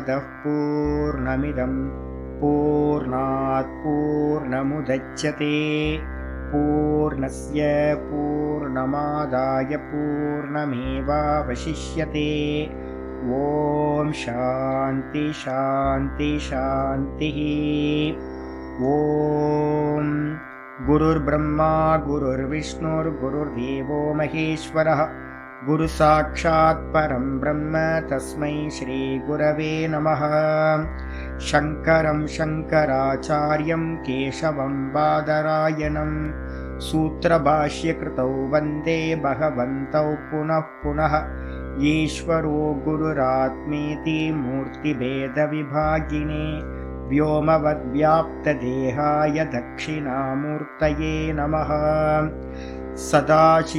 पूर्णमदः पूर्णमिदं पूर्णात् पूर्णमुदच्यते पूर्णस्य पूर्णमादाय पूर्णमेवावशिष्यते। ओम शांति शांति शांतिः। ओम गुरुर्ब्रह्मा गुरुर्विष्णुर्गुरुर्देवो महेश्वरः गुरु साक्षात् परं ब्रह्म तस्मै श्री गुरवे नमः। शंकरं शंकराचार्यं केशवं बादरायणं सूत्रभाष्यकृतौ वन्दे भगवन्तौ पुनः पुनः। ईश्वरो गुरुरात्मेति मूर्तिभेदविभागिने व्योमवद्व्याप्तदेहाय दक्षिणामूर्तये नमः। सदाशिवसमारम्भां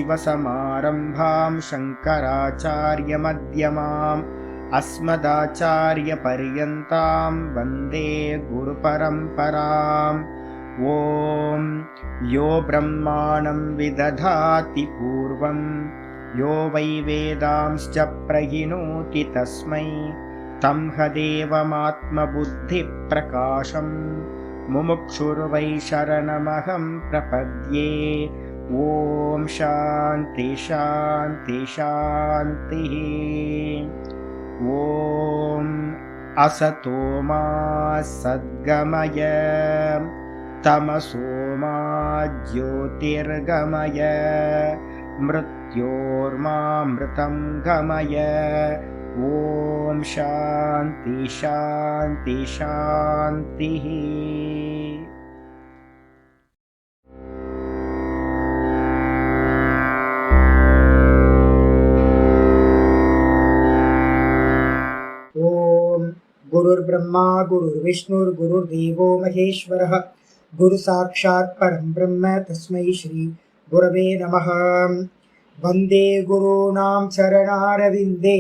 शङ्कराचार्यमध्यमाम् अस्मदाचार्यपर्यन्तां वन्दे गुरुपरम्पराम्। ॐ यो ब्रह्माणं विदधाति पूर्वं यो वै वेदांश्च प्रहिणोति तस्मै तं हदेवमात्मबुद्धिप्रकाशं मुमुक्षुर्वै शरणमहं प्रपद्ये। ओम शांति शांति शांतिः। ओम असतो मा सद्गमय तमसो मा ज्योतिर्गमय मृत्योर्मामृतं गमय। ओम शांति शांति शांतिः। गुरुर्ब्रह्मा गुरुर्विष्णुर्गुरुर्देवो महेश्वरः गुरु साक्षात् परं ब्रह्म तस्मै श्री गुरवे नमः। वन्दे गुरूणां चरणारविन्दे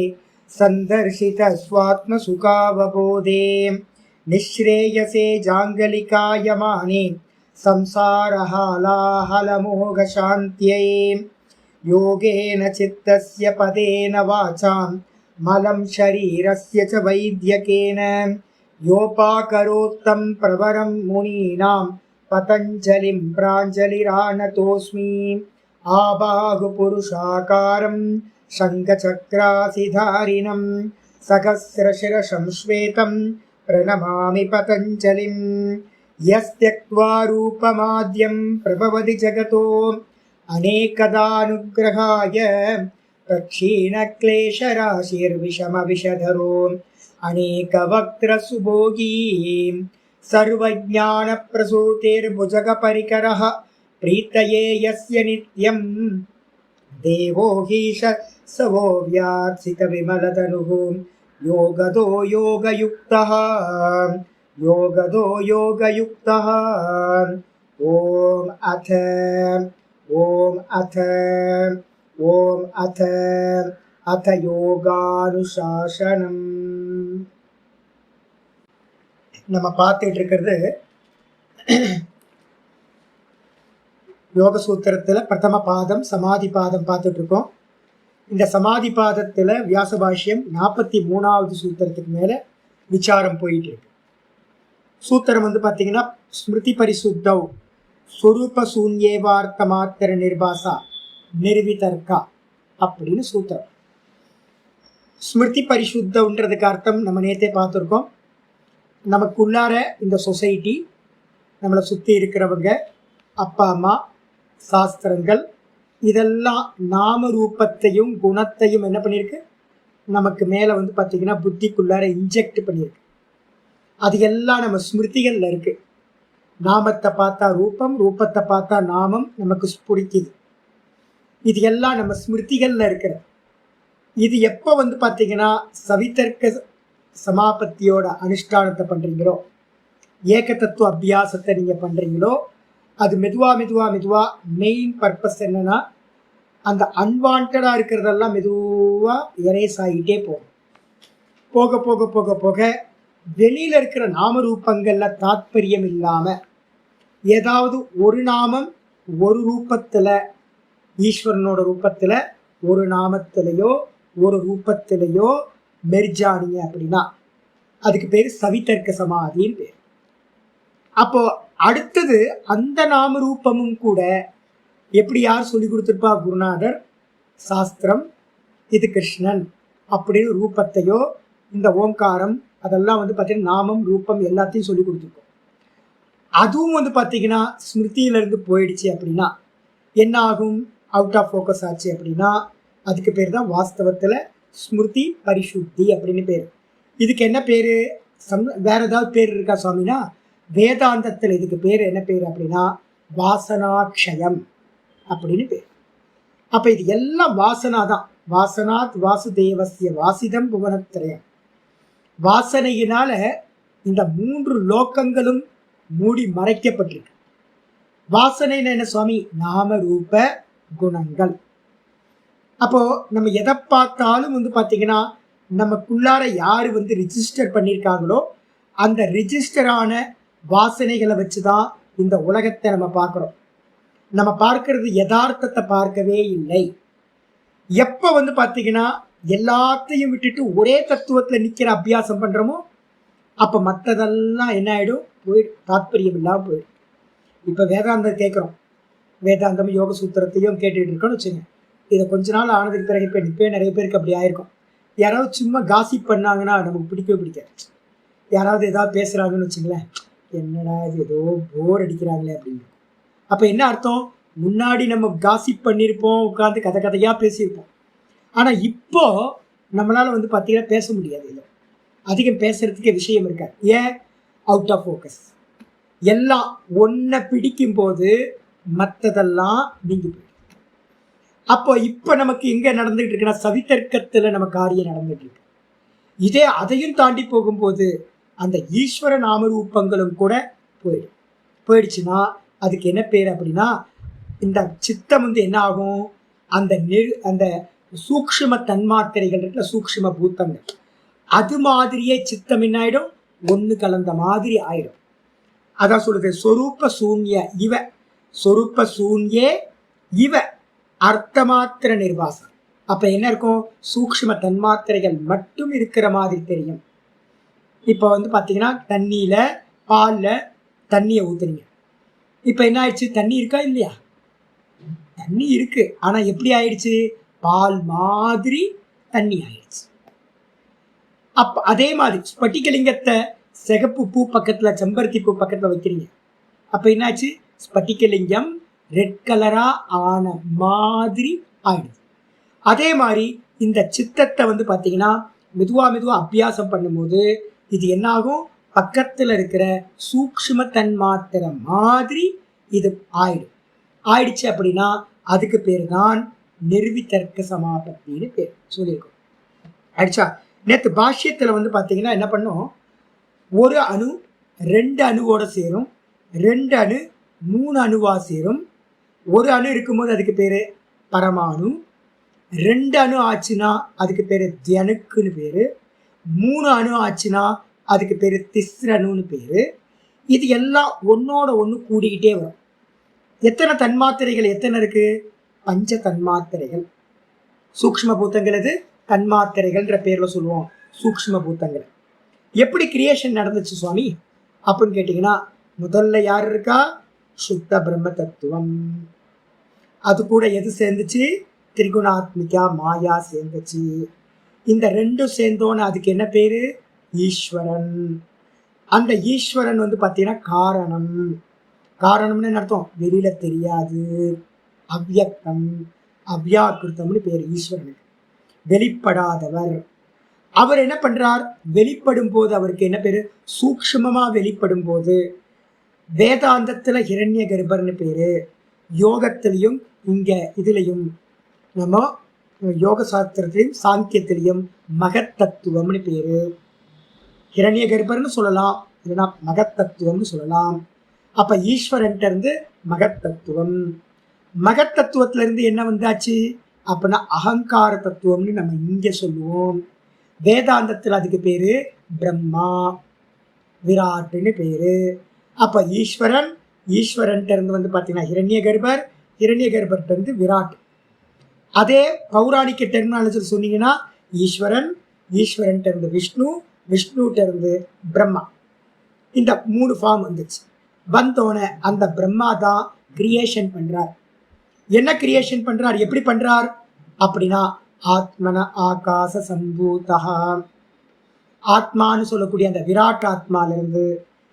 सन्दर्शित स्वात्मसुखावबोधे निःश्रेयसे जाङ्गलिकायमाने संसारहालाहलमोघशान्त्यै। योगेन चित्तस्य पदेन वाचां मलं शरीरस्य च वैद्यकेन योपाकरोत्तं प्रवरं मुनीनां पतञ्जलिं प्राञ्जलिरानतोऽस्मि। आबाहुपुरुषाकारं शङ्खचक्रासिधारिणं सहस्रशिरसं श्वेतं प्रणमामि पतञ्जलिं। यस्त्यक्त्वा रूपमाद्यं प्रभवति जगतो अनेकदानुग्रहाय प्रक्षीणक्लेशराशिर्विषमविषधरो अनेकवक्त्रसुभोगी सर्वज्ञानप्रसूतिर्भुजगपरिकरः प्रीतये यस्य नित्यं देवो हीश सवो व्यात्सितविमलतनुः योगदो योगयुक्तः ॐ अथ யோகானுசாசனம். நம்ம பார்த்துட்டு இருக்கிறது யோக சூத்திரத்தில் பிரதம பாதம் சமாதி பாதம் பார்த்துட்டு இருக்கோம். இந்த சமாதி பாதத்தில் வியாச பாஷ்யம் 43வது சூத்திரத்துக்கு மேலே விசாரம் போயிட்டு இருக்கு. சூத்திரம் பார்த்தீங்கன்னா ஸ்மிருதி பரிசுத்தவ் ஸ்வரூப சூன்யேவார்த்த மாத்திர நிர்பாசா நிர்விதர்க்கா அப்படின்னு சூத்திரம். ஸ்மிருதி பரிசுத்தம்ன்றதுக்கு அர்த்தம் நம்ம நேற்றே பார்த்துருக்கோம். நமக்குள்ளார இந்த சொசைட்டி, நம்மளை சுற்றி இருக்கிறவங்க, அப்பா அம்மா, சாஸ்திரங்கள், இதெல்லாம் நாம ரூபத்தையும் குணத்தையும் என்ன பண்ணியிருக்கு, நமக்கு மேலே பார்த்திங்கன்னா புத்திக்குள்ளார இன்ஜெக்ட் பண்ணியிருக்கு. அது எல்லாம் நம்ம ஸ்மிருதிகளில் இருக்குது. நாமத்தை பார்த்தா ரூபம், ரூபத்தை பார்த்தா நாமம் நமக்கு பிடிக்குது. இது எல்லாம் நம்ம ஸ்மிருதிகளில் இருக்கிற. இது எப்போ பார்த்தீங்கன்னா சவிதர்க்க சமாபத்தியோட அனுஷ்டானத்தை பண்ணுறீங்களோ, ஏக தத்துவ அபியாசத்தை நீங்கள் பண்ணுறீங்களோ, அது மெதுவாக மெயின் பர்பஸ் என்னன்னா அந்த அன்வான்டாக இருக்கிறதெல்லாம் மெதுவாக எரேஸ் ஆகிட்டே போகும். போக போக போக போக வெளியில் இருக்கிற நாமரூபங்களில் தாத்பரியம் இல்லாமல் ஏதாவது ஒரு நாமம் ஒரு ரூபத்தில், ஈஸ்வரனோட ரூபத்தில் ஒரு நாமத்திலேயோ ஒரு ரூபத்திலேயோ மெர்ஜானிங்க அப்படின்னா அதுக்கு பேர் சவிதர்க்க சமாதின்னு பேர். அப்போ அடுத்தது அந்த நாம ரூபமும் கூட எப்படி யார் சொல்லி கொடுத்துருப்பா? குருநாதர். சாஸ்திரம் இது கிருஷ்ணன் அப்படின்னு ரூபத்தையோ இந்த ஓங்காரம் அதெல்லாம் பார்த்தீங்கன்னா நாமம் ரூபம் எல்லாத்தையும் சொல்லி கொடுத்துருக்கோம். அதுவும் பார்த்தீங்கன்னா ஸ்மிருதியிலேருந்து போயிடுச்சு அப்படின்னா என்ன ஆகும்? அவுட் ஆஃப் ஃபோக்கஸ் ஆச்சு அப்படின்னா அதுக்கு பேர் தான் வாஸ்தவத்தில் ஸ்மிருதி பரிசுத்தி அப்படின்னு பேர். இதுக்கு என்ன பேர்? வேற ஏதாவது பேர் இருக்கா சுவாமினா? வேதாந்தத்தில் இதுக்கு பேர் என்ன பேர் அப்படின்னா வாசனாக்ஷயம் அப்படின்னு பேர். அப்போ இது எல்லாம் வாசனா தான். வாசனாத் வாசுதேவசிய வாசிதம் புவனத்திரயம். வாசனையினால இந்த 3 லோக்கங்களும் மூடி மறைக்கப்பட்டிருக்கு. வாசனைன்னு என்ன சுவாமி? நாம ரூப குணங்கள். அப்போ நம்ம எதை பார்த்தாலும் பார்த்தீங்கன்னா நமக்குள்ளார யாரு ரிஜிஸ்டர் பண்ணியிருக்காங்களோ அந்த ரிஜிஸ்டரான வாசனைகளை வச்சுதான் இந்த உலகத்தை நம்ம பார்க்குறோம். நம்ம பார்க்கறது யதார்த்தத்தை பார்க்கவே இல்லை. எப்போ பார்த்தீங்கன்னா எல்லாத்தையும் விட்டுட்டு ஒரே தத்துவத்தில் நிற்கிற அபியாசம் பண்ணுறோமோ அப்போ மற்றதெல்லாம் என்ன ஆகிடும்? போயிடும், தாத்பரியம் இல்லாமல் போயிடும். இப்போ வேதாந்தம் கேட்குறோம், வேதாந்தம் யோக சூத்திரத்தையும் கேட்டுட்டு இருக்கோன்னு வச்சுங்க. இதை கொஞ்ச நாள் ஆனதுக்கு பிறகு இப்போ நிறைய பேருக்கு அப்படி ஆயிருக்கும். யாராவது சும்மா காசிப் பண்ணாங்கன்னா நமக்கு பிடிக்கவே பிடிக்காது. யாராவது ஏதாவது பேசுகிறாங்கன்னு வச்சுங்களேன், என்னடா இது ஏதோ போர் அடிக்கிறாங்களே அப்படின்னு. அப்போ என்ன அர்த்தம்? முன்னாடி நம்ம காசிப் பண்ணியிருப்போம், உட்காந்து கதை கதையாக பேசியிருப்போம். ஆனால் இப்போ நம்மளால் பார்த்தீங்கன்னா பேச முடியாது. இல்லை, அதிகம் பேசுறதுக்கே விஷயம் இருக்காது. ஏன்? Out of focus. எல்லாம் ஒன்றை பிடிக்கும் போது மற்றதெல்லாம் நீங்கி போயிடும். அப்போ இப்போ நமக்கு எங்கே நடந்துகிட்டு இருக்குன்னா சவிதர்க்கத்தில் நம்ம காரியம் நடந்துட்டு இருக்கு. இதே அதையும் தாண்டி போகும்போது அந்த ஈஸ்வர நாமரூபங்களும் கூட போயிடுச்சுன்னா அதுக்கு என்ன பேர் அப்படின்னா இந்த சித்தம் என்ன ஆகும்? அந்த சூக்ஷ்ம தன்மாத்திரைகள் இருக்குல்ல, சூக்ஷ்ம பூத்தங்கள், அது மாதிரியே சித்தம் என்ன ஆயிடும்? ஒன்று கலந்த மாதிரி ஆயிடும். அதான் சொல்லுது சொரூப சூன்ய இவ, சொரூப சூன்யே இவ அர்த்தமாத்திர நிர்வாசம். அப்ப என்ன இருக்கும்? சூக்ஷ்ம தன்மாத்திரைகள் மட்டும் இருக்கிற மாதிரி தெரியும். இப்போ பார்த்தீங்கன்னா தண்ணியில பாலில் தண்ணியை ஊத்துறீங்க. இப்போ என்ன ஆயிடுச்சு? தண்ணி இருக்கா இல்லையா? தண்ணி இருக்கு. ஆனால் எப்படி ஆயிடுச்சு? பால் மாதிரி தண்ணி ஆயிடுச்சு. அப்போ அதே மாதிரி ஸ்பட்டிகலிங்கத்தை சிகப்பு பூ பக்கத்தில் செம்பருத்தி பூ பக்கத்தில் வைக்கிறீங்க. அப்போ என்னாச்சு? ஸ்பட்டிகலிங்கம் ரெட் கலரா ஆன மாதிரி ஆயிடுது. அதே மாதிரி இந்த சித்தத்தை பார்த்தீங்கன்னா மெதுவாக அபியாசம் பண்ணும்போது இது என்னாகும்? பக்கத்தில் இருக்கிற சூக்ஷ்ம தன்மாத்திரை மாதிரி இது ஆயிடுச்சு அப்படின்னா அதுக்கு பேர் தான் நிர்விதர்க்க சமாபத்தின்னு பேர் சொல்லியிருக்கோம். ஆயிடுச்சா? நேற்று பாஷ்யத்தில் பார்த்தீங்கன்னா என்ன பண்ணோம்? ஒரு அணு 2 அணுவோட சேரும், 2 அணு 3 அணுவா சேரும். ஒரு அணு இருக்கும்போது அதுக்கு பேர் பரமாணு. 2 அணு ஆச்சுன்னா அதுக்கு பேர் தியனுக்குன்னு பேர். 3 அணு ஆச்சுன்னா அதுக்கு பேர் திஸ்ரணுன்னு பேர். இது எல்லாம் ஒன்னோட ஒன்று கூடிக்கிட்டே வரும். எத்தனை தன்மாத்திரைகள் எத்தனை இருக்கு? 5 தன்மாத்திரைகள். சூக்ஷ்ம பூத்தங்கள் அது தன்மாத்திரைகள்ன்ற பேர்ல சொல்லுவோம். சூக்ஷ்ம பூத்தங்கள் எப்படி கிரியேஷன் நடந்துச்சு சுவாமி அப்படின்னு கேட்டீங்கன்னா முதல்ல யார் இருக்கா? சுத்த பிரம்ம தத்துவம். அது கூட எது சேர்ந்துச்சு? திரிகுணாத்மிகா மாயா சேர்ந்துச்சு. இந்த 2 சேர்ந்தோன்னு அதுக்கு என்ன பேரு? ஈஸ்வரன். அந்த ஈஸ்வரன் பார்த்தீங்கன்னா காரணம். காரணம்னு என்ன அர்த்தம்? வெளியில தெரியாது, அவ்யக்தம், அவ்யாக்கிருத்தம்னு பேர் ஈஸ்வரனுக்கு. வெளிப்படாதவர். அவர் என்ன பண்றார்? வெளிப்படும் போது அவருக்கு என்ன பேரு? சூக்ஷ்மமா வெளிப்படும் போது வேதாந்தத்துல ஹிரண்ய கர்ப்பர்னு பேரு. யோகத்திலையும் இங்க இதுலையும் நம்ம யோக சாஸ்திரத்திலையும் சாங்கியத்திலையும் மகத்தத்துவம்னு பேரு. ஹிரண்ய கர்ப்பர்னு சொல்லலாம், இல்லைன்னா மகத்தத்துவம்னு சொல்லலாம். அப்ப ஈஸ்வரன்ட்ட இருந்து மகத்தத்துவம். மகத்தத்துவத்துல இருந்து என்ன வந்தாச்சு அப்படின்னா அகங்கார தத்துவம்னு நம்ம இங்க சொல்லுவோம். வேதாந்தத்தில் அதுக்கு பேரு பிரம்மா, விராட்டுன்னு பேரு. அப்ப ஈஸ்வரன்ட்ட இருந்து பார்த்தீங்கன்னா ஹிரண்ய கர்ப்பர், ஹிரண்ய கர்ப்பர்ட்ட இருந்து விராட். அதே பௌராணிக டெர்மினாலஜி சொன்னீங்கன்னா ஈஸ்வரன்ட்ட இருந்து விஷ்ணு, விஷ்ணுகிட்ட இருந்து பிரம்மா, இந்த 3 ஃபார்ம் வந்துச்சு. வந்தோடனே அந்த பிரம்மா தான் கிரியேஷன் பண்றார். என்ன கிரியேஷன் பண்றார், எப்படி பண்றார் அப்படின்னா, ஆத்மன ஆகாச சம்பூதா, ஆத்மான்னு சொல்லக்கூடிய அந்த விராட் ஆத்மால இருந்து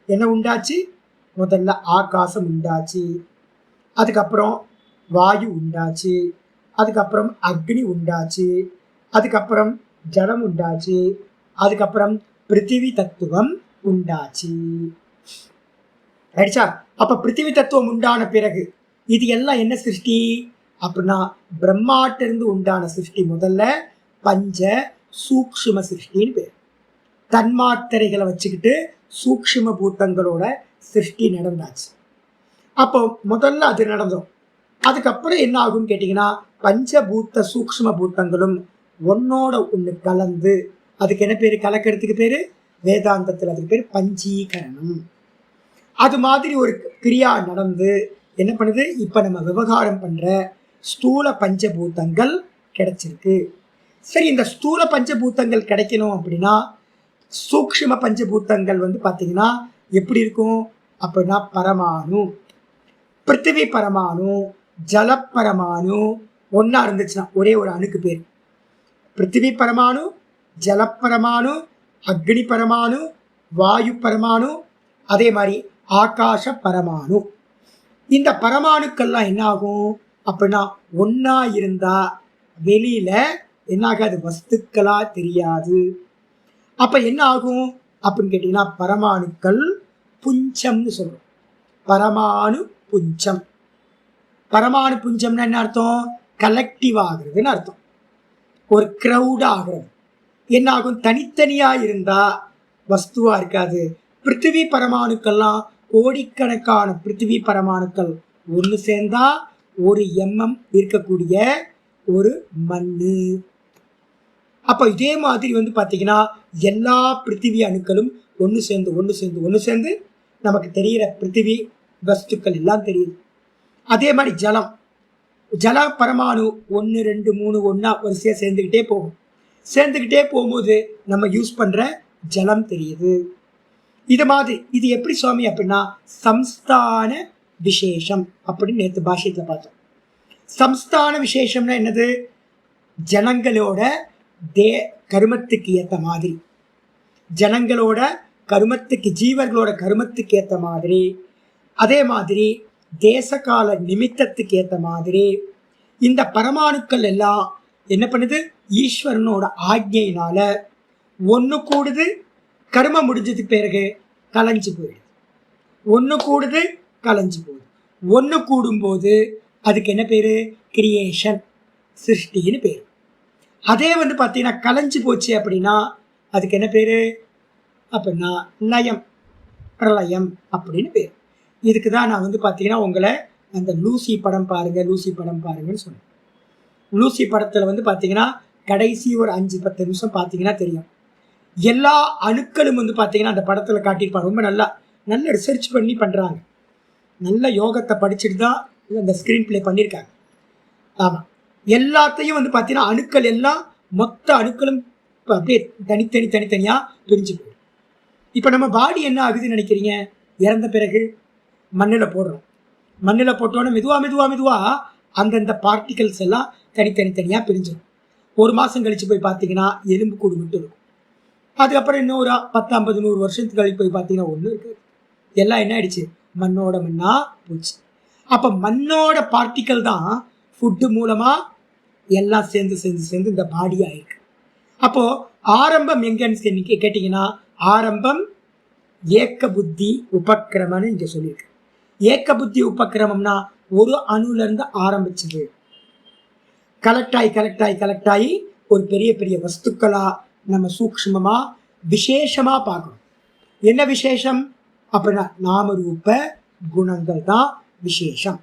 என்ன உண்டாச்சு, முதல்ல ஆகாசம் உண்டாச்சு, அதுக்கப்புறம் வாயு உண்டாச்சு, அதுக்கப்புறம் அக்னி உண்டாச்சு, அதுக்கப்புறம் ஜலம் உண்டாச்சு, அதுக்கப்புறம் பிருத்திவி தத்துவம் உண்டாச்சு. ரைட்டா? அப்ப பிருத்திவி தத்துவம் உண்டான பிறகு இது எல்லாம் என்ன சிருஷ்டி அப்படின்னா, பிரம்மாட்டிருந்து உண்டான சிருஷ்டி முதல்ல பஞ்ச சூக்ஷ்ம சிருஷ்டின்னு பேர். தன்மாத்திரைகளை வச்சுக்கிட்டு சூக்ஷ்ம பூத்தங்களோட சிருஷ்டி நடந்தாச்சு. அப்போ முதல்ல அது நடந்தோம். அதுக்கப்புறம் என்ன ஆகும்னு கேட்டீங்கன்னா, பஞ்சபூத்த சூக்ஷ்ம பூத்தங்களும் ஒன்னோட ஒன்று கலந்து, அதுக்கு என்ன பேரு, கலக்கிறதுக்கு பேரு வேதாந்தத்தில் அதுக்கு பேர் பஞ்சீகரணம். அது மாதிரி ஒரு கிரியா நடந்து என்ன பண்ணுது, இப்ப நம்ம விவகாரம் பண்ற ஸ்தூல பஞ்சபூதங்கள் கிடைச்சிருக்கு. சரி, இந்த ஸ்தூல பஞ்சபூதங்கள் கிடைக்கணும் அப்படின்னா சூக்ஷ்ம பஞ்சபூதங்கள் பாத்தீங்கன்னா எப்படி இருக்கும் அப்படின்னா, பரமாணு, பிருத்திவி பரமாணு, ஜல பரமாணு ஒன்னா இருந்துச்சுன்னா ஒரே ஒரு அணுக்கு பேர் பிருத்திவி பரமாணு, ஜல பரமாணு, அக்னி பரமாணு, வாயு பரமாணு, அதே மாதிரி ஆகாச பரமாணு. இந்த பரமாணுக்கள்லாம் என்ன ஆகும் அப்படின்னா, ஒன்னா இருந்தா வெளியில என்ன ஆகாது, வஸ்துக்களா தெரியாது. அப்ப என்ன ஆகும் அப்படின்னு கேட்டீங்கன்னா, பரமாணுக்கள் புஞ்சம்னு சொல்றோம். பரமாணு புஞ்சம். பரமாணு புஞ்சம்னா என்ன அர்த்தம், கலெக்டிவ் ஆகுறதுன்னு அர்த்தம். ஒரு கிரௌட் ஆகுறது. என்ன ஆகும், தனித்தனியா இருந்தா வஸ்துவா இருக்காது. பிருத்திவி பரமாணுக்கள்லாம் கோடிக்கணக்கான பிருத்திவி பரமாணுக்கள் ஒன்று சேர்ந்தா ஒரு எம்எம் இருக்கக்கூடிய ஒரு மண்ணு. அப்ப இதே மாதிரி பாத்தீங்கன்னா, எல்லா பிருத்திவி அணுக்களும் ஒன்று சேர்ந்து நமக்கு தெரிகிற பிருத்திவி வஸ்துக்கள் எல்லாம் தெரியுது. அதே மாதிரி ஜலம், ஜல பரமாணு 1 2 3 ஒன்னா வரிசையா சேர்ந்துக்கிட்டே போகும்போது நம்ம யூஸ் பண்ற ஜலம் தெரியுது. இது மாதிரி இது எப்படி சுவாமி அப்படின்னா, சம்ஸ்தான விசேஷம் அப்படின்னு நேற்று பாஷ்யத்தில் பார்த்தோம். சம்ஸ்தான விசேஷம்னா என்னது, ஜனங்களோட கருமத்துக்கு ஏற்ற மாதிரி, ஜனங்களோட கருமத்துக்கு, ஜீவர்களோட கருமத்துக்கு ஏற்ற மாதிரி, அதே மாதிரி தேசகால நிமித்தத்துக்கு ஏற்ற மாதிரி இந்த பரமாணுக்கள் எல்லாம் என்ன பண்ணுது, ஈஸ்வரனோட ஆக்ஞையினால ஒன்று கூடுது, கர்மம் முடிஞ்சதுக்கு பிறகு கலைஞ்சு போயிடுது. ஒன்று கூடுது, கலைஞ்சு போகுது. ஒன்று கூடும்போது அதுக்கு என்ன பேரு, கிரியேஷன், சிருஷ்டின்னு பேர். அதே பார்த்தீங்கன்னா கலைஞ்சு போச்சு அப்படின்னா அதுக்கு என்ன பேரு அப்படின்னா லயம், பிரளயம் அப்படின்னு பேர். இதுக்கு தான் நான் பார்த்தீங்கன்னா உங்களை அந்த லூசி படம் பாருங்கன்னு சொன்னேன். லூசி படத்தில் பார்த்தீங்கன்னா கடைசி ஒரு 5-10 நிமிஷம் பார்த்தீங்கன்னா தெரியும். எல்லா அணுக்களும் பார்த்தீங்கன்னா அந்த படத்தில் காட்டியிருப்பாங்க. ரொம்ப நல்ல ரிசர்ச் பண்ணி பண்ணுறாங்க. நல்ல யோகத்தை படிச்சுட்டு தான் அந்த ஸ்க்ரீன் பிளே பண்ணியிருக்காங்க. ஆமாம், எல்லாத்தையும் பார்த்தீங்கன்னா அணுக்கள் எல்லாம், மொத்த அணுக்களும் அப்படியே தனித்தனியாக பிரிஞ்சு போயிடும். இப்போ நம்ம பாடி என்ன ஆகுதுன்னு நினைக்கிறீங்க, இறந்த பிறகு மண்ணில் போடுறோம். மண்ணில் போட்டோன்னே மெதுவாக அந்தந்த பார்ட்டிகல்ஸ் எல்லாம் தனித்தனியாக பிரிஞ்சிடும். 1 மாதம் கழித்து போய் பார்த்தீங்கன்னா எலும்பு கூடு மட்டும் இருக்கும். அதுக்கப்புறம் இன்னும் ஒரு 10 50 100 வருஷத்துக்கு கழித்து போய் பார்த்தீங்கன்னா ஒன்றும் இருக்குது. எல்லாம் என்ன ஆயிடுச்சு, மண்ணோட மண்ணா போச்சு. அப்போ மண்ணோட பார்ட்டிக்கல் தான் ஃபுட்டு மூலமாக எல்லாம் சேர்ந்து இந்த பாடி ஆயிருக்கு. அப்போது ஆரம்பம் எங்கன்னு கேட்டிங்கன்னா, ஆரம்பம் ஏக்க புத்தி உபக்கிரமன்னு இங்கே சொல்லியிருக்கு. ஏக்க புத்தி உபக்கிரமம்னா ஒரு அணுலேருந்து ஆரம்பிச்சது, கலெக்ட் ஆகி ஒரு பெரிய வஸ்துக்களா நம்ம சூக்ஷ்மமா விசேஷமா பார்க்கணும். என்ன விசேஷம் அப்படின்னா, நாம ரூப குணங்கள் தான் விசேஷம்.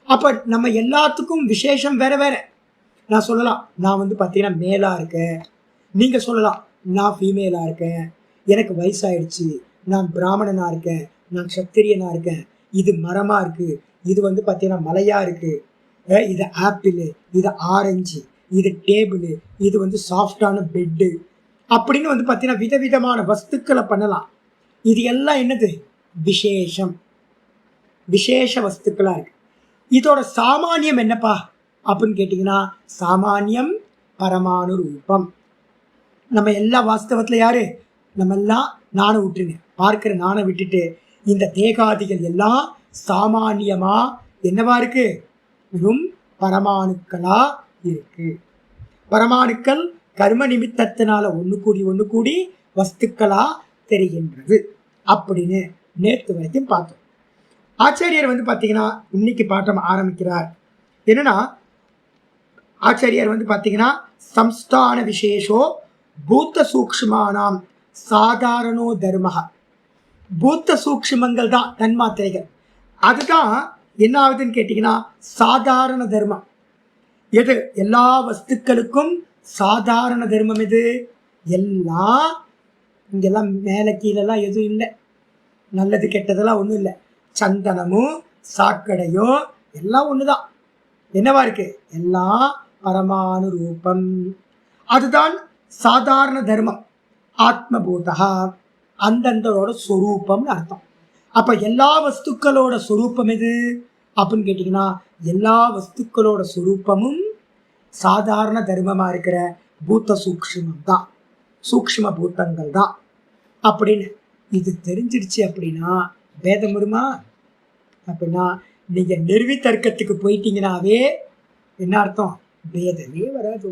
அப்ப நம்ம எல்லாத்துக்கும் விசேஷம் வேற வேற. நான் சொல்லலாம், நான் பார்த்தீங்கன்னா மேலா இருக்கேன், நீங்க சொல்லலாம் நான் ஃபீமேலா இருக்கேன், எனக்கு வயசாயிடுச்சு, நான் பிராமணனா இருக்கேன், நான் சத்திரியனா இருக்கேன், இது மரமா இருக்கு, இது பார்த்தீங்கன்னா மலையா இருக்கு, இது ஆப்பிள், இது ஆரஞ்சு, இது டேபிள், இது சாஃப்டான பெட்டு. அப்படின்னு வந்து பார்த்தீங்கன்னா விதவிதமான வஸ்துக்களை பண்ணலாம். இது எல்லாம் என்னது? விசேஷம், விசேஷ வஸ்துக்களா இருக்கு. இதோட சாமானியம் என்னப்பா அப்படின்னு கேட்டீங்கன்னா, சாமானியம் பரமாணு ரூபம். நம்ம எல்லா வாஸ்தவத்துல யாரு? நம்ம எல்லாம் நாணை விட்டுருங்க, பார்க்கிற நாணை விட்டுட்டு இந்த தேகாதிகள் எல்லாம் சாமானியமா என்னவா இருக்கு? வெறும் பரமாணுக்களா இருக்கு. பரமாணுக்கள் கர்ம நிமித்தத்தினால ஒண்ணு கூடி வஸ்துக்களா தெரிகின்றது அப்படின்னு நேற்று வரைக்கும் பார்த்தோம். ஆச்சாரியர் வந்து பார்த்தீங்கன்னா இன்னைக்கு பாட்டம் ஆரம்பிக்கிறார். என்னன்னா, ஆச்சாரியர் வந்து பார்த்தீங்கன்னா சம்ஸ்தான விசேஷோ பூத்த சூக்ஷ்மானாம் சாதாரணோ தர்மஹ. பூத்த சூக்ஷ்மங்கள் தான் தன்மாத்திரைகள். அதுதான் என்ன ஆகுதுன்னு கேட்டீங்கன்னா சாதாரண தர்மம். எது? எல்லா வஸ்துக்களுக்கும் சாதாரண தர்மம் எது? எல்லாம் இங்கெல்லாம் மேலே கீழெல்லாம் எதுவும் இல்லை, நல்லது கெட்டதெல்லாம் ஒன்றும் இல்லை. சந்தனமும் சாக்கடையும் எல்லாம் ஒன்று தான். என்னவா இருக்கு? எல்லாம் பரமாணு ரூபம். அதுதான் சாதாரண தர்மம். ஆத்மபூதா அந்தந்தோட ஸ்வரூபம்னு அர்த்தம். அப்ப எல்லா வஸ்துக்களோட ஸ்வரூபம் எது அப்படின்னு கேட்டீங்கன்னா, எல்லா வஸ்துக்களோட ஸ்வரூபமும் சாதாரண தர்மமா இருக்கிற பூத்த சூக்ஷ்மம் தான், சூக்ஷ்ம பூத்தங்கள் தான் அப்படின்னு இது தெரிஞ்சிடுச்சு. அப்படின்னா பேதம் வருமா? அப்படின்னா நீங்க நிர்வி தர்க்கத்துக்கு போயிட்டீங்கன்னாவே என்ன அர்த்தம்? பேதமே வராது,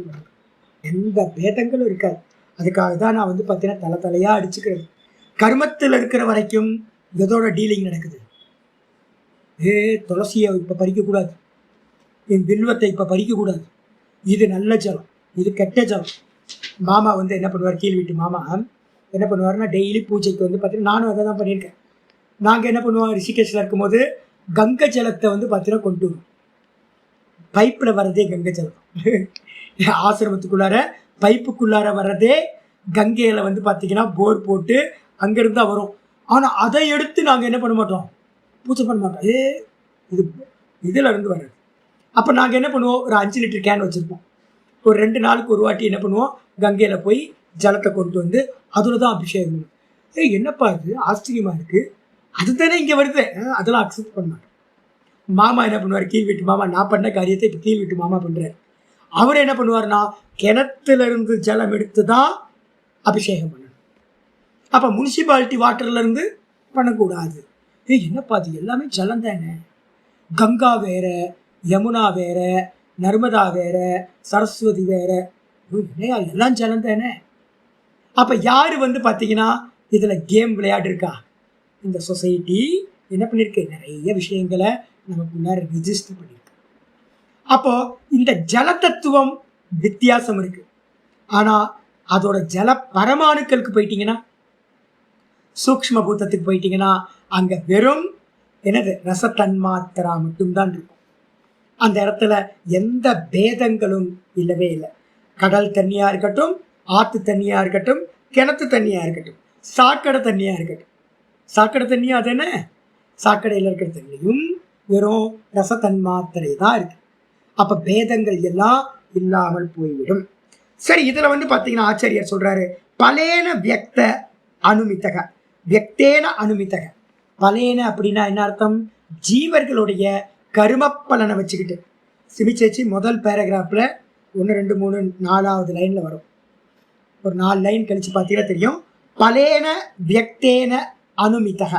எந்த பேதங்களும் இருக்காது. அதுக்காக தான் நான் வந்து பார்த்தீங்கன்னா தலையாக அடிச்சுக்கிறது. கர்மத்தில் இருக்கிற வரைக்கும் எதோட டீலிங் நடக்குது? துளசியை இப்போ பறிக்கக்கூடாது, என் வில்வத்தை இப்போ பறிக்கக்கூடாது, இது நல்ல ஜலம், இது கெட்ட ஜலம். மாமா வந்து என்ன பண்ணுவார்? கீழ் வீட்டு மாமா என்ன பண்ணுவார்னா, டெய்லி பூஜைக்கு வந்து பார்த்தீங்கன்னா நானும் அதை தான் பண்ணியிருக்கேன். நாங்கள் என்ன பண்ணுவோம், ரிஷிகேஷில் இருக்கும்போது கங்கை ஜலத்தை வந்து பார்த்தீங்கன்னா கொண்டு வரும். பைப்பில் வர்றதே கங்கை ஜலம். ஆசிரமத்துக்குள்ளார பைப்புக்குள்ளார வர்றதே கங்கையில் வந்து பார்த்தீங்கன்னா போர் போட்டு அங்கேருந்து தான் வரும். ஆனால் அதை எடுத்து நாங்கள் என்ன பண்ண மாட்டோம்? பூஜை பண்ண மாட்டோம். இது இதில் இருந்து வர்றது. அப்போ நாங்கள் என்ன பண்ணுவோம்? ஒரு 5 லிட்டர் கேன் வச்சுருப்போம். ஒரு 2 நாளுக்கு ஒரு வாட்டி என்ன பண்ணுவோம்? கங்கையில் போய் ஜலத்தை கொண்டு வந்து அதில் தான் அபிஷேகம் பண்ணுவோம். என்னப்பா இது ஆச்சரியமாக இருக்குது, அதுதானே இங்கே வருது, அதெல்லாம் அக்செப்ட் பண்ண மாட்டோம். மாமா என்ன பண்ணுவார்? கீழ் வீட்டு மாமா, நான் பண்ண காரியத்தை இப்போ கீழ் வீட்டு மாமா பண்ணுறாரு. அவர் என்ன பண்ணுவார்னா, கிணத்துலேருந்து ஜலம் எடுத்து தான் அபிஷேகம் பண்ணணும். அப்போ முனிசிபாலிட்டி வாட்டர்லேருந்து பண்ணக்கூடாது. என்னப்பா அது எல்லாமே ஜலம் தானே, கங்கா வேற, யமுனா வேற, நர்மதா வேற, சரஸ்வதி வேற, இல்லையா, எல்லாம் ஜலம் தானே. அப்போ யார் வந்து பார்த்தீங்கன்னா இதில் கேம் விளையாடிருக்கா? இந்த சொசைட்டி என்ன பண்ணியிருக்கு? நிறைய விஷயங்களை நமக்கு முன்னாடி ரிஜிஸ்டர் பண்ணியிருக்கு. அப்போ இந்த ஜல தத்துவம் வித்தியாசம் இருக்கு. ஆனால் அதோட ஜல பரமாணுக்களுக்கு போயிட்டீங்கன்னா, சூக்ஷ்ம பூத்தத்துக்கு போயிட்டீங்கன்னா, அங்கே வெறும் என்னது ரசத்தன்மாத்திரா மட்டும்தான் இருக்கும். அந்த இடத்துல எந்த பேதங்களும் இல்லவே இல்லை. கடல் தண்ணியாக இருக்கட்டும், ஆற்று தண்ணியாக இருக்கட்டும், கிணத்து தண்ணியாக இருக்கட்டும், சாக்கடை தண்ணியாக இருக்கட்டும். சாக்கடை தண்ணியாக அது என்ன? சாக்கடையில் இருக்கிற தண்ணியும் வெறும் ரசத்தன்மாத்திரை தான் இருக்கு. அப்போ பேதங்கள் எல்லாம் இல்லாமல் போய்விடும். சரி, இதில் வந்து பார்த்தீங்கன்னா ஆச்சாரியர் சொல்கிறாரு, பலேன வியக்த அனுமித்தக, வியக்தேன அனுமித்தக. பலேன அப்படின்னா என்ன அர்த்தம்? ஜீவர்களுடைய கரும பலனை வச்சுக்கிட்டு. சிமிச்சேச்சி முதல் பேராகிராஃபில் 1 2 3 4வது லைனில் வரும். ஒரு 4 லைன் கழித்து பார்த்தீங்கன்னா தெரியும். பலேன வியக்தேன அனுமித்தக.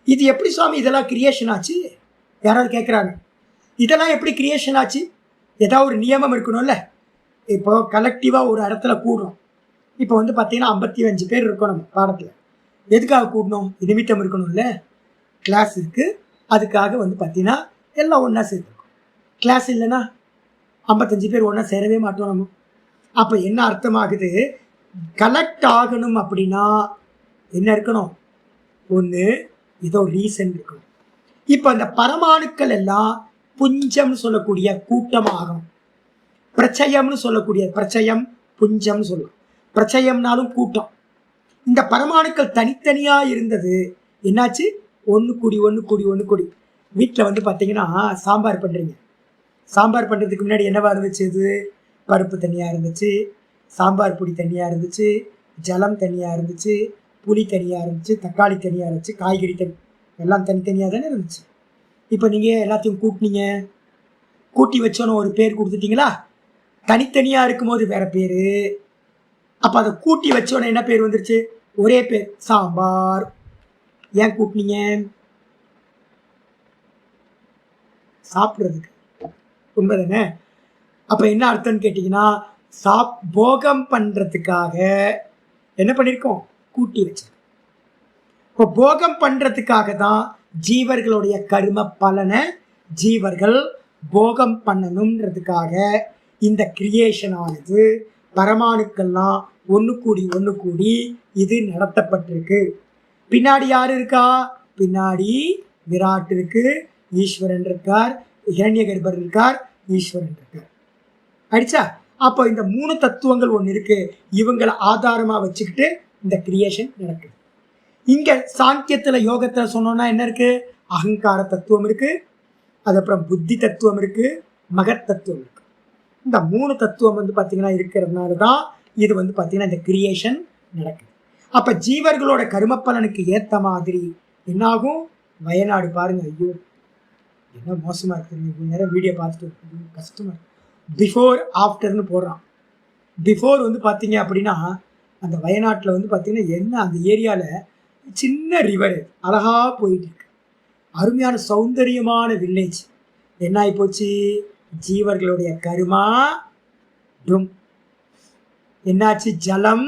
இது எப்படி சுவாமி இதெல்லாம் கிரியேஷன் ஆச்சு? யாராவது கேட்குறாங்க, இதெல்லாம் எப்படி கிரியேஷன் ஆச்சு? ஏதாவது ஒரு நியமம் இருக்கணும்ல. இப்போ கலெக்டிவாக ஒரு இடத்துல கூடுறோம். இப்போ வந்து பார்த்தீங்கன்னா 55 பேர் இருக்கோம் நம்ம பாடத்தில். எதுக்காக கூடணும்? நிமித்தம் இருக்கணும்ல. கிளாஸ் இருக்குது, அதுக்காக வந்து பார்த்தீங்கன்னா எல்லாம் ஒன்றா சேர்த்துருக்கோம். கிளாஸ் இல்லைன்னா 55 பேர் ஒன்றா சேரவே மாட்டோம் நம்ம. அப்போ என்ன அர்த்தமாகுது? கலெக்ட் ஆகணும் அப்படின்னா என்ன இருக்கணும்? ஒன்று ஏதோ ரீசன் இருக்கணும். இப்போ அந்த பரமாணுக்கள் எல்லாம் புஞ்சம்னு சொல்லக்கூடிய கூட்டமாகணும். பிரச்சயம்னு சொல்லக்கூடிய, பிரச்சயம் புஞ்சம்னு சொல்லலாம். பிரச்சயம்னாலும் கூட்டம். இந்த பரமாணுக்கள் தனித்தனியாக இருந்தது என்னாச்சு? ஒன்று கூடி. வீட்டில் வந்து பார்த்தீங்கன்னா சாம்பார் பண்ணுறீங்க. சாம்பார் பண்ணுறதுக்கு முன்னாடி என்னவா இருந்துச்சு? இது பருப்பு தனியாக இருந்துச்சு, சாம்பார் பொடி தனியாக இருந்துச்சு, ஜலம் தனியாக இருந்துச்சு, புளி தனியாக இருந்துச்சு, தக்காளி தனியாக இருந்துச்சு, காய்கறி எல்லாம் தனித்தனியாக தானே இருந்துச்சு. இப்போ நீங்கள் எல்லாத்தையும் கூட்டினீங்க, கூட்டி வச்சோன்னு ஒரு பேர் கொடுத்துட்டீங்களா? தனித்தனியாக இருக்கும்போது வேற பேர். அப்போ அதை கூட்டி வச்சோன்னே என்ன பேர் வந்துருச்சு? ஒரே பேர், சாம்பார். ஏன் கூட்டினீங்க? சாப்பிட்றதுக்கு. உண்மை தானே? அப்போ என்ன அர்த்தம்னு கேட்டிங்கன்னா, போகம் பண்ணுறதுக்காக என்ன பண்ணியிருக்கோம்? கூட்டி வச்சிருக்கோம். இப்போ போகம் பண்ணுறதுக்காக தான் ஜீவர்களுடைய கர்ம பலனை ஜீவர்கள் போகம் பண்ணணுன்றதுக்காக இந்த கிரியேஷன் ஆனது பரமாணுக்கள்லாம் ஒன்று கூடி இது நடத்தப்பட்டிருக்கு. பின்னாடி யார் இருக்கா? பின்னாடி விராட் இருக்கு, ஈஸ்வரன் இருக்கார், இரண்யகர்பர் இருக்கார், ஈஸ்வரன் இருக்கார். அடிச்சா? அப்போ இந்த 3 தத்துவங்கள் ஒன்று இருக்கு. இவங்களை ஆதாரமாக வச்சுக்கிட்டு இந்த கிரியேஷன் நடக்குது. இங்க சாங்கியத்துல யோகத்துல சொன்னோம்னா என்ன இருக்கு? அகங்கார தத்துவம் இருக்கு, அதுக்கப்புறம் புத்தி தத்துவம் இருக்கு, மகத் தத்துவம் இருக்கு. இந்த 3 தத்துவம் வந்து பாத்தீங்கன்னா இருக்கிறதுனால தான் இது வந்து பாத்தீங்கன்னா இந்த கிரியேஷன் நடக்குது. அப்ப ஜீவர்களோட கர்ம பலனுக்கு ஏத்த மாதிரி என்னாகும்? வயநாடு பாருங்க, ஐயோ என்ன மோசமா இருக்கு. நேரம் வீடியோ பார்த்துட்டு கஷ்டமா இருக்கு. பிஃபோர் ஆஃப்டர்னு போடுறான். பிஃபோர் வந்து பார்த்தீங்க அப்படின்னா அந்த வயநாட்டில் வந்து பார்த்தீங்கன்னா என்ன அந்த ஏரியாவில் சின்ன ரிவர் அழகாக போயிட்டு இருக்கு. அருமையான சௌந்தரியமான வில்லேஜ். என்ன ஆகி போச்சு? ஜீவர்களுடைய கருமா டும். என்னாச்சு? ஜலம்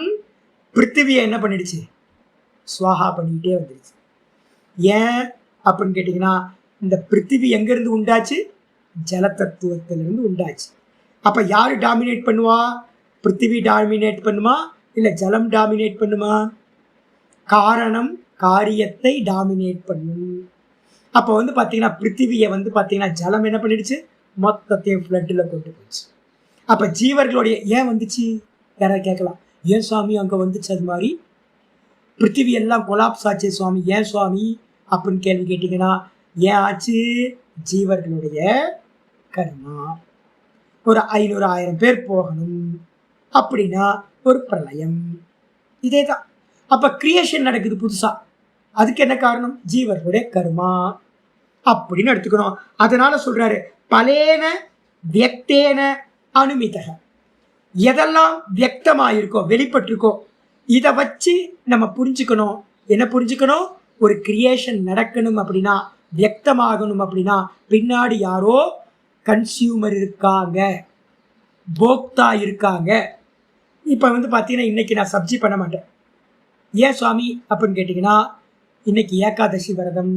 பிருத்திவியை என்ன பண்ணிடுச்சு? சுவாகா பண்ணிக்கிட்டே வந்துடுச்சு. ஏன் அப்படின்னு கேட்டிங்கன்னா, இந்த பிருத்திவி எங்கேருந்து உண்டாச்சு? ஜலத்தத்துவத்திலிருந்து உண்டாச்சு. அப்போ யார் டாமினேட் பண்ணுவா? பிருத்திவி டாமினேட் பண்ணுமா இல்லை ஜலம் டாமினேட் பண்ணுமா? காரணம் காரியத்தை டாமினேட் பண்ணும். அப்போ வந்து பார்த்தீங்கன்னா பிருத்திவியை வந்து பார்த்தீங்கன்னா ஜலம் என்ன பண்ணிடுச்சு? மொத்தத்தையும் ஃப்ளட்டில் கொண்டு போச்சு. அப்போ ஜீவர்களுடைய ஏன் வந்துச்சு? யாராவது கேட்கலாம், ஏன் சுவாமி அங்கே வந்துச்சு அது மாதிரி? பிருத்திவி எல்லாம் கொலாப்ஸ் ஆச்சு சுவாமி, ஏன் சுவாமி அப்படின்னு கேள்வி கேட்டிங்கன்னா, ஏன் ஆச்சு? ஜீவர்களுடைய கர்மா. ஒரு 500,000 பேர் போகணும் அப்படின்னா ஒரு பிரளயம். இதே தான். அப்போ கிரியேஷன் நடக்குது புதுசா. அதுக்கு என்ன காரணம்? ஜீவர்களுடைய கர்மா அப்படின்னு எடுத்துக்கணும். அதனால சொல்றாரு, பலேன வியக்தேன அனுமிதக. எதெல்லாம் வியக்தமாயிருக்கோ, வெளிப்பட்டிருக்கோ, இதை வச்சு நம்ம புரிஞ்சுக்கணும். என்ன புரிஞ்சுக்கணும்? ஒரு கிரியேஷன் நடக்கணும் அப்படின்னா, வியக்தமாகணும் அப்படின்னா, பின்னாடி யாரோ கன்சியூமர் இருக்காங்க, போக்தா இருக்காங்க. இப்போ வந்து பார்த்தீங்கன்னா இன்னைக்கு நான் சப்ஜி பண்ண மாட்டேன். ஏன் சுவாமி அப்படின்னு கேட்டிங்கன்னா, இன்னைக்கு ஏகாதசி விரதம்,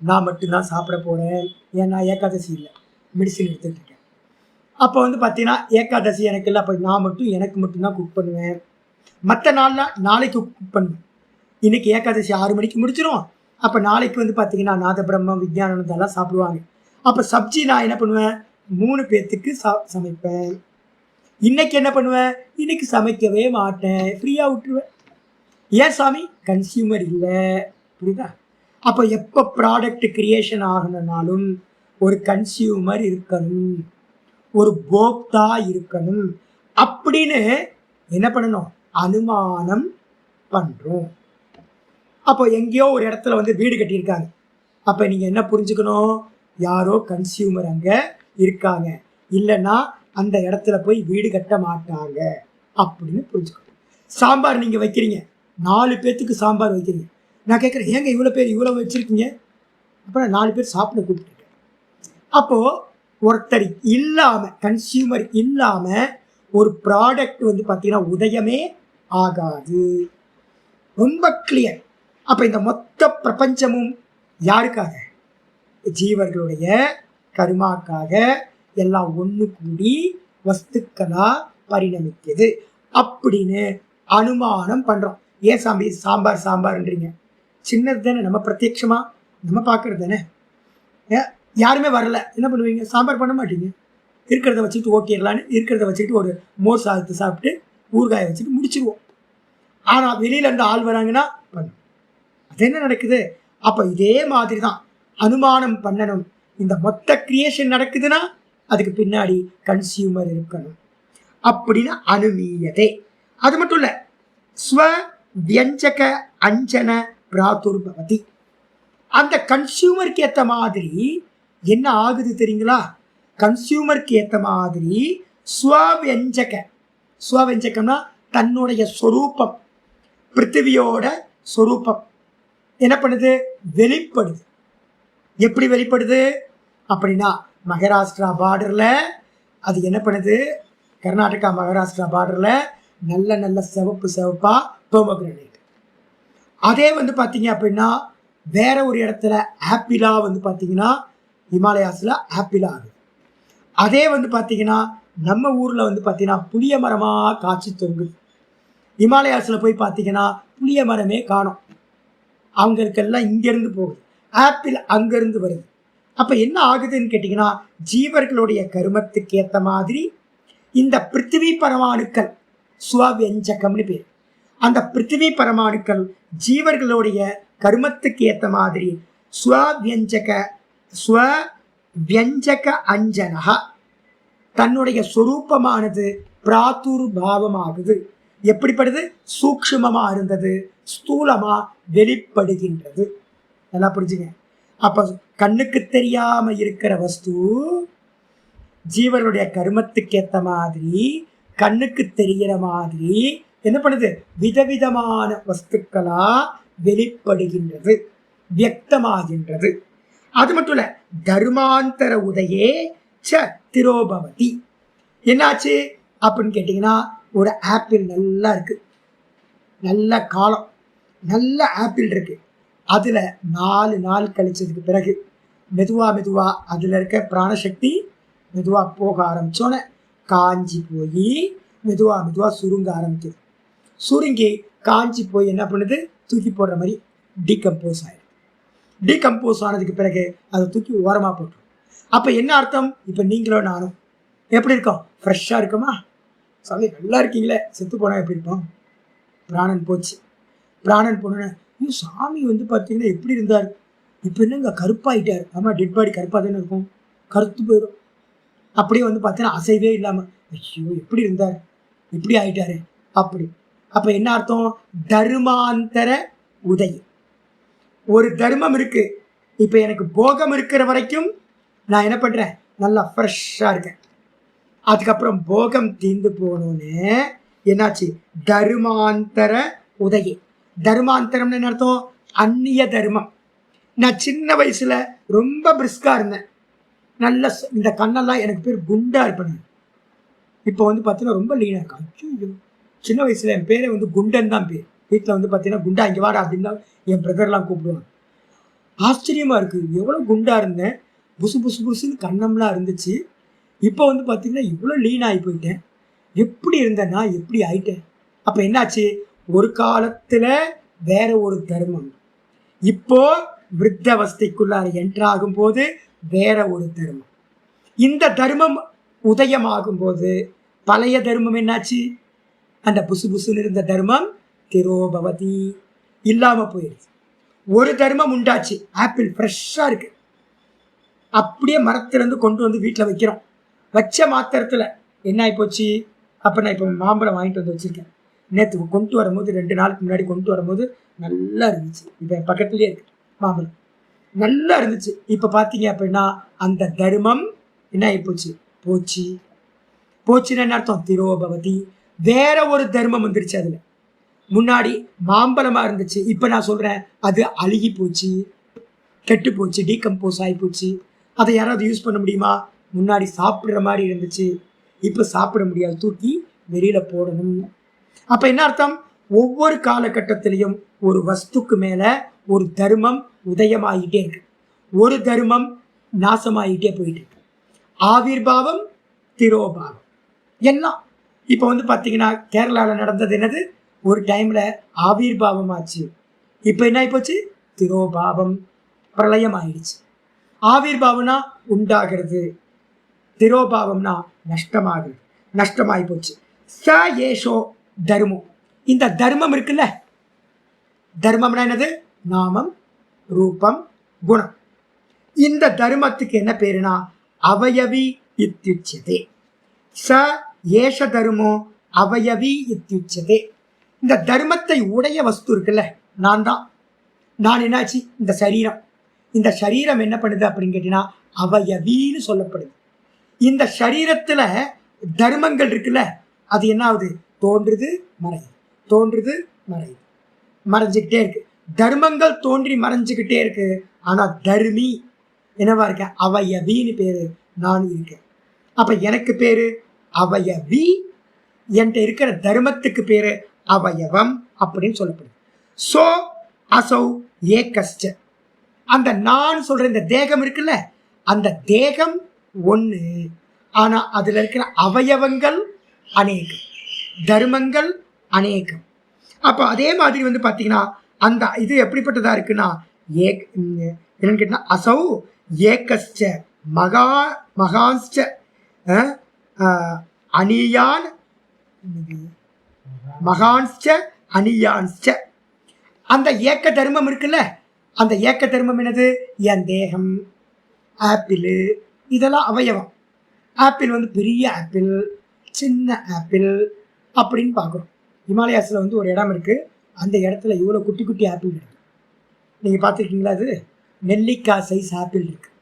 நான் மட்டும்தான் சாப்பிட போகிறேன். ஏன்னா ஏகாதசி இல்லை, மெடிசின் எடுத்துகிட்டு இருக்கேன். அப்போ வந்து பார்த்தீங்கன்னா ஏகாதசி எனக்கு இல்லை, அப்போ நான் மட்டும் எனக்கு மட்டும்தான் குக் பண்ணுவேன். மற்ற நாளில் நாளைக்கு குக் பண்ணுவேன். இன்னைக்கு ஏகாதசி 6 மணிக்கு முடிச்சிடும். அப்போ நாளைக்கு வந்து பார்த்தீங்கன்னா நாத பிரம்மம் வித்யானந்தெல்லாம் சாப்பிடுவாங்க. அப்போ சப்ஜி நான் என்ன பண்ணுவேன்? 3 பேர்த்துக்கு சமைப்பேன். இன்னைக்கு என்ன பண்ணுவேன்? இன்னைக்கு சமைக்கவே மாட்டேன், ஃப்ரீயாக விட்டுருவேன். ஏன் சாமி? கன்சியூமர் இல்லை. புரியுதா? அப்போ எப்போ ப்ராடக்ட் கிரியேஷன் ஆகணும்னாலும் ஒரு கன்சியூமர் இருக்கணும், ஒரு போக்தா இருக்கணும் அப்படின்னு என்ன பண்ணணும்? அனுமானம் பண்ணுறோம். அப்போ எங்கேயோ ஒரு இடத்துல வந்து வீடு கட்டியிருக்காங்க. அப்போ நீங்கள் என்ன புரிஞ்சுக்கணும்? யாரோ கன்சியூமர் அங்கே இருக்காங்க, இல்லைன்னா அந்த இடத்துல போய் வீடு கட்ட மாட்டாங்க அப்படின்னு புரிஞ்சுக்கணும். சாம்பார் நீங்கள் வைக்கிறீங்க, 4 பேர்த்துக்கு சாம்பார் வைக்கிறீங்க. நான் கேட்குறேன், ஏங்க இவ்வளோ பேர் இவ்வளோ வச்சுருக்கீங்க? அப்புறம் 4 பேர் சாப்பிட கூப்பிட்டுருக்கேன். அப்போது ஒருத்தர் இல்லாமல், கன்சியூமர் இல்லாமல் ஒரு ப்ராடக்ட் வந்து பார்த்தீங்கன்னா உதயமே ஆகாது. ரொம்ப கிளியர். அப்போ இந்த மொத்த பிரபஞ்சமும் யாருக்காக? ஜீவர்களுடைய கர்மாக்காக எல்லாம் ஒன்று கூடி வஸ்துக்களா பரிணமிக்குது அப்படின்னு அனுமானம் பண்ணுறோம். ஏன் சாமி சாம்பார் சாம்பார்ன்றீங்க? சின்னது தானே, நம்ம பிரத்யட்சமா நம்ம பார்க்கறது தானே. யாருமே வரல, என்ன பண்ணுவீங்க? சாம்பார் பண்ண மாட்டீங்க. இருக்கிறத வச்சுட்டு ஓட்டிடலான்னு இருக்கிறத வச்சுட்டு ஒரு மோர் சாதத்தை சாப்பிட்டு ஊறுகாயை வச்சுட்டு முடிச்சிடுவோம். ஆனால் வெளியில இருந்து ஆள் வராங்கன்னா பண்ணும். அது என்ன நடக்குது? அப்போ இதே மாதிரி தான் அனுமானம் பண்ணணும். இந்த மொத்த கிரியேஷன் நடக்குதுன்னா அதுக்கு பின்னாடி கன்சியூமர் இருக்கணும் அப்படின்னு அனுமீயதே. அது மட்டும் இல்லை, ஸ்வ வியஞ்சக அஞ்சன பிராதுர்பவதி. அந்த கன்சியூமருக்கு ஏற்ற மாதிரி என்ன ஆகுது தெரியுங்களா? கன்சியூமருக்கு ஏற்ற மாதிரி ஸ்வவியஞ்சகம்னா தன்னுடைய சொரூபம், பிருத்திவியோட சொரூபம் என்ன பண்ணுது? வெளிப்படுது. எப்படி வெளிப்படுது அப்படின்னா, மகாராஷ்டிரா பார்டர்ல அது என்ன பண்ணுது? கர்நாடகா மகாராஷ்டிரா பார்டர்ல நல்ல நல்ல சிவப்பா போமோகிரானைட். அதே பார்த்தீங்க அப்படின்னா வேற ஒரு இடத்துல ஆப்பிளா பார்த்தீங்கன்னா ஹிமாலயாஸ்ல ஆப்பிளா ஆகுது. அதே பார்த்தீங்கன்னா நம்ம ஊர்ல பார்த்தீங்கன்னா புளிய மரமா காய்ச்சி தொங்குது. ஹிமாலயாஸ்ல போய் பார்த்தீங்கன்னா புளிய மரமே காணும். அவங்களுக்கெல்லாம் இங்கிருந்து போகுது, ஆப்பிள் அங்கிருந்து வருது. அப்ப என்ன ஆகுதுன்னு கேட்டீங்கன்னா, ஜீவர்களுடைய கருமத்துக்கு ஏற்ற மாதிரி இந்த பிருத்திவி பரமாணுக்கள் சுவவியஞ்சகம்னு பேர். அந்த பிருத்திவி பரமாணுக்கள் ஜீவர்களுடைய கருமத்துக்கு ஏற்ற மாதிரி ஸ்வவியஞ்சக அஞ்சனகா தன்னுடைய சொரூபமானது பிராதுர்பாவமாகுது. எப்படிப்படுது? சூக்ஷ்மமா இருந்தது ஸ்தூலமா வெளிப்படுகின்றது. நல்லா புரிஞ்சுங்க. அப்ப கண்ணுக்கு தெரியாம இருக்கிற வஸ்து ஜீவனுடைய கர்மத்துக்கு ஏற்ற மாதிரி கண்ணுக்கு தெரிகிற மாதிரி என்ன பண்ணுது? விதவிதமான வஸ்துக்களா வெளிப்படுகின்றது, வியக்தமாகின்றது. அது மட்டும் இல்ல, தர்மாந்தர உதயே ச திரோபவதி. என்னாச்சு அப்படின்னு கேட்டீங்கன்னா, ஒரு ஆப்பிள் நல்லா இருக்கு, நல்ல காலம், நல்ல ஆப்பிள் இருக்கு. அதுல 4 நாள் கழிச்சதுக்கு பிறகு மெதுவா அதுல இருக்க பிராணசக்தி மெதுவா போக ஆரம்பிச்சோன்னே காஞ்சி போய் மெதுவா சுருங்க ஆரம்பிக்குது. சுருங்கி காஞ்சி போய் என்ன பண்ணுது? தூக்கி போடுற மாதிரி டீகம்போஸ் ஆயிடும். டீகம்போஸ் ஆனதுக்கு பிறகு அதை தூக்கி ஓரமா போட்டுரும். அப்ப என்ன அர்த்தம்? இப்ப நீங்களும் நானும் எப்படி இருக்கோம்? ஃப்ரெஷ்ஷா இருக்குமா? சாமி நல்லா இருக்கீங்களே. செத்து போனா எப்படி இருப்போம்? பிராணன் போச்சு. பிராணன் போன சாமி பார்த்தீங்கன்னா எப்படி இருந்தார், இப்போ என்னங்க கருப்பாயிட்டார். ஆமா, டெட் பாடி கருப்பாக தானே இருக்கும், கருத்து போயிடும். அப்படியே பார்த்தீங்கன்னா அசைவே இல்லாமல், ஐயோ எப்படி இருந்தார், இப்படி ஆயிட்டாரு அப்படி. அப்போ என்ன அர்த்தம்? தர்மாந்தர உதய். ஒரு தர்மம் இருக்கு, இப்போ எனக்கு போகம் இருக்கிற வரைக்கும் நான் என்ன பண்ணுறேன்? நல்லா ஃப்ரெஷ்ஷாக இருக்கேன். அதுக்கப்புறம் போகம் தீர்ந்து போகணுன்னு என்னாச்சு? தர்மாந்தர உதய். தர்மாந்தரம்னு என்ன அர்த்தம்? அந்நிய தர்மம். நான் சின்ன வயசுல ரொம்ப பிரிஸ்கா இருந்தேன், நல்ல இந்த கண்ணெல்லாம் எனக்கு பேர் குண்டா இருப்பேன். இப்போ பார்த்தீங்கன்னா ரொம்ப லீனா இருக்கான். சின்ன வயசுல என் பேரை குண்டன் தான் பேர். வீட்டில் பார்த்தீங்கன்னா குண்டா இங்கே வாடா அப்படின்னு தான் என் பிரதர்லாம் கூப்பிடுவாங்க. ஆச்சரியமா இருக்கு, எவ்வளோ குண்டா இருந்தேன், புசுன்னு கண்ணம்லாம் இருந்துச்சு. இப்போ பார்த்தீங்கன்னா இவ்வளோ லீன் ஆகி போயிட்டேன். எப்படி இருந்தேன்னா எப்படி ஆயிட்டேன்? அப்போ என்னாச்சு? ஒரு காலத்துல வேற ஒரு தர்மம், இப்போ விருத்தவஸ்தைக்குள்ளார என்ட்ராகும் போது வேற ஒரு தர்மம். இந்த தர்மம் உதயமாகும் போது பழைய தர்மம் என்னாச்சு? அந்த புசுன்னு இருந்த தர்மம் திரோபவதி, இல்லாம போயிடுச்சு. ஒரு தர்மம் உண்டாச்சு, ஆப்பிள் ஃப்ரெஷ்ஷா இருக்கு, அப்படியே மரத்திலிருந்து கொண்டு வீட்டில் வைக்கிறோம். வச்ச மாத்திரத்துல என்ன ஆகி போச்சு? அப்ப நான் இப்போ மாம்பழம் வாங்கிட்டு வச்சிருக்கேன். நேற்று கொண்டு வரும்போது 2 நாளுக்கு முன்னாடி கொண்டு வரும்போது நல்லா இருந்துச்சு. இப்போ பக்கத்துலேயே இருக்கு மாம்பழம், நல்லா இருந்துச்சு. இப்போ பார்த்தீங்க அப்படின்னா அந்த தர்மம் என்ன ஆகி போச்சு? போச்சுன்னு என்ன அர்த்தம்? திரோபவதி. வேற ஒரு தர்மம் வந்துருச்சு. அதுல முன்னாடி மாம்பழமா இருந்துச்சு, இப்போ நான் சொல்றேன் அது அழுகி போச்சு, கெட்டு போச்சு, டீகம்போஸ் ஆகி போச்சு. அதை யாராவது யூஸ் பண்ண முடியுமா? முன்னாடி சாப்பிட்ற மாதிரி இருந்துச்சு, இப்போ சாப்பிட முடியாது, தூக்கி வெளியில போடணும். அப்ப என்ன அர்த்தம்? ஒவ்வொரு காலகட்டத்திலையும் ஒரு வஸ்துக்கு மேல ஒரு தர்மம் உதயமாகிட்டே இருக்கு, ஒரு தர்மம் நாசமாகிட்டே போயிட்டு இருக்கு. ஆவிர்பாவம், திரோபாவம் எல்லாம். இப்போ பார்த்தீங்கன்னா கேரளாவில் நடந்தது என்னது? ஒரு டைம்ல ஆவிர்பாவம் ஆச்சு, இப்போ என்ன ஆயிப்போச்சு? திரோபாவம், பிரளயம் ஆயிடுச்சு. ஆவிர்பாவம்னா உண்டாகிறது, திரோபாவம்னா நஷ்டமாகுது, நஷ்டமாகி போச்சு. ச ஏஷோ தர்மம். இந்த தர்மம் இருக்குல்ல, தர்மம்னா என்னது? நாமம், ரூபம், குணம். இந்த தர்மத்துக்கு என்ன பேருனா அவயவி இத்யுச்சதே. ச ஏஷ தர்மோ அவயவி இத்யுச்சதே. இந்த தர்மத்தை உடைய வஸ்து இருக்குல்ல, நான் தான். நான் என்னாச்சு, இந்த சரீரம். இந்த சரீரம் என்ன பண்ணுது அப்படின்னு கேட்டீங்கன்னா அவயவின்னு சொல்லப்படுது. இந்த சரீரத்துல தர்மங்கள் இருக்குல்ல, அது என்ன ஆகுது, தோன்றுது மறையுது, தோன்றுது மறையுது, மறைஞ்சுக்கிட்டே இருக்கு. தர்மங்கள் தோன்றி மறைஞ்சுக்கிட்டே இருக்கு. ஆனா தர்மி என்னவா இருக்க, அவயவின்னு பேரு, நான் இருக்கேன். அப்ப எனக்கு பேரு அவயவி, என்கிட்ட இருக்கிற தர்மத்துக்கு பேரு அவயவம் அப்படின்னு சொல்லப்படுது. சோ அசௌ ஏகஸ்ட, அந்த நான் சொல்ற இந்த தேகம் இருக்குல்ல, அந்த தேகம் ஒண்ணு, ஆனா அதுல இருக்கிற அவயவங்கள் அநேகம், தர்மங்கள் அநேகம். அப்ப அதே மாதிரி வந்து பாத்தீங்கன்னா அந்த இது எப்படிப்பட்டதா இருக்குன்னா, என்னன்னு கேட்டா அசௌ ஏகஸ்ட மகா மகாஸ்ட அனியான் மகான்ஸ்ட அனியான்ஸ்ட. அந்த ஏக்க தர்மம் இருக்குல்ல, அந்த ஏக்க தர்மம் என்னது, என் தேகம், ஆப்பிள், இதெல்லாம் அவயவம். ஆப்பிள் வந்து பெரிய ஆப்பிள், சின்ன ஆப்பிள் அப்படின்னு பார்க்குறோம். ஹிமாலயாஸில் வந்து ஒரு இடம் இருக்குது, அந்த இடத்துல இவ்வளோ குட்டி குட்டி ஆப்பிள் இருக்குது. நீங்கள் பார்த்துருக்கீங்களா? அது நெல்லிக்காய் சைஸ் ஆப்பிள் இருக்குது.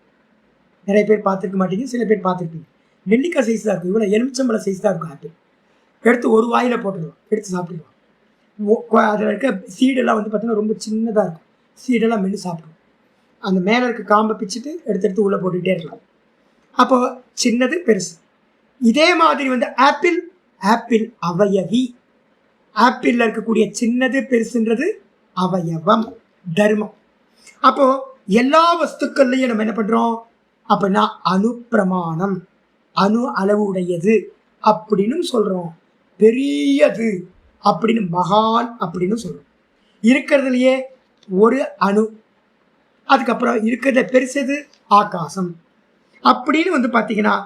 நிறைய பேர் பார்த்துருக்க மாட்டீங்க, சில பேர் பார்த்துருப்பீங்க. நெல்லிக்காய் சைஸ் தான் இருக்கும், இவ்வளோ எலுமிச்சம்பழ சைஸ் தான் இருக்கும் ஆப்பிள். எடுத்து ஒரு வாயில் போட்டுருவோம், எடுத்து சாப்பிடுவோம். அதில் இருக்க சீடெல்லாம் வந்து பார்த்தீங்கன்னா ரொம்ப சின்னதாக இருக்கும், சீடெல்லாம் மென்று சாப்பிடுவோம். அந்த மேலே இருக்க காம்பை பிச்சுட்டு எடுத்து உள்ளே போட்டுக்கிட்டே இருக்கலாம். அப்போ சின்னது பெருசு. இதே மாதிரி வந்து ஆப்பிள், ஆப்பிள் அவயவி. ஆப்பிளில் இருக்கக்கூடிய சின்னது பெருசுன்றது அவயவம், தர்மம். அப்போ எல்லா வஸ்துக்கள்லையும் நம்ம என்ன பண்றோம் அப்படின்னா அனுப்பிரமாணம், அணு அளவு உடையது அப்படின்னு சொல்றோம், பெரியது அப்படின்னு மகான் அப்படின்னு சொல்றோம். இருக்கிறதுலையே ஒரு அணு, அதுக்கப்புறம் இருக்கிறத பெருசது ஆகாசம் அப்படின்னு வந்து பார்த்தீங்கன்னா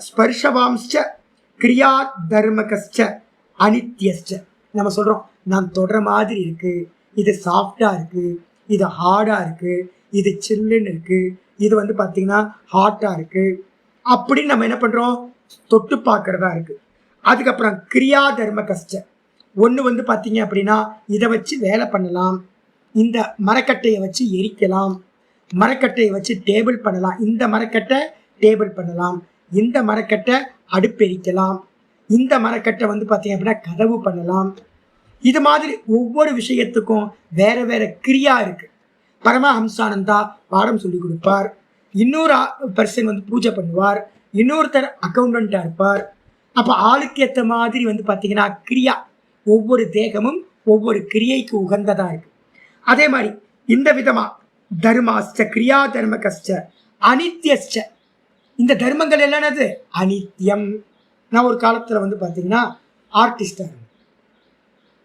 ஸ்பர்ஷவாம்ச கிரியா தர்மகஸ்ச அனித்யஸ்ச. நம்ம சொல்றோம் நான் தொடர மாதிரி இருக்கு, இது சாஃப்டா இருக்கு, இது ஹார்டா இருக்கு, இது சில்லுன்னு இருக்கு, இது வந்து பார்த்தீங்கன்னா ஹாட்டா இருக்கு அப்படின்னு நம்ம என்ன பண்றோம், தொட்டு பார்க்கறதா இருக்கு. அதுக்கப்புறம் கிரியா தர்மகஸ்ச, ஒன்று வந்து பார்த்தீங்க அப்படின்னா இதை வச்சு வேலை பண்ணலாம், இந்த மரக்கட்டையை வச்சு எரிக்கலாம், மரக்கட்டையை வச்சு டேபிள் பண்ணலாம், இந்த மரக்கட்டை டேபிள் பண்ணலாம், இந்த மரக்கட்டை அடுப்பெரிக்கலாம், இந்த மரக்கட்டை வந்து பார்த்தீங்க அப்படின்னா கதவு பண்ணலாம். இது மாதிரி ஒவ்வொரு விஷயத்துக்கும் வேற வேற கிரியா இருக்கு. பரமஹம்சானந்தா பாடம் சொல்லி கொடுப்பார், இன்னொரு பர்சன் வந்து பூஜை பண்ணுவார், இன்னொருத்தர் அக்கௌண்டண்டா இருப்பார். அப்போ ஆளுக்கு ஏற்ற மாதிரி வந்து பார்த்தீங்கன்னா கிரியா, ஒவ்வொரு தேகமும் ஒவ்வொரு கிரியைக்கு உகந்ததா இருக்கு. அதே மாதிரி இந்த விதமா தர்மாஸ்ட கிரியா தர்மகஸ்ட அனித்யஸ்ட, இந்த தர்மங்கள் என்னது அனித்யம். நான் ஒரு காலத்தில் வந்து பார்த்தீங்கன்னா ஆர்டிஸ்டாக இருந்தேன்,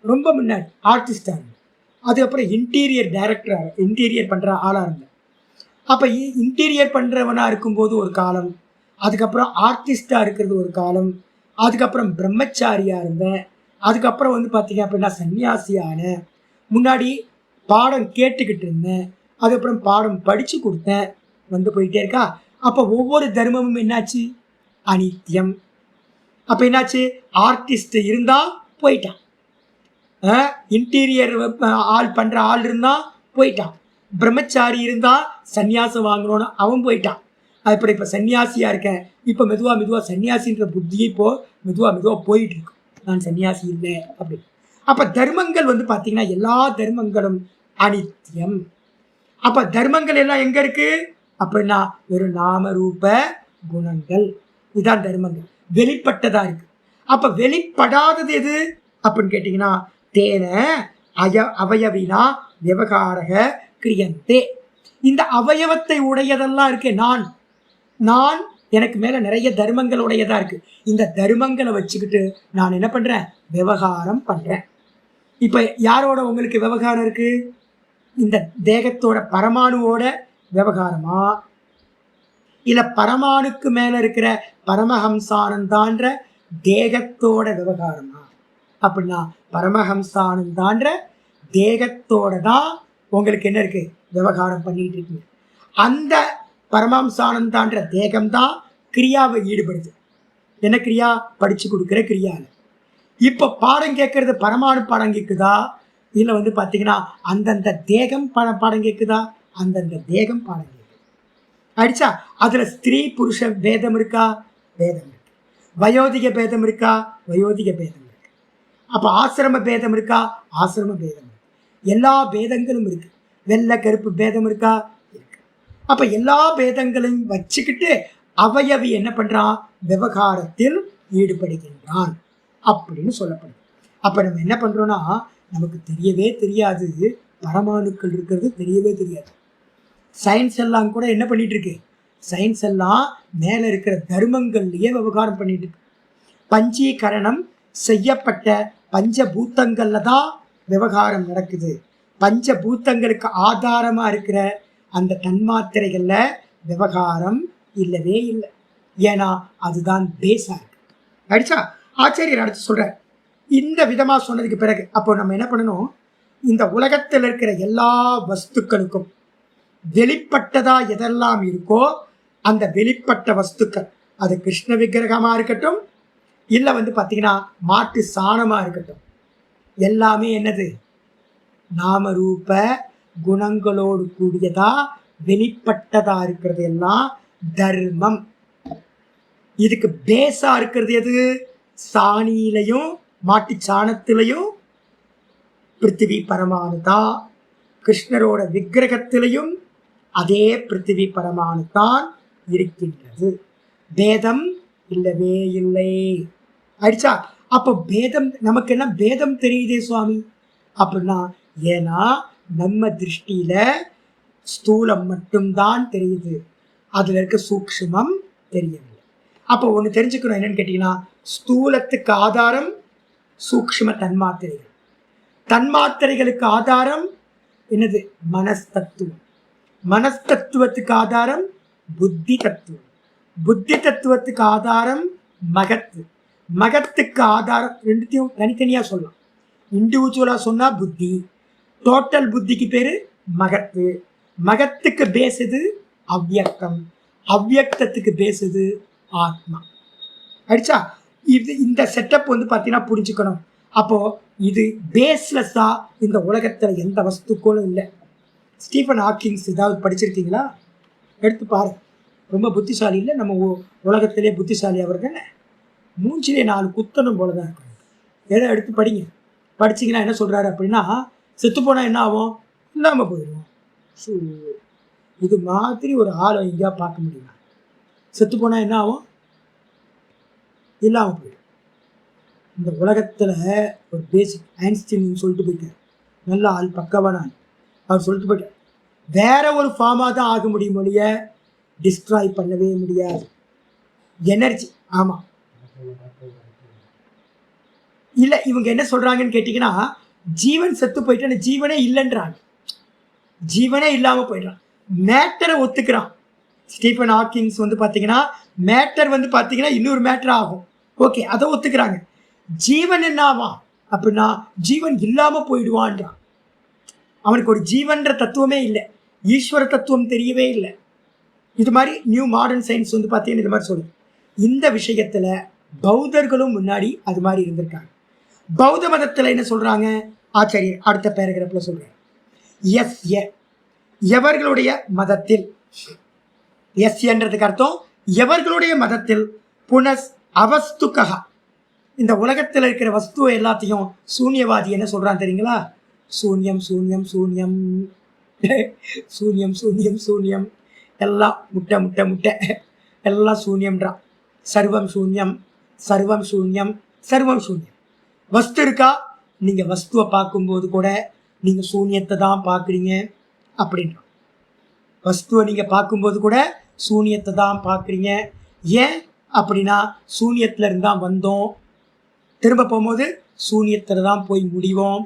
ரொம்ப முன்னாடி ஆர்டிஸ்டாக இருந்தேன். அதுக்கப்புறம் இன்டீரியர் டைரக்டராக, இன்டீரியர் பண்ணுற ஆளாக இருந்தேன். அப்போ இன்டீரியர் பண்ணுறவனாக இருக்கும்போது ஒரு காலம், அதுக்கப்புறம் ஆர்டிஸ்டாக இருக்கிறது ஒரு காலம், அதுக்கப்புறம் பிரம்மச்சாரியாக இருந்தேன், அதுக்கப்புறம் வந்து பார்த்தீங்க அப்படின்னா சன்னியாசியான, முன்னாடி பாடம் கேட்டுக்கிட்டு இருந்தேன், அதுக்கப்புறம் பாடம் படித்து கொடுத்தேன், வந்து போயிட்டே இருக்கா. அப்போ ஒவ்வொரு தர்மமும் என்னாச்சு அனித்யம். அப்போ என்னாச்சு, ஆர்டிஸ்ட் இருந்தால் போயிட்டான், இன்டீரியர் ஆள் பண்ணுற ஆள் இருந்தால் போயிட்டான், பிரம்மச்சாரி இருந்தால் சன்னியாசம் வாங்கணும்னு அவன் போயிட்டான். அதுக்கப்புறம் இப்போ சன்னியாசியாக இருக்கேன், இப்போ மெதுவாக சன்னியாசின்ற புத்தியை இப்போது மெதுவாக போயிட்டு இருக்கு, நான் சன்னியாசி இல்லை அப்படின்னு. அப்போ தர்மங்கள் வந்து பார்த்தீங்கன்னா எல்லா தர்மங்களும் அனித்யம். அப்போ தர்மங்கள் எல்லாம் எங்கே இருக்கு அப்படின்னா ஒரு நாம ரூப குணங்கள், இதுதான் தர்மங்கள், வெளிப்பட்டதா இருக்கு. அப்போ வெளிப்படாதது எது அப்படின்னு கேட்டிங்கன்னா தேன அவயவினா விவகாரக கிரியந்தே. இந்த அவயவத்தை உடையதெல்லாம் இருக்கு நான், நான் எனக்கு மேல நிறைய தர்மங்கள் உடையதா இருக்கு. இந்த தர்மங்களை வச்சுக்கிட்டு நான் என்ன பண்றேன், விவகாரம் பண்றேன். இப்ப யாரோட உங்களுக்கு விவகாரம் இருக்கு, இந்த தேகத்தோட பரமாணுவோட விவகாரமா, இல்ல பரமாணுக்கு மேல இருக்கிற பரமஹம்சானந்தான்ற தேகத்தோட விவகாரமா அப்படின்னா பரமஹம்சானந்தான்ற தேகத்தோட தான் உங்களுக்கு என்ன இருக்கு விவகாரம் பண்ணிட்டு இருக்கீங்க. அந்த பரமஹம்சானந்தான்ற தேகம்தான் கிரியாவை ஈடுபடுது. என்ன கிரியா, படிச்சு கொடுக்குற கிரியால. இப்ப பாடம் கேட்கறது பரமாணு பாடம் கேட்குதா, இல்ல பாத்தீங்கன்னா அந்தந்த தேகம் பாடம் கேட்குதா? அந்தந்த தேகம் பாடம் கேட்குது. ஆயிடுச்சா? அதுல ஸ்திரீ புருஷ பேதம் இருக்கா? பேதம் இருக்கு. வயோதிக பேதம் இருக்கா? வயோதிக பேதம் இருக்கு. அப்ப ஆசிரம பேதம் இருக்கா? ஆசிரம பேதம் இருக்கு. எல்லா பேதங்களும் இருக்கு. வெள்ளை கருப்பு பேதம் இருக்கா? இருக்கு. அப்ப எல்லா பேதங்களையும் வச்சுக்கிட்டு அவயவி என்ன பண்றான்? விவகாரத்தில் ஈடுபடுகின்றான் அப்படின்னு சொல்லப்படுது. அப்ப நம்ம என்ன பண்றோம்னா, நமக்கு தெரியவே தெரியாது, பரமாணுக்கள் இருக்கிறது தெரியவே தெரியாது. சயின்ஸ் எல்லாம் கூட என்ன பண்ணிட்டு இருக்கு? சயின்ஸ் எல்லாம் மேல இருக்கிற தர்மங்கள்லயே விவகாரம் பண்ணிட்டு இருக்கு. பஞ்சீகரணம் செய்யப்பட்ட பஞ்சபூத்தங்கள்ல தான் விவகாரம் நடக்குது. பஞ்சபூத்தங்களுக்கு ஆதாரமா இருக்கிற அந்த தன்மாத்திரைகள்ல விவகாரம் இல்லவே இல்லை. ஏன்னா அதுதான் பேஸா இருக்கு. அடிச்சா ஆச்சரியர் அடுத்து சொல்ற இந்த விதமா சொன்னதுக்கு பிறகு அப்போ நம்ம என்ன பண்ணணும்? இந்த உலகத்தில் இருக்கிற எல்லா வஸ்துக்களுக்கும் வெளிப்பட்டதா எதெல்லாம் இருக்கோ அந்த வெளிப்பட்ட வஸ்துக்கள், அது கிருஷ்ண விக்கிரகமா இருக்கட்டும், இல்ல பாத்தீங்கன்னா மாட்டு சாணமா இருக்கட்டும், எல்லாமே என்னது? நாமரூப குணங்களோடு கூடியதா வெளிப்பட்டதா இருக்கிறது எல்லாம் தர்மம். இதுக்கு பேஸா இருக்கிறது எது? சாணியிலையும் மாட்டு சாணத்திலையும் பிருத்திவி பரமாணுதான். கிருஷ்ணரோட விக்கிரகத்திலையும் அதே பிருத்திவி பரமாணுதான் இருக்கின்றது. பேதம் இல்லவே இல்லை. ஆயிடுச்சா? அப்போ பேதம் நமக்கு என்ன பேதம் தெரியுதே சுவாமி அப்படின்னா, ஏன்னா நம்ம திருஷ்டியில ஸ்தூலம் மட்டும்தான் தெரியுது, அதுல இருக்க சூக்ஷ்மம் தெரியவில்லை. அப்போ ஒன்று தெரிஞ்சுக்கணும், என்னன்னு கேட்டீங்கன்னா, ஸ்தூலத்துக்கு ஆதாரம் சூக்ஷ்ம தன்மாத்திரைகள், தன்மாத்திரைகளுக்கு ஆதாரம் என்னது? மனஸ்தத்துவம், மனஸ்தத்துவத்துக்கு ஆதாரம் புத்தி தத்துவம், புத்தி தத்துவத்துக்கு ஆதாரம் மகத்து, மகத்துக்கு ஆதாரம் ரெண்டுத்தையும் தனித்தனியா சொல்லலாம். இண்டிவிஜுவலா சொன்னா புத்தி, டோட்டல் புத்திக்கு பேரு மகத்து, மகத்துக்கு பேசுது அவ்வியக்தம், அவ்வியக்தத்துக்கு பேசுது ஆத்மா. அடிச்சா? இது இந்த செட்டப் பார்த்தீங்கன்னா புரிஞ்சுக்கணும். அப்போ இது பேஸ்லெஸ்ஸா இந்த உலகத்துல எந்த வஸ்துக்களும் இல்லை. ஸ்டீஃபன் ஹாக்கிங்ஸ் ஏதாவது படிச்சிருக்கீங்களா? எடுத்து பாரு. ரொம்ப புத்திசாலி இல்லை, நம்ம உலகத்திலே புத்திசாலி அவர் தானே. மூஞ்சிலே 4 குத்தணும் போலதான் இருக்கும். எதை எடுத்து படிங்க. படிச்சிங்கன்னா என்ன சொல்றாரு அப்படின்னா, செத்து போனா என்ன ஆகும்? இல்லாம போயிடும். ஸோ இது மாதிரி ஒரு ஆளை எங்கேயா பார்க்க முடியுமா? செத்து போனா என்ன ஆகும்? இல்லாம போயிடும். இந்த உலகத்துல ஒரு பேசிக் ஐன்ஸ்டீன் சொல்லிட்டு போயிட்டார், நல்ல ஆள், பக்கவான ஆள். அவர் சொல்லிட்டு போயிட்டார், வேற ஒரு ஃபார்மா தான் ஆக முடியும் ஒழிய டிஸ்ட்ராய் பண்ணவே முடியாது. எனர்ஜி. ஆமா, இல்ல இவங்க என்ன சொல்றாங்கன்னு கேட்டீங்கன்னா, ஜீவன் செத்து போயிட்டு ஜீவனே இல்லைன்றாங்க, ஜீவனே இல்லாம போயிடுறான். மேட்டரை ஒத்துக்கிறான் ஸ்டீஃபன் ஹாக்கிங்ஸ். பாத்தீங்கன்னா மேட்டர் பாத்தீங்கன்னா இன்னொரு மேட்டர் ஆகும். ஓகே, அதை ஒத்துக்கிறாங்க. ஜீவன் என்ன ஆவான் அப்படின்னா, ஜீவன் இல்லாம போயிடுவான்றான். அவனுக்கு ஒரு ஜீவன்ற தத்துவமே இல்லை, ஈஸ்வர தத்துவம் தெரியவே இல்லை. இது மாதிரி நியூ மாடர்ன் சயின்ஸ் பார்த்தீங்கன்னா இது மாதிரி சொல்லுது. இந்த விஷயத்துல பௌத்தர்களும் முன்னாடி அது மாதிரி இருந்திருக்காங்க. பௌத்த மதத்துல என்ன சொல்றாங்க? ஆச்சாரியர் அடுத்த பேராகிராஃப்ல சொல்றாங்க, எவர்களுடைய மதத்தில், எஸ் என்றதுக்கு அர்த்தம் எவர்களுடைய மதத்தில், புனஸ் அவஸ்துகா, இந்த உலகத்தில் இருக்கிற வஸ்துவை எல்லாத்தையும் சூன்யவாதி என்ன சொல்றான் தெரியுங்களா? சூன்யம் சூன்யம் சூன்யம் சூன்யம் சூன்யம் சூன்யம், எல்லாம் முட்டை முட்டை முட்டை, எல்லாம் சூன்யம்ன்றான். சர்வம் சூன்யம் சர்வம் சூன்யம் சர்வம் சூன்யம். வஸ்து இருக்கா? நீங்க வஸ்துவை பார்க்கும்போது கூட நீங்க சூன்யத்தை தான் பார்க்குறீங்க அப்படின்றான். வஸ்துவை நீங்க பார்க்கும்போது கூட சூன்யத்தை தான் பார்க்குறீங்க. ஏன் அப்படின்னா, சூன்யத்துல இருந்தா வந்தோம், திரும்ப போகும்போது சூன்யத்துல தான் போய் முடிவோம்.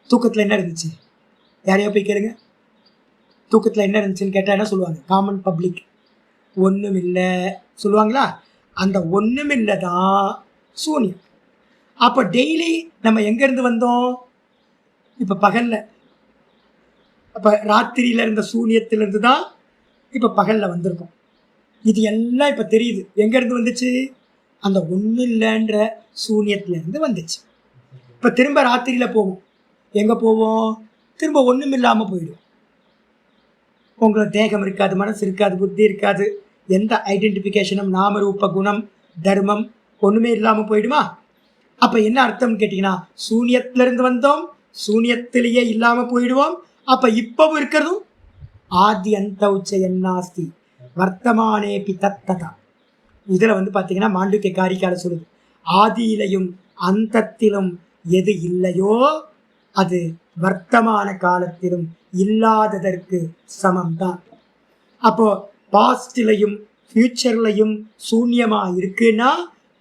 தூக்கத்துல என்ன இருந்துச்சு? யாரையோ போய் கேளுங்க, தூக்கத்துல என்ன இருந்துச்சுன்னு கேட்டா என்ன சொல்லுவாங்க? காமன் பப்ளிக் ஒண்ணும் இல்லை சொல்லுவாங்களா? அந்த ஒண்ணும் இல்லை தான் சூன்யம். அப்ப டெய்லி நம்ம எங்க இருந்து வந்தோம்? இப்ப பகல்ல, அப்ப ராத்திரியில இருந்த சூன்யத்திலிருந்து தான் இப்ப பகல்ல வந்திருக்கோம். இது எல்லாம் இப்ப தெரியுது. எங்க இருந்து வந்துச்சு? அந்த ஒன்றும் இல்லைன்ற சூன்யத்திலேருந்து வந்துச்சு. இப்போ திரும்ப ராத்திரியில் போவோம், எங்கே போவோம்? திரும்ப ஒன்றும் இல்லாமல் போயிடும். உங்களுக்கு தேகம் இருக்காது, மனசு இருக்காது, புத்தி இருக்காது, எந்த ஐடென்டிஃபிகேஷனும் நாமரூப குணம் தர்மம் ஒன்றுமே இல்லாமல் போயிடுமா? அப்போ என்ன அர்த்தம்னு கேட்டிங்கன்னா, சூன்யத்திலிருந்து வந்தோம், சூன்யத்திலேயே இல்லாமல் போயிடுவோம். அப்போ இப்போவும் இருக்கிறதும் ஆதி அந்த உச்ச என்னாஸ்தி வர்த்தமானேபி தத்ததா. இதில் பார்த்தீங்கன்னா மாண்டூக்கிய காரிக்கால சொல்லுது, ஆதியிலையும் அந்தத்திலும் எது இல்லையோ அது வர்த்தமான காலத்திலும் இல்லாததற்கு சமம்தான். அப்போ பாஸ்ட்லையும் ஃபியூச்சர்லையும் சூன்யமா இருக்குன்னா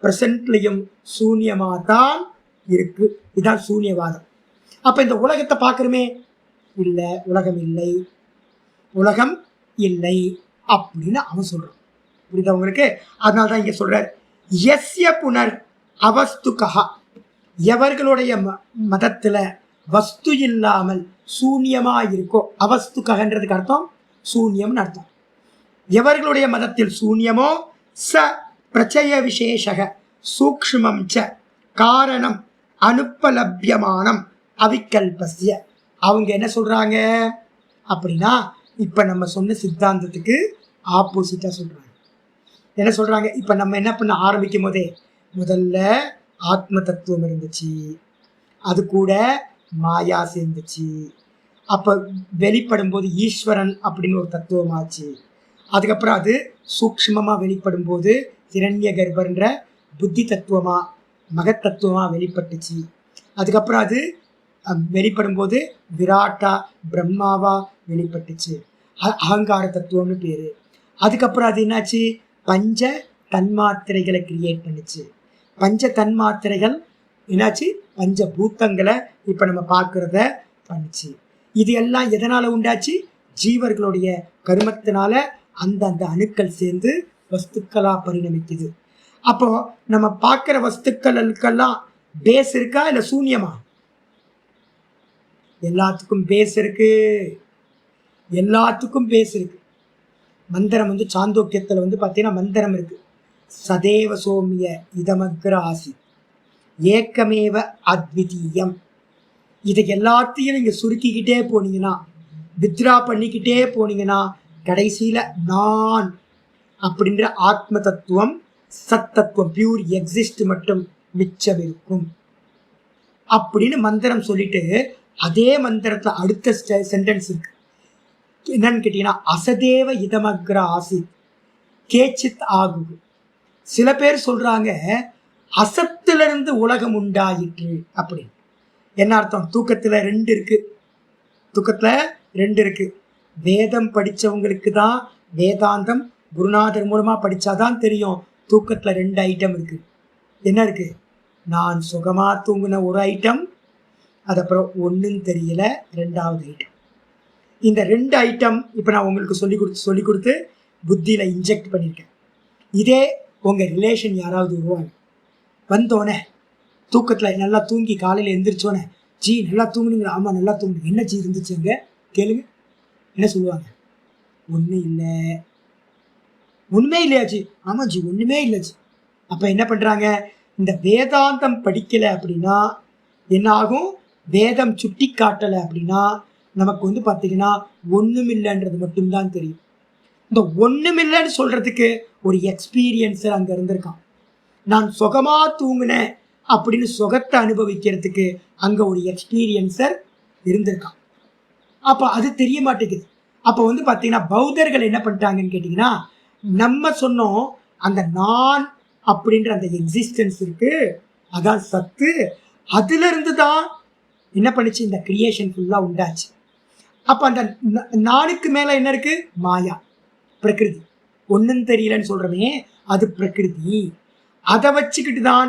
ப்ரெசண்ட்லையும் சூன்யமா தான் இருக்கு. இதுதான் சூன்யவாதம். அப்போ இந்த உலகத்தை பார்க்குறோமே, இல்லை உலகம் இல்லை, உலகம் இல்லை அப்படின்னு அவன் சொல்றான். புரியுதா உங்களுக்கு? அதனால தான் இங்கே சொல்றார், எஸ்ய புனர் அவஸ்துகா, எவர்களுடைய மதத்துல வஸ்து இல்லாமல் சூன்யமா இருக்கோ, அவஸ்துகன்றதுக்கு அர்த்தம் சூன்யம்னு அர்த்தம். எவர்களுடைய மதத்தில் சூன்யமோ ச பிரச்சய விசேஷக சூக்ஷ்மம் ச காரணம் அனுப்பலபியமானம் அவிகல்பஸ்ய. அவங்க என்ன சொல்றாங்க அப்படின்னா, இப்ப நம்ம சொன்ன சித்தாந்தத்துக்கு ஆப்போசிட்டா சொல்றாங்க. என்ன சொல்றாங்க? இப்ப நம்ம என்ன பண்ண ஆரம்பிக்கும் போதே முதல்ல ஆத்ம தத்துவம் இருந்துச்சு, அது கூட மாயா சேர்ந்துச்சு. அப்ப வெளிப்படும் போது ஈஸ்வரன் அப்படின்னு ஒரு தத்துவம் ஆச்சு. அதுக்கப்புறம் அது சூக்ஷ்மமா வெளிப்படும் போது ஹிரண்ய கர்ப்பன்ற புத்தி தத்துவமா மகத்தத்துவமா வெளிப்பட்டுச்சு. அதுக்கப்புறம் அது வெளிப்படும் போது விராட்டா பிரம்மாவா வெளிப்பட்டுச்சு, அகங்கார தத்துவம்னு பேரு. அதுக்கப்புறம் அது என்னாச்சு, பஞ்ச தன்மாத்திரைகளை கிரியேட் பண்ணுச்சு. பஞ்ச தன்மாத்திரைகள் என்னாச்சு, பஞ்ச பூத்தங்களை இப்ப நம்ம பார்க்கறத பண்ணுச்சு. இது எல்லாம் எதனால உண்டாச்சு? ஜீவர்களுடைய கருமத்தினால அந்த அணுக்கள் சேர்ந்து வஸ்துக்களா பரிணமிக்குது. அப்போ நம்ம பார்க்கிற வஸ்துக்களுக்கெல்லாம் பேஸ் இருக்கா இல்ல சூன்யமா? எல்லாத்துக்கும் பேஸ் இருக்கு, எல்லாத்துக்கும் பேஸ் இருக்கு. மந்திரம் சாந்தோக்கியத்துல பார்த்தீங்கன்னா மந்திரம் இருக்கு, சதேவ சோமிய இதமக்ர ஆசி ஏக்கமேவ அத்விதீயம். இதை எல்லாத்தையும் நீங்க சுருக்கிக்கிட்டே போனீங்கன்னா, வித்ரா பண்ணிக்கிட்டே போனீங்கன்னா, கடைசியில நான் அப்படின்ற ஆத்ம தத்துவம் சத் தத்துவம் பியூர் எக்ஸிஸ்ட் மட்டும் மிச்சம் இருக்கும் அப்படின்னு மந்திரம் சொல்லிட்டு, அதே மந்திரத்துல அடுத்த சென்டென்ஸ் இருக்கு. என்னன்னு கேட்டீங்கன்னா, அசதேவ இதமக்ர ஆசி கேச்சித் ஆகு. சில பேர் சொல்றாங்க அசத்திலிருந்து உலகம் உண்டாயிற்று அப்படின்னு. என்ன அர்த்தம்? தூக்கத்துல ரெண்டு இருக்கு, தூக்கத்துல ரெண்டு இருக்கு. வேதம் படிச்சவங்களுக்கு தான் வேதாந்தம் குருநாதர் மூலமா படிச்சாதான் தெரியும். தூக்கத்துல ரெண்டு ஐட்டம் இருக்கு. என்ன இருக்கு? நான் சுகமா தூங்கின ஒரு ஐட்டம், அதுக்கப்புறம் ஒன்றும் தெரியல ரெண்டாவது ஐட்டம். இந்த ரெண்டு ஐட்டம் இப்போ நான் உங்களுக்கு சொல்லி கொடுத்து புத்தியில இன்ஜெக்ட் பண்ணியிருக்கேன். இதே உங்க ரிலேஷன் யாராவது வருவாங்க, வந்தோடனே தூக்கத்தில் நல்லா தூங்கி காலையில் எந்திரிச்சோன்னே, ஜி நல்லா தூங்குனீங்களா? ஆமாம் நல்லா தூங்குங்க. என்ன ஜி இருந்துச்சு அங்கே கேளுங்க, என்ன சொல்லுவாங்க? ஒன்றும் இல்லை. ஒன்றுமே இல்லையா ஜி? ஆமாம் ஜி ஒன்றுமே இல்லை ஜி. அப்போ என்ன பண்ணுறாங்க? இந்த வேதாந்தம் படிக்கலை அப்படின்னா என்ன ஆகும்? வேதம் சுட்டி காட்டலை அப்படின்னா நமக்கு பார்த்தீங்கன்னா ஒன்றுமில்லைன்றது மட்டும்தான் தெரியும். இந்த ஒன்றுமில்லைன்னு சொல்கிறதுக்கு ஒரு எக்ஸ்பீரியன்ஸர் அங்கே இருந்திருக்கான். நான் சுகமா தூங்கினேன் அப்படின்னு சுகத்தை அனுபவிக்கிறதுக்கு அங்கே ஒரு எக்ஸ்பீரியன்ஸர் இருந்திருக்கான். அப்போ அது தெரிய மாட்டேங்குது. அப்போ பார்த்தீங்கன்னா பௌத்தர்கள் என்ன பண்ணிட்டாங்கன்னு கேட்டிங்கன்னா, நம்ம சொன்னோம் அந்த நான் அப்படின்ற அந்த எக்ஸிஸ்டன்ஸ் இருக்கு, அதான் சத்து. அதுல இருந்து தான் என்ன பண்ணுச்சு, இந்த கிரியேஷன் ஃபுல்லாக உண்டாச்சு. அப்போ அந்த நானுக்கு மேலே என்ன இருக்கு? மாயா, பிரகிருதி. ஒன்றும் தெரியலன்னு சொல்கிறோமே, அது பிரகிருதி. அதை வச்சுக்கிட்டு தான்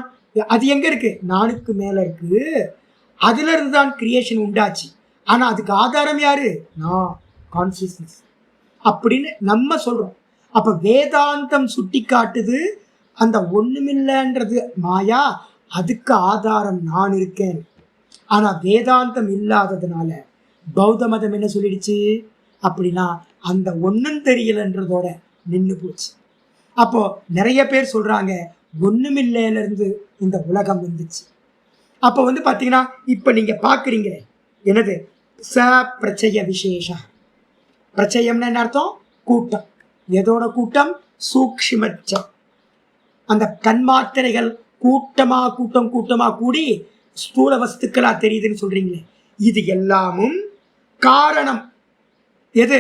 அது எங்கே இருக்கு? நானுக்கு மேலே இருக்கு. அதுல இருந்து தான் கிரியேஷன் உண்டாச்சு. ஆனால் அதுக்கு ஆதாரம் யாரு? நான், கான்சியஸ்னஸ் அப்படின்னு நம்ம சொல்கிறோம். அப்போ வேதாந்தம் சுட்டி காட்டுது அந்த ஒன்றுமில்லைன்றது மாயா, அதுக்கு ஆதாரம் நான் இருக்கேன். ஆனால் வேதாந்தம் இல்லாததுனால பௌத்த மதம் என்ன சொல்லிடுச்சு அப்படின்னா, அந்த ஒன்றும் தெரியலன்றதோட நின்று போச்சு. அப்போ நிறைய பேர் சொல்றாங்க ஒண்ணுமில்லையில இருந்து இந்த உலகம் வந்துச்சு. அப்ப வந்து பாத்தீங்கன்னா இப்ப நீங்க பாக்குறீங்களே என்னது ச பிரச்சய விசேஷ. பிரச்சயம்னு என்ன அர்த்தம்? கூட்டம். எதோட கூட்டம்? சூக்ஷ்மச்ச. அந்த தன்மாத்திரைகள் கூட்டம் கூட்டமா கூடி ஸ்தூல வஸ்துக்களா தெரியுதுன்னு சொல்றீங்களே, இது எல்லாமும் காரணம். எது?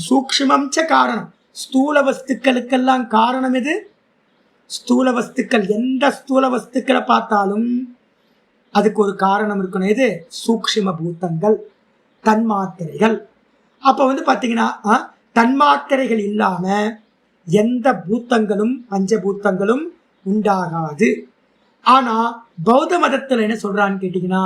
சூக்ஷ்மம்ச காரணம். ஸ்தூல வஸ்துக்களுக்கெல்லாம் காரணம் எது? ஸ்தூல வஸ்துக்கள். எந்த ஸ்தூல வஸ்துக்களை பார்த்தாலும் அதுக்கு ஒரு காரணம் இருக்கணும். எது? சூக்ஷ்ம பூத்தங்கள், தன்மாத்திரைகள். அப்ப வந்து பாத்தீங்கன்னா தன்மாத்திரைகள் இல்லாம எந்த பூத்தங்களும் பஞ்சபூத்தங்களும் உண்டாகாது. ஆனா பௌத்த மதத்துல என்ன சொல்றான்னு கேட்டீங்கன்னா,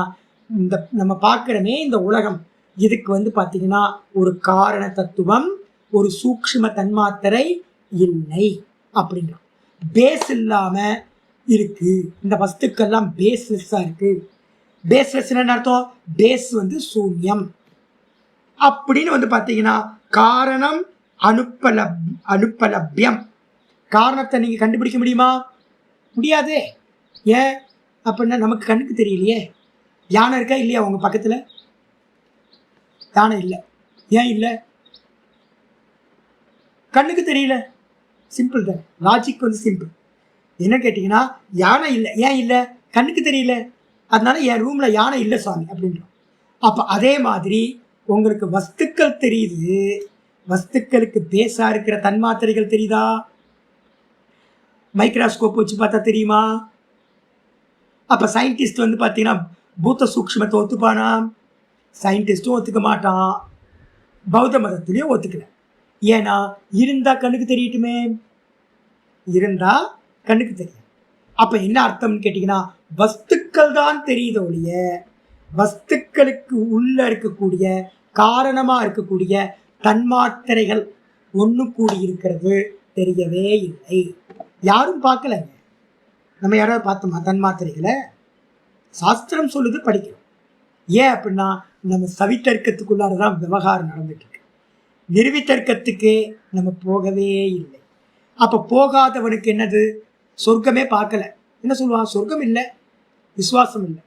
இந்த நம்ம பார்க்கிறோமே இந்த உலகம், இதுக்கு வந்து பாத்தீங்கன்னா ஒரு காரண தத்துவம், ஒரு சூக்ஷ்ம தன்மாத்திரை இல்லை அப்படின்னா, பேஸ் இல்லாம இருக்கு. இந்த வஸ்துக்கள்லாம் பேஸ்லெஸ்ஸா இருக்கு. பேஸ்லெஸ் என்ன அர்த்தம்? பேஸ் வந்து சூன்யம் அப்படின்னு வந்து பாத்தீங்கன்னா, காரணம் அனுப்பலபியம். காரணத்தை நீங்க கண்டுபிடிக்க முடியுமா? முடியாதே. ஏன் அப்படின்னா நமக்கு கண்ணுக்கு தெரியலையே. யானை இருக்கா இல்லையா உங்க பக்கத்துல? யானை இல்லை. ஏன் இல்லை? கண்ணுக்கு தெரியல. சிம்பிள் தான். லாஜிக் வந்து சிம்பிள். என்ன கேட்டீங்கன்னா, யானை இல்லை. ஏன் இல்லை? கண்ணுக்கு தெரியல. அதனால என் ரூம்ல யானை இல்லை சாமி அப்படின்றோம். அப்ப அதே மாதிரி உங்களுக்கு வஸ்துக்கள் தெரியுது. வஸ்துக்களுக்கு பேஸா இருக்கிற தன்மாத்திரைகள் தெரியுதா? மைக்ரோஸ்கோப் வச்சு பார்த்தா தெரியுமா? அப்ப சயின்டிஸ்ட் வந்து பார்த்தீங்கன்னா பூத்த சூக்ஷ்மத்தை ஒத்துப்பானா? சயின்டிஸ்டும் ஒத்துக்க மாட்டான். பௌத்த மதத்திலையும் ஒத்துக்கல. ஏன்னா இருந்தா கண்ணுக்கு தெரியட்டுமே. இருந்தா கண்ணுக்கு தெரியும். அப்ப என்ன அர்த்தம்னு கேட்டீங்கன்னா, வஸ்துக்கள் தான் தெரியுத ஒழிய வஸ்துக்களுக்கு உள்ள இருக்கக்கூடிய காரணமா இருக்கக்கூடிய தன்மாத்திரைகள் ஒண்ணு கூடி இருக்கிறது தெரியவே இல்லை. யாரும் பார்க்கலங்க. நம்ம யாராவது பார்த்தோமா தன்மாத்திரைகளை? சாஸ்திரம் சொல்லுது, படிக்கிறோம். ஏன் அப்படின்னா நம்ம சவித்தர்க்கத்துக்குள்ளாரதான் விவகாரம் நடந்துட்டு இருக்கு. நிறுவித்தர்க்கத்துக்கு நம்ம போகவே இல்லை. அப்ப போகாதவனுக்கு என்னது? சொர்க்கமே பார்க்கல. என்ன சொல்லுவான்? சொர்க்கம் இல்லை, விசுவாசம் இல்லை.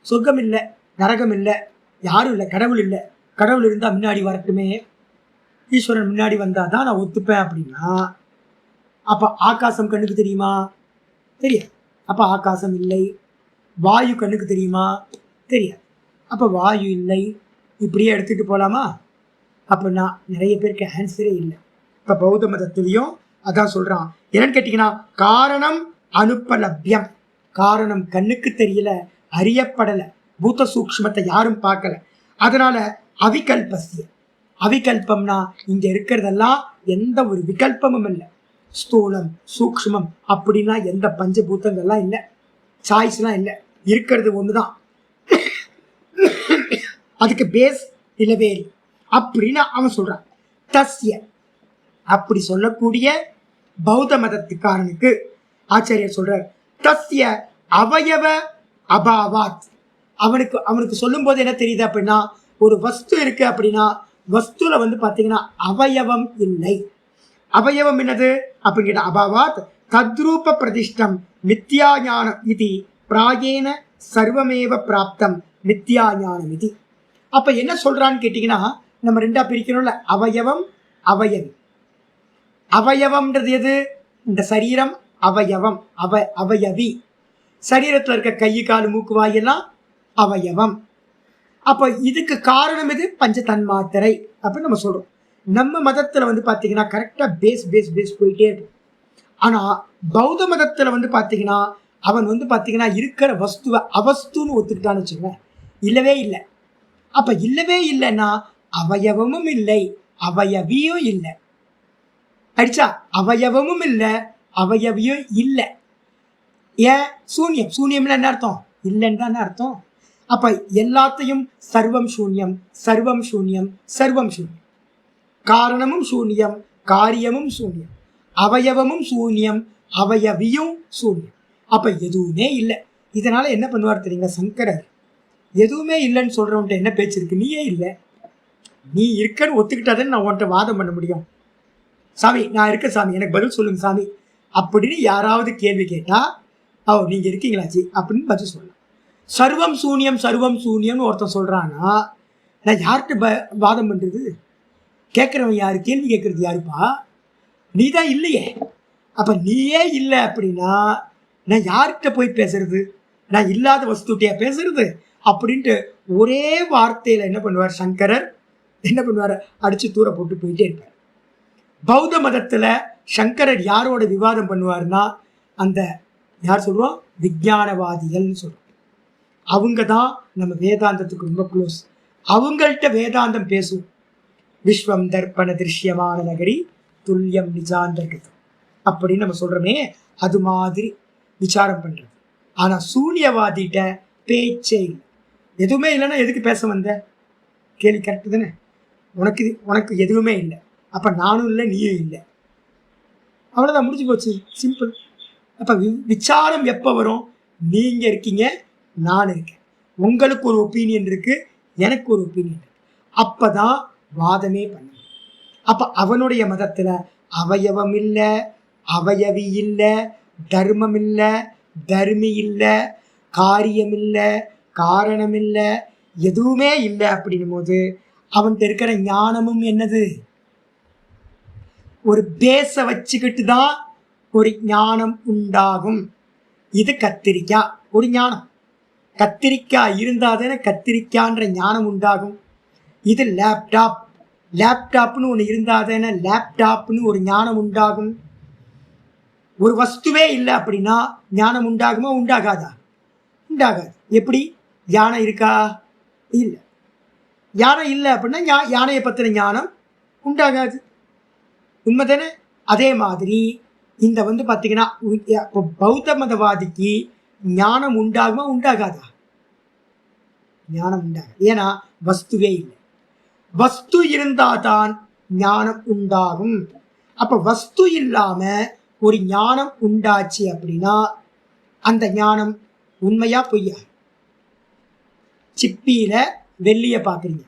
சொர்க்கம் இல்லை, நரகம் இல்லை, யாரும் இல்லை, கடவுள் இல்லை. கடவுள் இருந்தா முன்னாடி வரட்டுமே, ஈஸ்வரன் முன்னாடி வந்தாதான் நான் ஒத்துப்பேன் அப்படின்னா, அப்ப ஆகாசம் கண்ணுக்கு தெரியுமா? தெரியாது. அப்ப ஆகாசம் இல்லை. வாயு கண்ணுக்கு தெரியுமா? தெரியாது. அப்ப வாயு இல்லை. இப்படியே எடுத்துட்டு போலாமா? அப்படின்னா நிறைய பேருக்கு ஆன்சரே இல்லை. இப்ப பௌத்த மதத்திலையும் அதான் சொல்றான். என்னன்னு கேட்டீங்கன்னா, காரணம் அனுப்பலபியம். காரணம் கண்ணுக்கு தெரியல, அறியப்படல. பூத்த சூக்ஷ்மத்தை யாரும் பார்க்கல. அதனால அவிகல்பசிய. அவிகல்பம்னா இங்க இருக்கிறதெல்லாம் எந்த ஒரு விகல்பமும் இல்லை. ஸ்தூலம் சூக்ஷ்மம் அப்படின்னா எந்த பஞ்சபூத்தங்கள்லாம் இல்லை, சாய்ஸ்லாம் இல்லை. இருக்கிறது ஒண்ணுதான். அதுக்கு பேஸ் இல்லவே இல்லை அப்படின்னு அவன் சொல்றான். தஸ்ய அப்படி சொல்லக்கூடிய பௌத்த மதத்துக்காரனுக்கு ஆச்சாரியர் சொல்றார், தஸ்ய அவயவ அபாவாத். அவனுக்கு சொல்லும் போது என்ன தெரியுது அப்படின்னா, ஒரு வஸ்து இருக்கு அப்படின்னா வஸ்துல வந்து பாத்தீங்கன்னா அவயவம் இல்லை. அவயவம் என்னது அப்படிங்கிற அபாவாத் தத்ரூப பிரதிஷ்டம் மித்யா ஞானம் இது பிராயேன சர்வமேவ பிராப்தம் மித்யா ஞானம் இது. அப்ப என்ன சொல்றான்னு கேட்டீங்கன்னா, நம்ம ரெண்டா பிரிக்கணும்ல, அவயவம் அவயவி. அவயவம்ன்றது எது? இந்த சரீரம் அவயவம், அவயவி. சரீரத்தில் இருக்க கை காலு மூக்கு வாயெல்லாம் அவயவம். அப்ப இதுக்கு காரணம் எது? பஞ்ச தன்மாத்திரை அப்படின்னு நம்ம சொல்றோம். நம்ம மதத்துல வந்து பாத்தீங்கன்னா கரெக்டா பேஸ் பேஸ் பேஸ் போயிட்டே இருக்கும். ஆனா பௌத்த மதத்துல வந்து பாத்தீங்கன்னா அவன் வந்து பாத்தீங்கன்னா இருக்கிற வஸ்துவை அவஸ்துன்னு ஒத்துக்கிட்டான்னு வச்சுக்கோங்க, இல்லவே இல்லை. அப்ப இல்லவே இல்லைன்னா அவயவமும் இல்லை, அவயவியும் இல்லை. அடிச்சா அவயவமும் இல்லை, அவயவியும் இல்லை. ஏன்? சூன்யம். சூன்யம்ல என்ன அர்த்தம்? இல்லைன்னு தானே அர்த்தம். அப்ப எல்லாத்தையும் சர்வம் சூன்யம், சர்வம் சூன்யம், சர்வம் சூன்யம். காரணமும் சூன்யம், காரியமும் சூன்யம், அவயவமும் சூன்யம், அவயவியும் சூன்யம். அப்ப எதுவுமே இல்லை. இதனால என்ன பண்ணுவார் தெரியுங்க சங்கரர்? எதுவுமே இல்லைன்னு சொல்றவன்ட்ட என்ன பேச்சு இருக்கு? நீயே இல்லை, நீ இருக்கன்னு ஒத்துக்கிட்டாதான் நான் உன்கிட்ட வாதம் பண்ண முடியும். சாமி நான் இருக்க சாமி, எனக்கு பதில் சொல்லுங்க சாமி. அப்படின்னு யாராவது கேள்வி கேட்டா நீங்க இருக்கீங்களாச்சி அப்படின்னு பதில் சொல்லலாம். சர்வம் சூன்யம் சர்வம் சூன்யம்னு ஒருத்தன் சொல்றான்னா நான் யார்கிட்ட வாதம் பண்றது? கேட்குறவன் யாரு? கேள்வி கேட்கறது யாருப்பா? நீ தான் இல்லையே. அப்ப நீயே இல்லை அப்படின்னா நான் யார்கிட்ட போய் பேசுறது? நான் இல்லாத வஸ்துட்டியா பேசுறது அப்படின்ட்டு ஒரே வார்த்தையில என்ன பண்ணுவார் சங்கரர்? என்ன பண்ணுவார்? அடிச்சு தூர போட்டு போயிட்டே இருப்பார். பௌத்த மதத்துல சங்கரர் யாரோட விவாதம் பண்ணுவார்னா அந்த யார் சொல்லுவோம்? விஞ்ஞானவாதிகள்னு சொல்றோம். அவங்க தான் நம்ம வேதாந்தத்துக்கு ரொம்ப க்ளோஸ். அவங்கள்ட்ட வேதாந்தம் பேசும். விஸ்வம் தர்ப்பண திருஷ்யமான நகரி துல்லியம் நிஜாந்தர்கதம் அப்படின்னு நம்ம சொல்றோமே, அது மாதிரி விசாரம் பண்றது. ஆனா சூன்யவாதிட்ட பேச்சே இல்லை. எதுவுமே இல்லைன்னா எதுக்கு பேச வந்த? கேள்வி கரெக்டு தானே? உனக்கு எதுவுமே இல்லை, அப்ப நானும் இல்லை நீயும் இல்லை, அவ்வளோதான், முடிஞ்சு போச்சு, சிம்பிள். அப்ப விசாரம் எப்போ வரும்? நீங்க இருக்கீங்க, நான் இருக்கேன், உங்களுக்கு ஒரு ஒப்பீனியன் இருக்கு, எனக்கு ஒரு ஒப்பீனியன் இருக்கு, அப்பதான் வாதமே பண்ண. அப்ப அவனுடைய மதத்துல அவயவம் இல்லை, அவயவி இல்லை, தர்மம் இல்லை, தர்மி இல்லை, காரியம் இல்லை, காரணம் இல்லை, எதுவுமே இல்லை. அப்படின்னும் போது அவன்கிட்ட இருக்கிற ஞானமும் என்னது? ஒரு பேச வச்சுக்கிட்டு தான் ஒரு ஞானம் உண்டாகும். இது கத்திரிக்காய் ஒரு ஞானம். கத்திரிக்காய் இருந்தாதானே கத்திரிக்கான்ற ஞானம் உண்டாகும். இது லேப்டாப்னு ஒன்று இருந்தாதானே லேப்டாப்னு ஒரு ஞானம் உண்டாகும். ஒரு வஸ்துவே இல்லை அப்படின்னா ஞானம் உண்டாகுமா? உண்டாகாதா? உண்டாகாது. எப்படி? யானை இருக்கா? இல்லை. யானை இல்லை அப்படின்னா யானையை பற்றின ஞானம் உண்டாகாது. உண்மைதானே? அதே மாதிரி இந்த பார்த்தீங்கன்னா பௌத்த மதவாதிக்கு ஞானம் உண்டாகுமா? உண்டாகாதா? ஞானம் உண்டாகாது. ஏன்னா வஸ்துவே இல்லை. வஸ்து இருந்தாதான் ஞானம் உண்டாகும். அப்ப வஸ்து இல்லாம ஒரு ஞானம் உண்டாச்சு அப்படின்னா அந்த ஞானம் உண்மையா பொய்யா? சிப்பியில வெள்ளிய பாக்குறீங்க,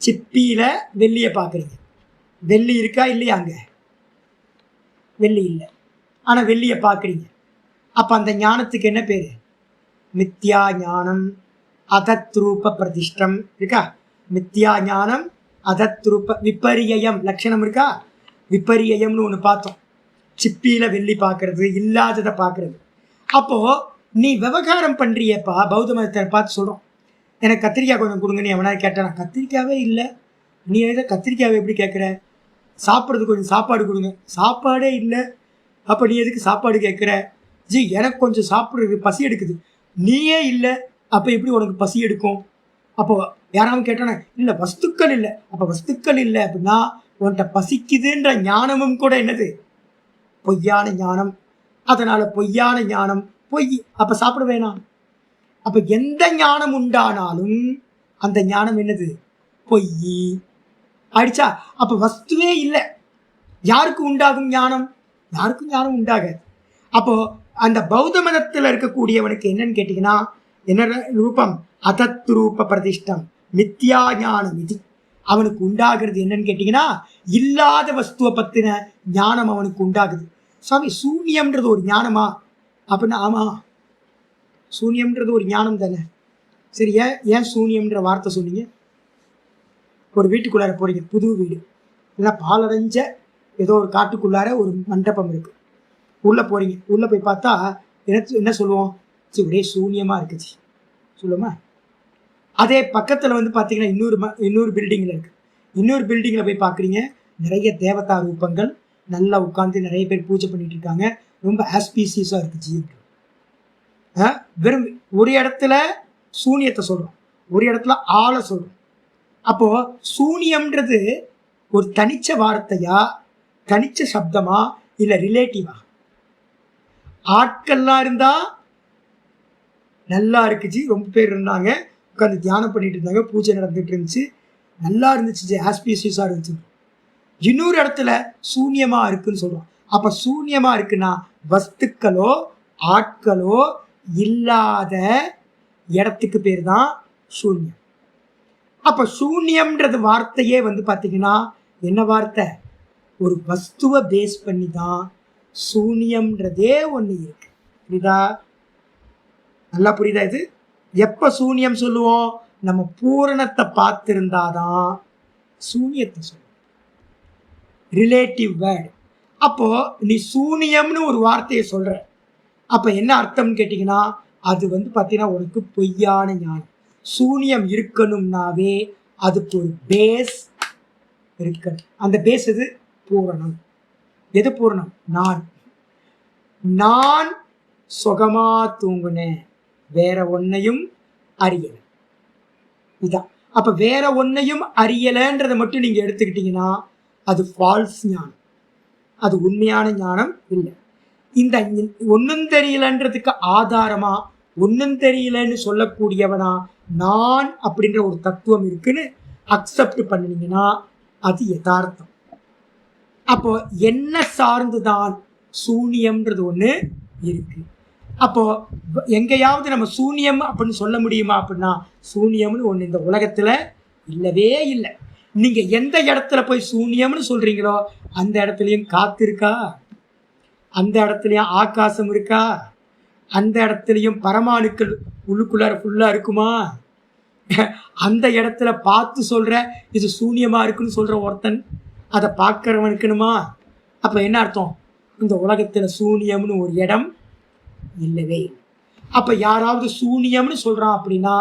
சிப்பியில வெள்ளிய பாக்குறீங்க, வெள்ளி இருக்கா இல்லையா? அங்க வெள்ளி இல்லை, ஆனா வெள்ளிய பாக்குறீங்க. அப்ப அந்த ஞானத்துக்கு என்ன பேரு? மித்யா ஞானம் அதத்ரூப பிரதிஷ்டம் இருக்கா? மித்யா ஞானம் அதத்ரூப விபரியம் லட்சணம் இருக்கா? விபரியம்னு ஒன்று பார்த்தோம். சிப்பியில வெள்ளி பார்க்கறது, இல்லாததை பார்க்கறது. அப்போ நீ விவகாரம் பண்றியப்பா. பௌத்த மதத்தை பார்த்து சொல்றோம், எனக்கு கத்திரிக்காய் கொஞ்சம் கொடுங்கன்னு எவனாவது கேட்டானா, கத்திரிக்காவே இல்லை, நீ எதை கத்திரிக்காவை எப்படி கேட்குற? சாப்பிட்றதுக்கு கொஞ்சம் சாப்பாடு கொடுங்க, சாப்பாடே இல்லை, அப்போ நீ எதுக்கு சாப்பாடு கேட்குற? ஜி எனக்கு கொஞ்சம் சாப்பிட்றது பசி எடுக்குது, நீயே இல்லை, அப்போ எப்படி உனக்கு பசி எடுக்கும்? அப்போ யாராவது கேட்டானா, இல்லை வஸ்துக்கள் இல்லை. அப்போ வஸ்துக்கள் இல்லை அப்படின்னா உன்கிட்ட பசிக்குதுன்ற ஞானமும் கூட என்னது? பொய்யான ஞானம். அதனால பொய்யான ஞானம் பொய். அப்ப சாப்பிட வேணாம். அப்ப எந்த ஞானம் உண்டானாலும் அந்த ஞானம் என்னது? பொய் ஆயிடுச்சா? அப்ப வஸ்துவே இல்லை, யாருக்கு உண்டாகும் ஞானம்? யாருக்கும் ஞானம் உண்டாகாது. அப்போ அந்த பௌத்த மதத்தில் இருக்கக்கூடியவனுக்கு என்னன்னு கேட்டீங்கன்னா என்ன ரூபம்? அதத் ரூப பிரதிஷ்டம் மித்யா ஞானம். இது அவனுக்கு உண்டாகிறது என்னன்னு கேட்டீங்கன்னா இல்லாத வஸ்துவை பத்தின ஞானம் அவனுக்கு உண்டாகுது. சுவாமி சூன்யம்ன்றது ஒரு ஞானமா அப்படின்னா ஆமா, சூன்யம்ன்றது ஒரு ஞானம் தானே. சரி, ஏன் சூன்யம்ன்ற வார்த்தை சொன்னீங்க? ஒரு வீட்டுக்குள்ளார போறீங்க, புது வீடு, இல்லை பாலடைஞ்ச ஏதோ ஒரு காட்டுக்குள்ளார ஒரு மண்டபம் இருக்கு, உள்ள போறீங்க, உள்ள போய் பார்த்தா என்ன சொல்லுவோம்? சரி ஒரே சூன்யமா இருக்குச்சு சொல்லுமா? அதே பக்கத்தில் பார்த்தீங்கன்னா இன்னொரு பில்டிங்கில் இருக்குது. இன்னொரு பில்டிங்கில் போய் பார்க்குறீங்க, நிறைய தேவதா ரூபங்கள் நல்லா உட்காந்து நிறைய பேர் பூஜை பண்ணிட்டு இருக்காங்க, ரொம்ப ஆஸ்பீசியஸாக இருக்குச்சு. வெறும் ஒரு இடத்துல சூன்யத்தை சொல்கிறோம், ஒரு இடத்துல ஆளை சொல்கிறோம். அப்போது சூன்யம்ன்றது ஒரு தனிச்ச வார்த்தையா, தனிச்ச சப்தமா, இல்லை ரிலேட்டிவா? ஆட்கள்லாம் இருந்தால் நல்லா இருக்குச்சு, ரொம்ப பேர் இருந்தாங்க, உட்காந்து தியானம் பண்ணிட்டு இருந்தாங்க, பூஜை நடந்துட்டு இருந்துச்சு, நல்லா இருந்துச்சு, ஆஸ்பீசியஸாக இருந்துச்சு. இன்னொரு இடத்துல சூன்யமா இருக்குன்னு சொல்றோம். அப்ப சூன்யமா இருக்குன்னா வஸ்துக்களோ ஆட்களோ இல்லாத இடத்துக்கு பேர் தான் சூன்யம். அப்ப சூன்யம்ன்றது வார்த்தையே பார்த்தீங்கன்னா என்ன வார்த்தை? ஒரு வஸ்துவை பேஸ் பண்ணி தான் சூனியம்ன்றதே ஒன்று இருக்கு. புரியுதா? நல்லா புரியுதா? இது எப்ப சூனியம் சொல்லுவோம்? நம்ம பூரணத்தை பார்த்திருந்தாதான் சூனியத்தை சொல்லுவோம். Relative word. அப்போ நீ சூனியம்னு ஒரு வார்த்தையை சொல்ற, அப்ப என்ன அர்த்தம்னு கேட்டீங்கன்னா, அது பார்த்தீங்கன்னா உனக்கு பொய்யான ஞானம். சூனியம் இருக்கணும்னாவே அதுக்கு ஒரு பேஸ் இருக்கணும். அந்த பேஸ் எது? பூரணம். எது பூரணம்? நான் சுகமா தூங்குனேன், வேற ஒன்னையும் அறியல. இதான். அப்ப வேற ஒன்னையும் அறியலன்றதை மட்டும் நீங்க எடுத்துக்கிட்டீங்கன்னா அது ஃபால்ஸ் ஞானம், அது உண்மையான ஞானம் இல்லை. இந்த ஒன்னும் தெரியலன்றதுக்கு ஆதாரமா ஒன்னும் தெரியலன்னு சொல்லக்கூடியவனா நான் அப்படின்ற ஒரு தத்துவம் இருக்குன்னு அக்செப்ட் பண்ணினீங்கன்னா அது யதார்த்தம். அப்போ என்ன சார்ந்துதான் சூனியம்ன்றது ஒண்ணு இருக்கு. அப்போ எங்கேயாவது நம்ம சூனியம் அப்படின்னு சொல்ல முடியுமா? அப்படின்னா சூனியம்னு ஒண்ணு இந்த உலகத்துல இல்லவே இல்லை. நீங்க எந்த இடத்துல போய் சூனியம்னு சொல்றீங்களோ அந்த இடத்துலயும் காத்து இருக்கா, அந்த இடத்துலயும் ஆகாசம் இருக்கா, அந்த இடத்துலயும் பரமாணுக்கள் உள்ளுக்குள்ளார ஃபுல்லா இருக்குமா? அந்த இடத்துல பார்த்து சொல்ற இது சூனியமா இருக்குன்னு சொல்ற ஒருத்தன் அதை பார்க்கறவன் இருக்கணுமா? அப்ப என்ன அர்த்தம்? இந்த உலகத்துல சூனியம்னு ஒரு இடம் இல்லவே. அப்ப யாராவது சூனியம்னு சொல்றான் அப்படின்னா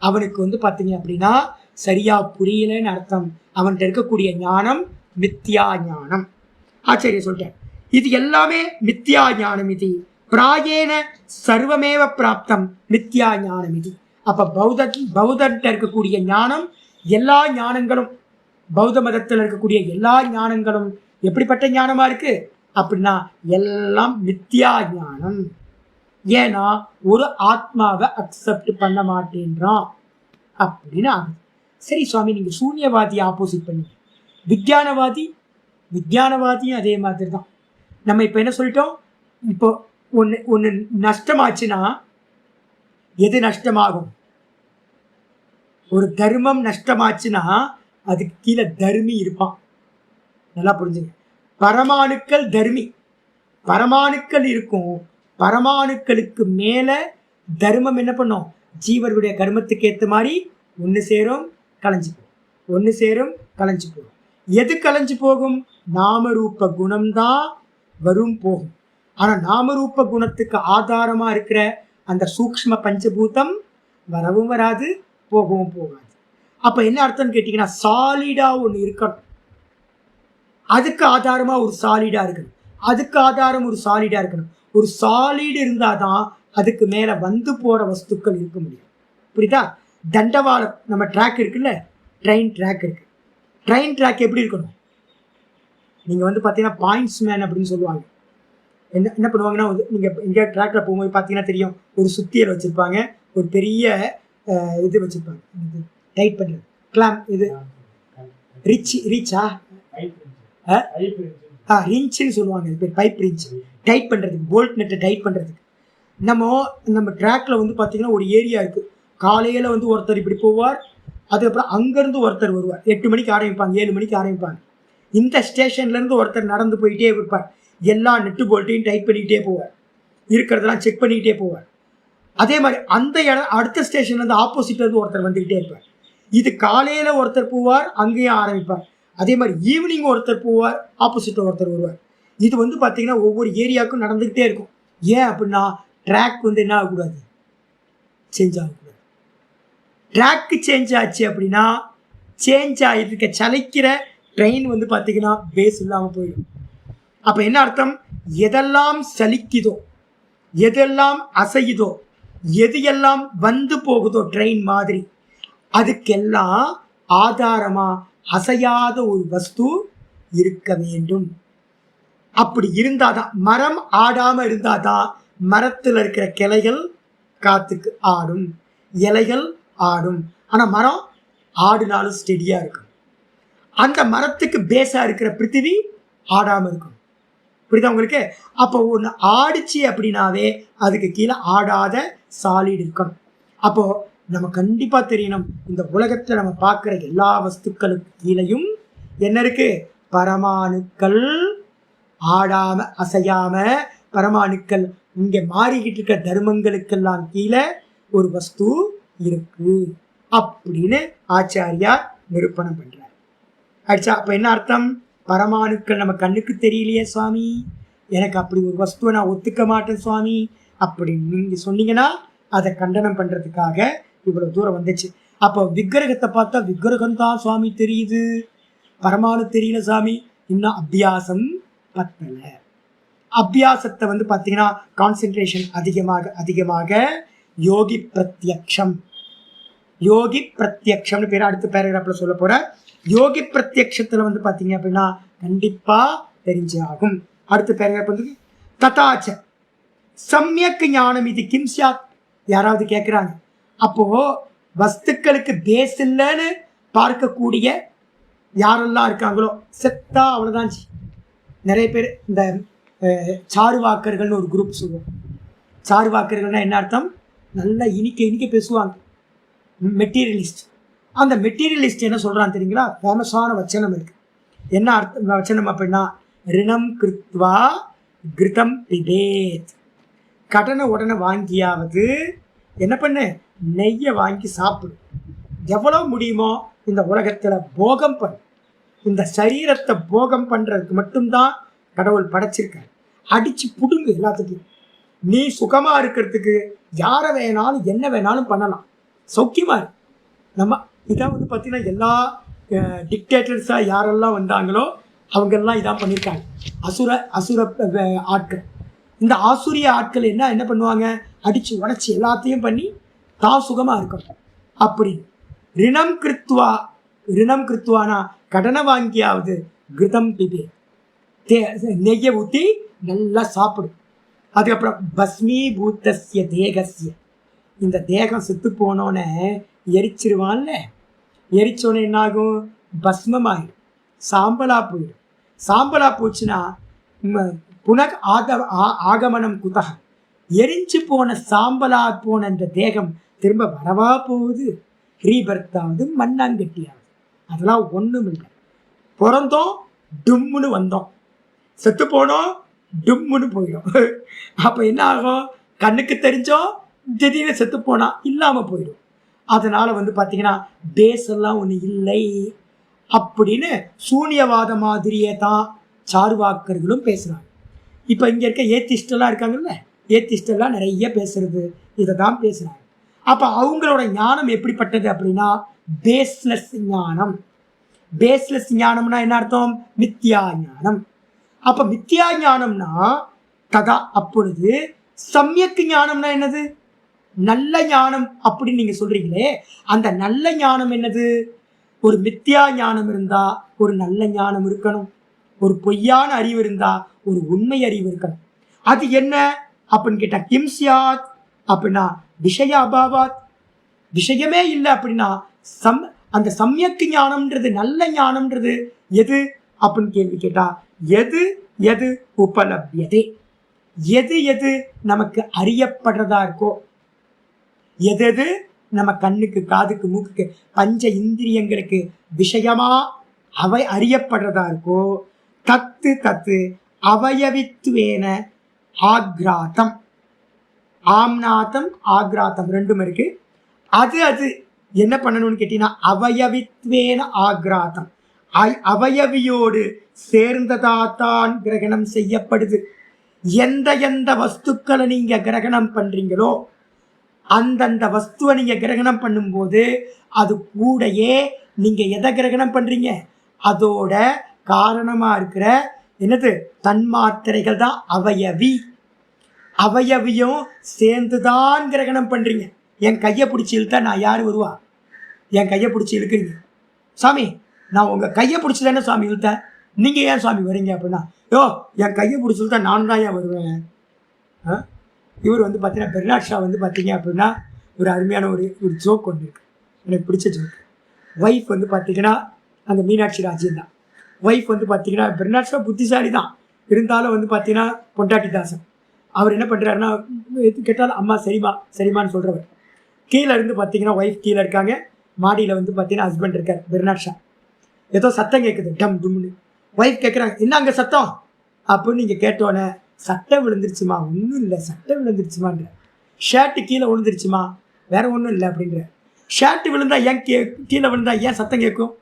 அவனுக்கு பார்த்தீங்க அப்படின்னா சரியா புரியலன்னு அர்த்தம். அவன்கிட்ட இருக்கக்கூடிய ஞானம் மித்யா ஞானம். ஆச்சரிய சொல்லிட்டேன். இது எல்லாமே மித்யா ஞானம். இது பிராயேன சர்வமேவ பிராப்தம் மித்யா ஞானம். இது அப்ப பௌத்தர்கிட்ட இருக்கக்கூடிய ஞானம், எல்லா ஞானங்களும் பௌத்த மதத்தில் இருக்கக்கூடிய எல்லா ஞானங்களும் எப்படிப்பட்ட ஞானமா இருக்கு அப்படின்னா எல்லாம் மித்யா ஞானம். ஏன்னா ஒரு ஆத்மாவை அக்செப்ட் பண்ண மாட்டேன்றான் அப்படின்னு ஆகுது. சரி சுவாமி, நீங்க சூன்யவாதியை ஆப்போசிட் பண்ணி விஞ்ஞானவாதியும் அதே மாதிரி தான். நம்ம இப்போ என்ன சொல்லிட்டோம்? இப்போ ஒன்று நஷ்டமாச்சுன்னா எது நஷ்டமாகும்? ஒரு தர்மம் நஷ்டமாச்சுன்னா அதுக்கு கீழே தர்மி இருப்பான். நல்லா புரிஞ்சுங்க. பரமாணுக்கள் தர்மி, பரமாணுக்கள் இருக்கும். பரமாணுக்களுக்கு மேல தர்மம் என்ன பண்ணும்? ஜீவர்களுடைய கர்மத்துக்கு ஏற்ற மாதிரி ஒன்று சேரும், கலைஞ்சு போகும், ஒன்று சேரும், கலைஞ்சு போகும். எது கலைஞ்சு போகும்? நாமரூப குணம்தான் வரும் போகும். ஆனா நாமரூப குணத்துக்கு ஆதாரமா இருக்கிற அந்த சூக்ஷ்ம பஞ்சபூதம் வரவும் வராது, போகவும் போகாது. அப்ப என்ன அர்த்தம்னு கேட்டீங்கன்னா சாலிடா ஒண்ணு இருக்கணும், அதுக்கு ஆதாரமா ஒரு சாலிடா இருக்கணும், அதுக்கு ஆதாரம் ஒரு சாலிடா இருக்கணும். ஒரு சாலிடு இருந்தாதான் அதுக்கு மேல வந்து போற வஸ்துக்கள் இருக்க முடியும். புரியுதா? தண்டவாளம் நம்ம ட்ராக் இருக்குல்ல, ட்ரெயின் ட்ராக் இருக்கு. ட்ரெயின் ட்ராக் எப்படி இருக்கணும்? நீங்க பார்த்தீங்கன்னா பாயிண்ட்ஸ் மேன் அப்படின்னு சொல்லுவாங்க. என்ன பண்ணுவாங்கன்னா, நீங்க எங்க ட்ராக்ல போகும்போது பார்த்தீங்கன்னா தெரியும், ஒரு சுத்தியல் வச்சிருப்பாங்க, ஒரு பெரிய இது வச்சிருப்பாங்க, டைட் பண்றது கிளாம், இது ரிச்சா ரிஞ்சுன்னு சொல்லுவாங்க. இது பேர் பைப் ரிஞ்ச். டைட் பண்றதுக்கு, போல்ட் நெட்டை டைட் பண்றதுக்கு. நம்ம ட்ராக்ல பார்த்தீங்கன்னா ஒரு ஏரியா இருக்கு. காலையில ஒருத்தர் இப்படி போவார், அதுக்கப்புறம் அங்கிருந்து ஒருத்தர் வருவார். 8 மணிக்கு ஆரம்பிப்பாங்க, 7 மணிக்கு ஆரம்பிப்பாங்க. இந்த ஸ்டேஷன்ல இருந்து ஒருத்தர் நடந்து போயிட்டே இருப்பார், எல்லா நெட்டு போல்ட்டையும் டைட் பண்ணிக்கிட்டே போவார், இருக்கிறதெல்லாம் செக் பண்ணிக்கிட்டே போவார். அதே மாதிரி அந்த இடம் அடுத்த ஸ்டேஷன்ல இருந்து ஆப்போசிட்ல இருந்து ஒருத்தர் வந்துகிட்டே இருப்பார். இது காலையில ஒருத்தர் போவார், அங்கேயும் ஆரம்பிப்பார். அதே மாதிரி ஈவினிங் ஒருத்தர் போவார், ஆப்போசிட்ல ஒருத்தர் வருவார். இது பார்த்தீங்கன்னா ஒவ்வொரு ஏரியாவுக்கும் நடந்துகிட்டே இருக்கும். ஏன் அப்படின்னா ட்ராக் என்ன ஆகக்கூடாது, சேஞ்ச் ஆகக்கூடாது. ட்ராக்கு சேஞ்ச் ஆச்சு அப்படின்னா சேஞ்ச் ஆகிருக்க சலைக்கிற ட்ரெயின் பார்த்தீங்கன்னா பேஸ் இல்லாமல் போயிடும். அப்போ என்ன அர்த்தம்? எதெல்லாம் சலிக்குதோ, எதெல்லாம் அசையுதோ, எது எல்லாம் வந்து போகுதோ ட்ரெயின் மாதிரி, அதுக்கெல்லாம் ஆதாரமா அசையாத ஒரு வஸ்து இருக்க வேண்டும். அப்படி இருந்தாதான், மரம் ஆடாம இருந்தாதான் மரத்தில் இருக்கிற கிளைகள் காத்துக்கு ஆடும், இலைகள் ஆடும். ஆனா மரம் ஆடுனாலும் ஸ்டெடியா இருக்கும். அந்த மரத்துக்கு பேஸா இருக்கிற பிருத்திவி ஆடாம இருக்கும். புரியுதா உங்களுக்கு? அப்போ ஒன்று ஆடிச்சு அப்படின்னாவே அதுக்கு கீழே ஆடாத சாலிட் இருக்கணும். அப்போ நம்ம கண்டிப்பா தெரியணும், இந்த உலகத்துல நம்ம பார்க்குற எல்லா வஸ்துக்களுக்கு கீழையும் என்ன இருக்கு? பரமாணுக்கள் ஆடாம அசையாம, பரமாணுக்கள் இங்க மாறிக்கிட்டு இருக்க தர்மங்களுக்கெல்லாம் கீழே ஒரு வஸ்து இருக்கு அப்படின்னு ஆச்சாரியார் நிரூபணம் பண்றார். ஆச்சா, அப்ப என்ன அர்த்தம்? பரமாணுக்கள் நம்ம கண்ணுக்கு தெரியலையே சுவாமி, எனக்கு அப்படி ஒரு வஸ்துவை நான் ஒத்துக்க மாட்டேன் சுவாமி அப்படின்னு நீங்க சொன்னீங்கன்னா அதை கண்டனம் பண்றதுக்காக இவ்வளவு தூரம் வந்துச்சு. அப்போ விக்கிரகத்தை பார்த்தா விக்கிரகம் தான் சுவாமி தெரியுது, பரமானு தெரியல சாமி, இன்னும் அபியாசம் பத்தல. அபியாசத்தை வந்து பார்த்தீங்கன்னா கான்சென்ட்ரேஷன் அதிகமாக அதிகமாக யோகி பிரத்யக்ஷம், யோகி பிரத்யக்ஷம்னு பேர் அடுத்த பேராகிராஃப்ல சொல்ல போற. யோகி பிரத்யக்ஷத்துல வந்து பார்த்தீங்க அப்படின்னா கண்டிப்பா தெரிஞ்சு ஆகும். அடுத்த பேராகிராஃப் வந்து ததாச்ச சமயக் ஞானம் இது கிம் சியாத். யாராவது கேட்குறாங்க, அப்போ வஸ்துக்களுக்கு பேஸ் இல்லைன்னு பார்க்கக்கூடிய யாரெல்லாம் இருக்காங்களோ செத்தா அவ்வளோதான். நிறைய பேர் இந்த சாருவாக்கர்கள்னு ஒரு குரூப் சொல்லுவோம். சாருவாக்கர்கள்னா என்ன அர்த்தம்? நல்லா இனிக்க இனிக்க பேசுவாங்க, மெட்டீரியலிஸ்ட். அந்த மெட்டீரியலிஸ்ட் என்ன சொல்கிறான்னு தெரியுங்களா? ஃபேமஸான வச்சனம் இருக்குது. என்ன அர்த்தம் வச்சனம் அப்படின்னா, ரிணம் கிருத்வா கிருதம் பிபேத். கடனை உடனே வாங்கியாவது என்ன பண்ணு, நெய்யை வாங்கி சாப்பிடு. எவ்வளோ முடியுமோ இந்த உலகத்தில் போகம் பண்ணு. இந்த சரீரத்தை போகம் பண்ணுறதுக்கு மட்டும்தான் கடவுள் படைச்சிருக்காரு. அடித்து புடுங்கு எல்லாத்துக்கும். நீ சுகமாக இருக்கிறதுக்கு யாரை வேணாலும் என்ன வேணாலும் பண்ணலாம், சௌக்கியமாக இருக்கு. நம்ம இதான் வந்து பார்த்தீங்கன்னா எல்லா டிக்டேட்டர்ஸாக யாரெல்லாம் வந்தாங்களோ அவங்கெல்லாம் இதான் பண்ணியிருக்காங்க. அசுர ஆட்கள். இந்த ஆசுரிய ஆட்கள் என்ன பண்ணுவாங்க, அடித்து உடச்சி எல்லாத்தையும் பண்ணி தான் சுகமாக இருக்கணும் அப்படின்னு. ரிணம் கிருத்வானா கடனை வாங்கியாவது கிருதம் பிபே, நெய்யை ஊற்றி நல்லா சாப்பிடும். அதுக்கப்புறம் பஸ்மீ பூத்தஸ்ய தேகஸ்ய, இந்த தேகம் செத்து போனோன்னே எரிச்சிருவான்ல, எரிச்சோன்னே என்னாகும், பஸ்மமாயிடும், சாம்பலா போயிடும். சாம்பலா போச்சுன்னா புனக் ஆகமனம் குதக, எரிஞ்சு போன சாம்பலா போன இந்த தேகம் திரும்ப வரவா போகுது? ரீபர்த்தாவது மண்ணாங்கட்டியாவது, அதெல்லாம் ஒன்றும் இல்லை. பிறந்தோம் டும்முன்னு வந்தோம், செத்து போனோம் டும்முன்னு போயிடும். அப்போ என்ன ஆகும், கண்ணுக்கு தெரிஞ்சோம் திடீர்னு செத்து போனா இல்லாமல் போயிடும். அதனால வந்து பார்த்தீங்கன்னா பேஸ் எல்லாம் ஒன்று இல்லை அப்படின்னு சூனியவாத மாதிரியே தான் சார்வாக்கர்களும் பேசுகிறாங்க. இப்போ இங்கே இருக்க ஏத்திஸ்டெல்லாம் இருக்காங்கல்ல, ஏத்திஸ்டெல்லாம் நிறைய பேசுறது இதை தான் பேசுகிறாங்க. அப்போ அவங்களோட ஞானம் எப்படிப்பட்டது அப்படின்னா பேஸ்லெஸ் ஞானம். பேஸ்லெஸ் ஞானம்னா என்ன அர்த்தம்? மித்யா ஞானம். அப்போ மித்யா ஞானம்னா கதா, அப்பொழுது சமயக்கு ஞானம்னா என்னது? நல்ல ஞானம் அப்படின்னு நீங்கள் சொல்கிறீங்களே, அந்த நல்ல ஞானம் என்னது? ஒரு மித்யா ஞானம் இருந்தால் ஒரு நல்ல ஞானம் இருக்கணும், ஒரு பொய்யான அறிவு இருந்தால் ஒரு உண்மை அறிவு இருக்கணும். அது என்ன அப்படின்னு கேட்டால் கிம் சியாத் அப்படின்னா விஷய அபாவாத், விஷயமே இல்லை அப்படின்னா அந்த சமயக்கு ஞானம்ன்றது நல்ல ஞானம்ன்றது எது அப்படின்னு கேள்வி கேட்டா எது எது உபலபியதே, எது எது நமக்கு அறியப்படுறதா இருக்கோ, எது நம்ம கண்ணுக்கு காதுக்கு மூக்குக்கு பஞ்ச இந்திரியங்களுக்கு விஷயமா அவை அறியப்படுறதா இருக்கோ, தத்து தத்து அவயவித்துவேன ஆக்ராத்தம், ஆம்நாதம் ஆக்ராத்தம் ரெண்டும் இருக்கு. அது என்ன பண்ணணும்னு கேட்டீங்கன்னா அவயவித்வேன ஆக்ராத்தம், அவயவியோடு சேர்ந்ததாத்தான் கிரகணம் செய்யப்படுது. எந்த வஸ்துக்களை நீங்க கிரகணம் பண்றீங்களோ அந்தந்த வஸ்துவை நீங்க கிரகணம் பண்ணும்போது அது கூடயே நீங்க எதை கிரகணம் பண்றீங்க, அதோட காரணமா இருக்கிற என்னது தன்மாத்திரைகள் தான் அவயவி. அவயவியும் சேர்ந்துதான் கிரகணம் பண்றீங்க. என் கையை பிடிச்சி இழுத்தா நான் யாரு வருவா? என் கையை பிடிச்சி இழுக்கிறீங்க சாமி, நான் உங்க கையை பிடிச்சி தானே சாமி இழுத்தேன், நீங்க ஏன் சாமி வரீங்க அப்படின்னா, யோ என் கையை பிடிச்சி இழுத்தா நானும் தான் ஏன் வருவேன். இவர் வந்து பார்த்தீங்கன்னா பெர்னாட் ஷா வந்து பார்த்தீங்க அப்படின்னா ஒரு அருமையான ஒரு ஜோக் ஒன்று இருக்கு, எனக்கு பிடிச்ச ஜோக். ஒய்ஃப் வந்து பார்த்தீங்கன்னா அந்த மீனாட்சி ராஜ்யம் தான். ஒய்ஃப் வந்து பார்த்தீங்கன்னா பெர்னாட் ஷா புத்திசாலி தான், இருந்தாலும் வந்து பார்த்தீங்கன்னா பொண்டாட்டி தாசன். அவர் என்ன பண்ணுறாருன்னா எது கேட்டாலும் அம்மா சரிம்மான்னு சொல்கிறவர். கீழே இருந்து பார்த்தீங்கன்னா ஒய்ஃப் கீழே இருக்காங்க, மாடியில் வந்து பார்த்தீங்கன்னா ஹஸ்பண்ட் இருக்கார் பெர்னாட் ஷா. ஏதோ சத்தம் கேட்குது டம் டும்னு. ஒய்ஃப் கேட்குறாங்க, என்ன அங்கே சத்தம் அப்படின்னு நீங்கள் கேட்டோன்னே, சட்டை விழுந்துருச்சுமா, ஒன்றும் இல்லை, சட்டை விழுந்துருச்சுமான்ற. ஷர்ட்டு கீழே விழுந்துருச்சுமா, வேற ஒன்றும் இல்லை அப்படின்ற. ஷர்ட்டு விழுந்தா ஏன் கீழே விழுந்தா ஏன் சத்தம் கேட்கும்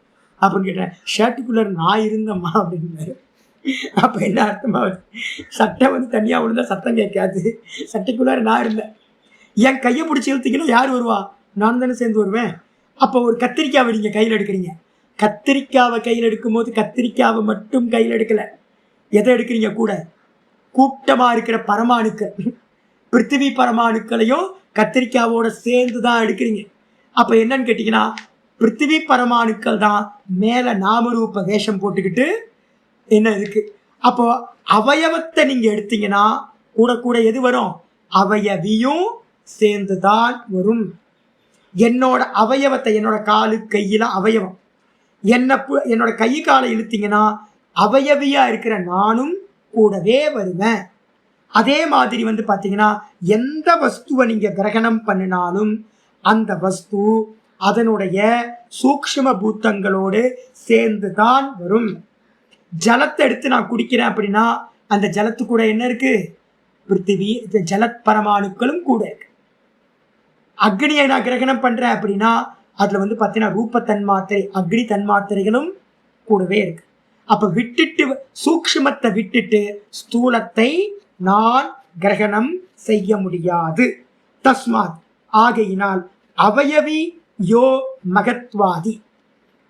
அப்படின்னு கேட்டேன். ஷர்ட்டுக்குள்ளே நான் இருந்தேம்மா அப்படின்றாரு. அப்போ என்ன அர்த்தமாகுது? சட்டை வந்து தனியாக விழுந்தா சத்தம் கேட்காது, சட்டைக்குள்ளார நான் இருந்தேன். என் கையை பிடிச்சி இழுத்தீங்கன்னா யார் வருவா? நான் தானே சேர்ந்து வருவேன். அப்போ ஒரு கத்திரிக்காவை நீங்கள் கையில் எடுக்கிறீங்க. கத்திரிக்காவை கையில் எடுக்கும்போது கத்திரிக்காவை மட்டும் கையில் எடுக்கலை, எதை எடுக்கிறீங்க கூட? கூட்டமாக இருக்கிற பரமாணுக்கள், பிருத்திவி பரமாணுக்களையும் கத்திரிக்காவோட சேர்ந்து தான் எடுக்கிறீங்க. அப்போ என்னன்னு கேட்டிங்கன்னா, பிருத்திவி பரமாணுக்கள் தான் மேலே நாமரூப வேஷம் போட்டுக்கிட்டு என்ன இருக்கு. அப்போ அவயவத்தை நீங்க எடுத்தீங்கன்னா கூட கூட எது வரும்? அவயவியும் சேர்ந்துதான் வரும். என்னோட அவயவத்தை, என்னோட காலு கையில அவயவம், என்னோட கை காலை இழுத்தீங்கன்னா அவயவியா இருக்கிற நானும் கூடவே வருவேன். அதே மாதிரி வந்து பார்த்தீங்கன்னா, எந்த வஸ்துவை நீங்க கிரகணம் பண்ணினாலும் அந்த வஸ்து அதனுடைய சூக்ஷ்ம பூத்தங்களோடு சேர்ந்துதான் வரும். ஜலத்தை எடுத்து நான் குடிக்கிறேன் அப்படின்னா அந்த ஜலத்து கூட என்ன இருக்கு? பிருத்திவி ஜல பரமாணுக்களும் கூட இருக்கு. அக்னியை நான் கிரகணம் பண்றேன் அப்படின்னா அதுல வந்து பார்த்தீங்கன்னா ரூப தன்மாத்திரை, அக்னி தன்மாத்திரைகளும் கூடவே இருக்கு. அப்ப விட்டுட்டு சூக்ஷ்மத்தை விட்டுட்டு ஸ்தூலத்தை நான் கிரகணம் செய்ய முடியாது. தஸ்மாத் ஆகையினால் அவயவி யோ மகத்வாதி.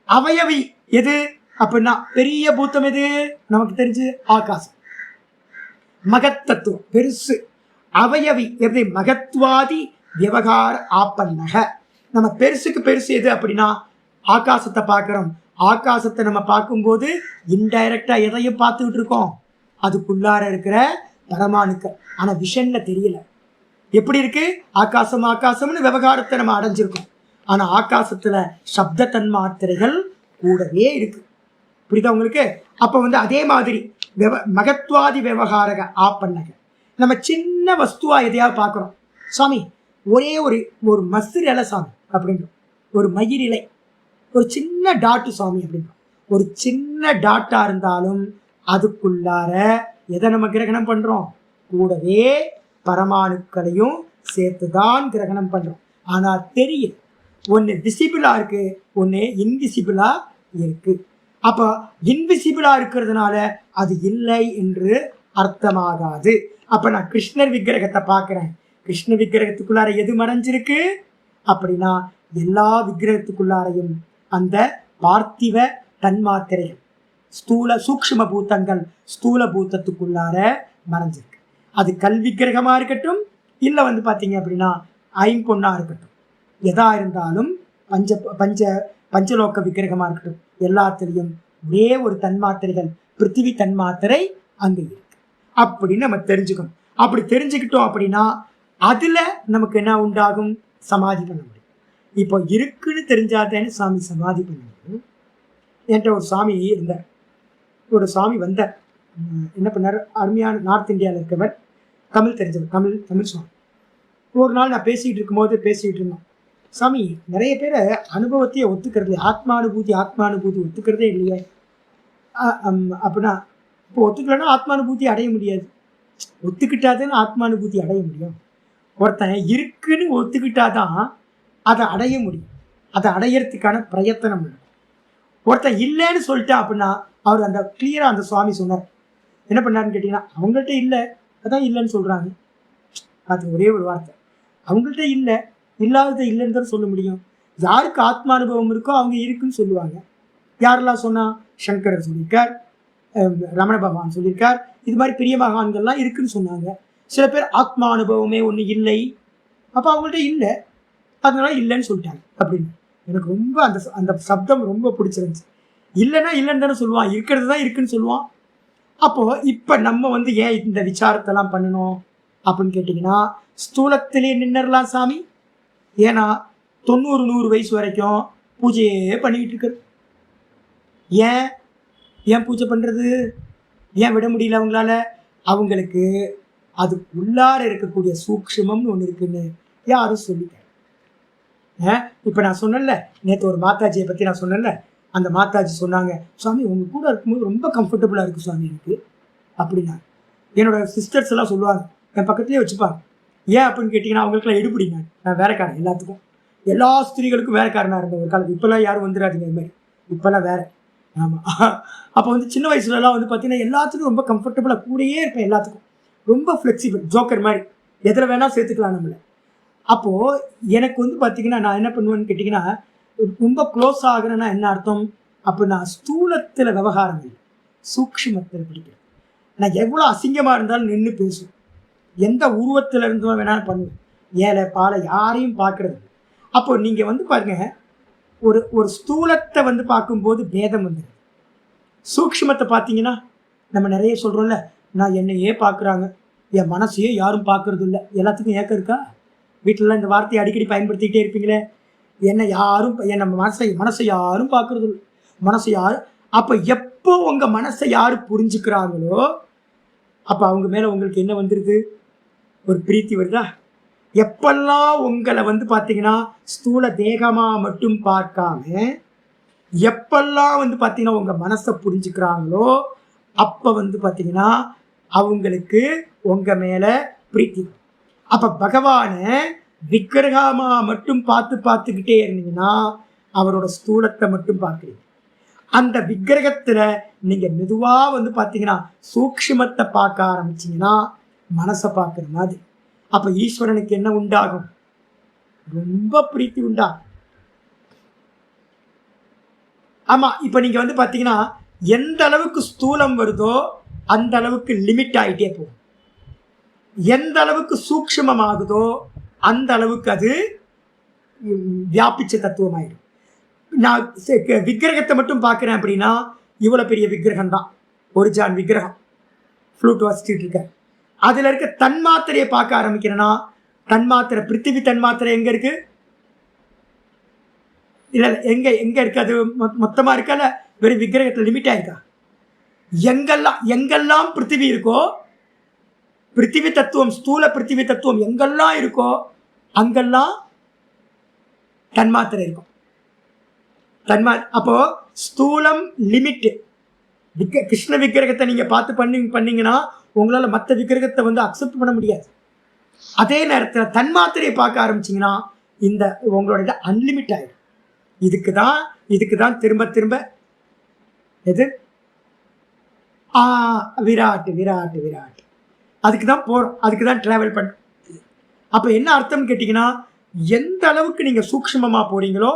அவயவி எது அப்படின்னா பெரிய பூத்தம் எது? நமக்கு தெரிஞ்சு ஆகாசம். மகத்தத்துவம் பெருசு. அவயவி எப்படி? மகத்வாதி விவகார ஆப்பன்னக. நம்ம பெருசுக்கு பெருசு எது அப்படின்னா ஆகாசத்தை பார்க்குறோம். ஆகாசத்தை நம்ம பார்க்கும்போது இன்டைரக்டா எதையும் பார்த்துக்கிட்டு இருக்கோம்? அதுக்குள்ளார இருக்கிற பரமாணுக்கள். ஆனால் விஷன்ல தெரியல. எப்படி இருக்கு? ஆகாசம் ஆகாசம்னு விவகாரத்தை நம்ம அடைஞ்சிருக்கோம். ஆனால் ஆகாசத்துல சப்த தன்மாத்திரைகள் கூடவே இருக்கு. புரியுதா உங்களுக்கு? அப்போ வந்து அதே மாதிரி மகத்வாதி விவகாரக ஆப்பன்னக. நம்ம சின்ன வஸ்துவா எதையாவது பார்க்குறோம். சாமி ஒரே ஒரு மசுர் இலை சாமி அப்படின்றோம், ஒரு மயிர் இலை, ஒரு சின்ன டாட்டு சாமி அப்படின்றோம். ஒரு சின்ன டாட்டா இருந்தாலும் அதுக்குள்ளார எதை நம்ம கிரகணம் பண்றோம்? கூடவே பரமாணுக்களையும் சேர்த்துதான் கிரகணம் பண்றோம். ஆனால் தெரியும், ஒன்று விசிபிளா இருக்கு, ஒன்று இன்விசிபிளா இருக்கு. அப்போ இன்விசிபிளா இருக்கிறதுனால அது இல்லை என்று அர்த்தமாகாது. அப்ப நான் கிருஷ்ணர் விக்கிரகத்தை பார்க்கிறேன், கிருஷ்ண விக்கிரகத்துக்குள்ளார எது மறைஞ்சிருக்கு அப்படின்னா எல்லா விக்கிரகத்துக்குள்ளாரையும் அந்த பார்த்திவ தன்மாத்திரைகள், ஸ்தூல சூக்ஷ்ம பூத்தங்கள் ஸ்தூல பூத்தத்துக்குள்ளார மறைஞ்சிருக்கு. அது கல் விக்கிரகமா இருக்கட்டும், இல்லை வந்து பார்த்தீங்க அப்படின்னா ஐம்பொன்னா இருக்கட்டும், எதா இருந்தாலும் பஞ்சலோக விக்கிரகமா இருக்கட்டும், எல்லாத்திலையும் ஒரே ஒரு தன்மாத்திரைகள் பிருத்திவி தன்மாத்திரை அங்கே இருக்கு அப்படின்னு நம்ம தெரிஞ்சுக்கணும். அப்படி தெரிஞ்சுக்கிட்டோம் அப்படின்னா அதுல நமக்கு என்ன உண்டாகும்? சமாதி பண்ண முடியும். இப்போ இருக்குன்னு தெரிஞ்சாதேன்னு சாமி சமாதி பண்ண முடியும். என்கிட்ட ஒரு சாமி இருந்தார், ஒரு சாமி வந்தார். என்ன பண்ணார்? அருமையான நார்த் இந்தியாவில் இருக்கவர், தமிழ் தெரிஞ்சவர், தமிழ் சாமி. ஒரு நாள் நான் பேசிக்கிட்டு இருந்தோம். சாமி நிறைய பேரை அனுபவத்தையே ஒத்துக்கிறது, ஆத்மானுபூதி ஒத்துக்கிறதே இல்லையே அப்படின்னா, இப்போ ஒத்துக்கலன்னா ஆத்மானுபூதி அடைய முடியாது. ஒத்துக்கிட்டாதான் ஆத்மானுபூதி அடைய முடியும். ஒருத்தன் இருக்குன்னு ஒத்துக்கிட்டாதான் அதை அடைய முடியும். அதை அடையிறதுக்கான பிரயத்தனம் இருக்கும். ஒருத்தன் இல்லைன்னு சொல்லிட்டா அப்படின்னா அவர் அந்த கிளியரா அந்த சுவாமி சொன்னார். என்ன பண்ணாருன்னு கேட்டீங்கன்னா, அவங்கள்ட்ட இல்லை, அதான் இல்லைன்னு சொல்றாங்க. அது ஒரே ஒரு வார்த்தை, அவங்கள்ட்ட இல்லை, இல்லாததை இல்லைன்னு தான் சொல்ல முடியும். யாருக்கு ஆத்மானுபவம் இருக்கோ அவங்க இருக்குன்னு சொல்லுவாங்க. யாரெல்லாம் சொன்னா? சங்கரர் சொல்லியிருக்கார், ரமண பகவான் சொல்லியிருக்கார், இது மாதிரி பெரிய மகான்கள்லாம் இருக்குன்னு சொன்னாங்க. சில பேர் ஆத்மானுபவமே ஒன்று இல்லை, அப்போ அவங்கள்ட்ட இல்லை, அதனால இல்லைன்னு சொல்லிட்டாங்க அப்படின்னு. எனக்கு ரொம்ப அந்த சப்தம் ரொம்ப பிடிச்சிருந்துச்சு. இல்லைன்னா இல்லைன்னு தானே சொல்லுவான், இருக்கிறது தான் இருக்குன்னு சொல்லுவான். அப்போ இப்போ நம்ம வந்து ஏன் இந்த விசாரத்தெல்லாம் பண்ணணும் அப்படின்னு கேட்டிங்கன்னா, ஸ்தூலத்திலே நின்றுடலாம் சாமி. ஏன்னா 90-100 வயசு வரைக்கும் பூஜையே பண்ணிக்கிட்டு இருக்கிறது. ஏன் பூஜை பண்ணுறது? ஏன் விட முடியல அவங்களால? அவங்களுக்கு அது உள்ளார இருக்கக்கூடிய சூக்ஷ்மம்னு ஒன்று இருக்குன்னு யாரும் சொல்லிட்டேன். இப்போ நான் சொன்னேன்ல, நேற்று ஒரு மாதாஜியை பற்றி நான் சொன்னேன்ல, அந்த மாதாஜி சொன்னாங்க, சுவாமி உங்க கூட இருக்கும்போது ரொம்ப கம்ஃபர்டபுளாக இருக்குது சுவாமி எனக்கு அப்படின்னா. என்னோட சிஸ்டர்ஸ் எல்லாம் சொல்லுவாங்க, என் பக்கத்துலேயே வச்சுப்பாங்க. ஏன் அப்படின்னு கேட்டிங்கன்னா அவங்களுக்குலாம் எடுப்பிடிங்க, நான் வேலைக்காரன் எல்லாத்துக்கும், எல்லா ஸ்திரீகளுக்கும் வேலைக்காரனாக இருந்தேன் ஒரு காலத்து. இப்போல்லாம் யாரும் வந்துடாதீங்க இது மாதிரி, இப்போல்லாம் வேற. ஆமாம். அப்போ வந்து சின்ன வயசுலலாம் வந்து பார்த்தீங்கன்னா எல்லாத்துக்கும் ரொம்ப கம்ஃபர்டபுளாக கூடயே இருப்பேன், எல்லாத்துக்கும் ரொம்ப ஃப்ளெக்சிபிள், ஜோக்கர் மாதிரி எதில் வேணால் சேர்த்துக்கலாம் நம்மளை. அப்போது எனக்கு வந்து பார்த்தீங்கன்னா நான் என்ன பண்ணுவேன்னு கேட்டிங்கன்னா, ரொம்ப க்ளோஸ் ஆகுறேன்னா என்ன அர்த்தம்? அப்போ நான் ஸ்தூலத்தில் விவகாரம் இல்லை, சூக்ஷ்மத்தில் பிடிக்கிறேன். நான் எவ்வளோ அசிங்கமாக இருந்தாலும் நின்று பேசுவேன், எந்த உருவத்தில் இருந்தும் வேணாலும் பண்ணுவேன், ஏழை பாலை யாரையும் பார்க்கறது. அப்போ நீங்கள் வந்து பாருங்க, ஒரு ஒரு ஸ்தூலத்தை வந்து பார்க்கும்போது பேதம் வந்துடுது. சூக்ஷ்மத்தை பார்த்தீங்கன்னா நம்ம நிறைய சொல்கிறோம்ல, நான் என்னையே பார்க்குறாங்க, என் மனசையே யாரும் பார்க்கறது இல்லை. எல்லாத்துக்கும் ஏக்கம் இருக்கா? வீட்டிலலாம் இந்த வார்த்தையை அடிக்கடி பயன்படுத்திக்கிட்டே இருப்பீங்களே, என்னை யாரும் நம்ம மனசை யாரும் பார்க்கறது இல்லை, மனசை யாரும். அப்போ எப்போ உங்கள் மனசை யார் புரிஞ்சுக்கிறாங்களோ அப்போ அவங்க மேலே உங்களுக்கு என்ன வந்துடுது? ஒரு பிரீத்தி வருதா? எப்பெல்லாம் உங்களை வந்து பார்த்தீங்கன்னா ஸ்தூல தேகமாக மட்டும் பார்க்காம எப்பெல்லாம் வந்து பார்த்தீங்கன்னா உங்கள் மனசை புரிஞ்சுக்கிறாங்களோ அப்போ வந்து பார்த்தீங்கன்னா அவங்களுக்கு உங்கள் மேலே பிரீத்தி. அப்போ பகவானை விக்கிரகமாக மட்டும் பார்த்துக்கிட்டே இருந்தீங்கன்னா அவரோட ஸ்தூலத்தை மட்டும் பார்க்குறீங்க. அந்த விக்கிரகத்தில் நீங்கள் மெதுவாக வந்து பார்த்தீங்கன்னா சூக்ஷ்மத்தை பார்க்க ஆரம்பிச்சிங்கன்னா மனசை பார்க்குற மாதிரி. அப்போ ஈஸ்வரனுக்கு என்ன உண்டாகும்? ரொம்ப பிரீத்தி உண்டாகும். ஆமாம், இப்போ நீங்கள் வந்து பார்த்தீங்கன்னா எந்த அளவுக்கு ஸ்தூலம் வருதோ அந்த அளவுக்கு லிமிட் ஆகிட்டே போகும், எந்த அளவுக்கு சூக்ஷ்மமாகுதோ அந்த அளவுக்கு அது வியாபிச்ச தத்துவமாயிடும். நான் விக்கிரகத்தை மட்டும் பார்க்குறேன் அப்படின்னா இவ்வளோ பெரிய விக்கிரகம் தான், ஒரு ஜான் விக்கிரகம் ஃப்ளூட் வாசிச்சுட்டு இருக்க. அதில் இருக்க தன்மாத்திரையை பார்க்க ஆரம்பிக்கிறேன்னா தன்மாத்திரை, பிருத்திவி தன்மாத்திரை எங்கே இருக்குது? இல்லை எங்கே இருக்குது? அது மொத்தமாக இருக்கா இல்லை வெறும் விக்கிரகத்தில் லிமிட் ஆயிருக்கா? எங்கெல்லாம் பிருத்திவி இருக்கோ, பிருத்திவி தத்துவம், ஸ்தூல பிருத்திவி தத்துவம் எங்கெல்லாம் இருக்கோ அங்கெல்லாம் தன்மாத்திரை இருக்கும். அப்போ ஸ்தூலம் லிமிட். கிருஷ்ண விக்கிரகத்தை நீங்க பார்த்து பண்ணீங்கன்னா உங்களால மற்ற விக்கிரகத்தை வந்து அக்செப்ட் பண்ண முடியாது. அதே நேரத்தில் தன்மாத்திரையை பார்க்க ஆரம்பிச்சிங்கன்னா இந்த உங்களோட இதை அன்லிமிட் ஆகிடும். இதுக்கு தான் திரும்ப திரும்ப எது விராட்டு விராட்டு விராட்டு அதுக்கு தான் போகிறோம், அதுக்கு தான் ட்ராவல் பண்ணுறோம். அப்போ என்ன அர்த்தம் கேட்டிங்கன்னா, எந்த அளவுக்கு நீங்கள் சூக்ஷ்மமாக போகிறீங்களோ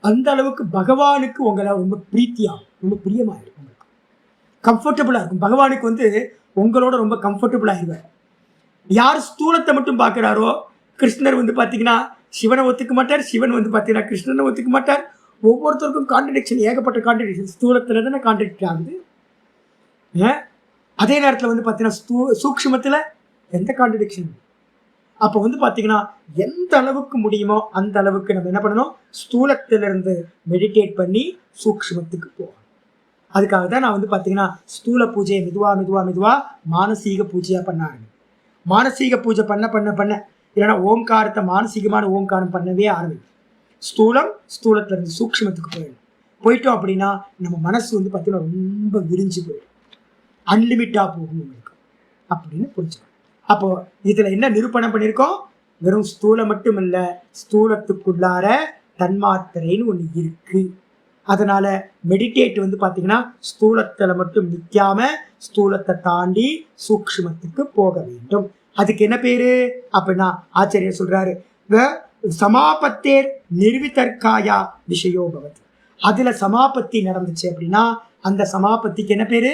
அந்த அளவுக்கு பகவானுக்கு உங்களை ரொம்ப பிரீத்தியாகும், ரொம்ப பிரியமாகிடும், உங்களுக்கு கம்ஃபர்டபுளாக இருக்கும். பகவானுக்கு வந்து உங்களோட ரொம்ப கம்ஃபர்டபுளாகிடுவார். யார் ஸ்தூலத்தை மட்டும் பார்க்குறாரோ, கிருஷ்ணர் வந்து பார்த்தீங்கன்னா சிவனை ஒத்துக்க மாட்டார், சிவன் வந்து பார்த்தீங்கன்னா கிருஷ்ணனை ஒத்துக்க மாட்டார். ஒவ்வொருத்தருக்கும் கான்ட்ரடிக்ஷன், ஏகப்பட்ட கான்ட்ரடிக்ஷன். ஸ்தூலத்தில் தானே கான்ட்ரடிக்ட் ஆகுது. அதே நேரத்தில் வந்து பார்த்தீங்கன்னா சூக்ஷ்மத்தில் எந்த கான்ட்ரடிக்ஷன். அப்போ வந்து பார்த்தீங்கன்னா எந்த அளவுக்கு முடியுமோ அந்த அளவுக்கு நம்ம என்ன பண்ணணும், ஸ்தூலத்திலிருந்து மெடிடேட் பண்ணி சூக்ஷ்மத்துக்கு போகணும். அதுக்காக தான் நான் வந்து பார்த்தீங்கன்னா ஸ்தூல பூஜையை மெதுவாக மானசீக பூஜையாக பண்ணாங்க. மானசீக பூஜை பண்ண இல்லைன்னா ஓங்காரத்தை மானசீகமான ஓங்காரம் பண்ணவே ஆரம்பிக்கும். ஸ்தூலத்திலிருந்து சூக்ஷ்மத்துக்கு போயிட்டோம் அப்படின்னா நம்ம மனசு வந்து பார்த்தீங்கன்னா ரொம்ப விரிஞ்சு போயிடும், அன்லிமிட்டாக போகும் உங்களுக்கு அப்படின்னு புரிஞ்சுக்கணும். அப்போ இதுல என்ன நிரூபணம் பண்ணியிருக்கோம்? வெறும் ஸ்தூலம் மட்டும் இல்லை, ஸ்தூலத்துக்குள்ளார தன்மாத்திரைன்னு ஒன்று இருக்கு. அதனால மெடிடேட் வந்து பார்த்தீங்கன்னா ஸ்தூலத்தில் மட்டும் நிற்காம ஸ்தூலத்தை தாண்டி சூக்ஷ்மத்துக்கு போக வேண்டும். அதுக்கு என்ன பேரு அப்படின்னா ஆச்சாரியர் சொல்றாரு, சமாபத்தேர் நிர்விதர்க்காயா விஷயோபவத். அதுல சமாபத்தி நடந்துச்சு அப்படின்னா அந்த சமாபத்திக்கு என்ன பேரு?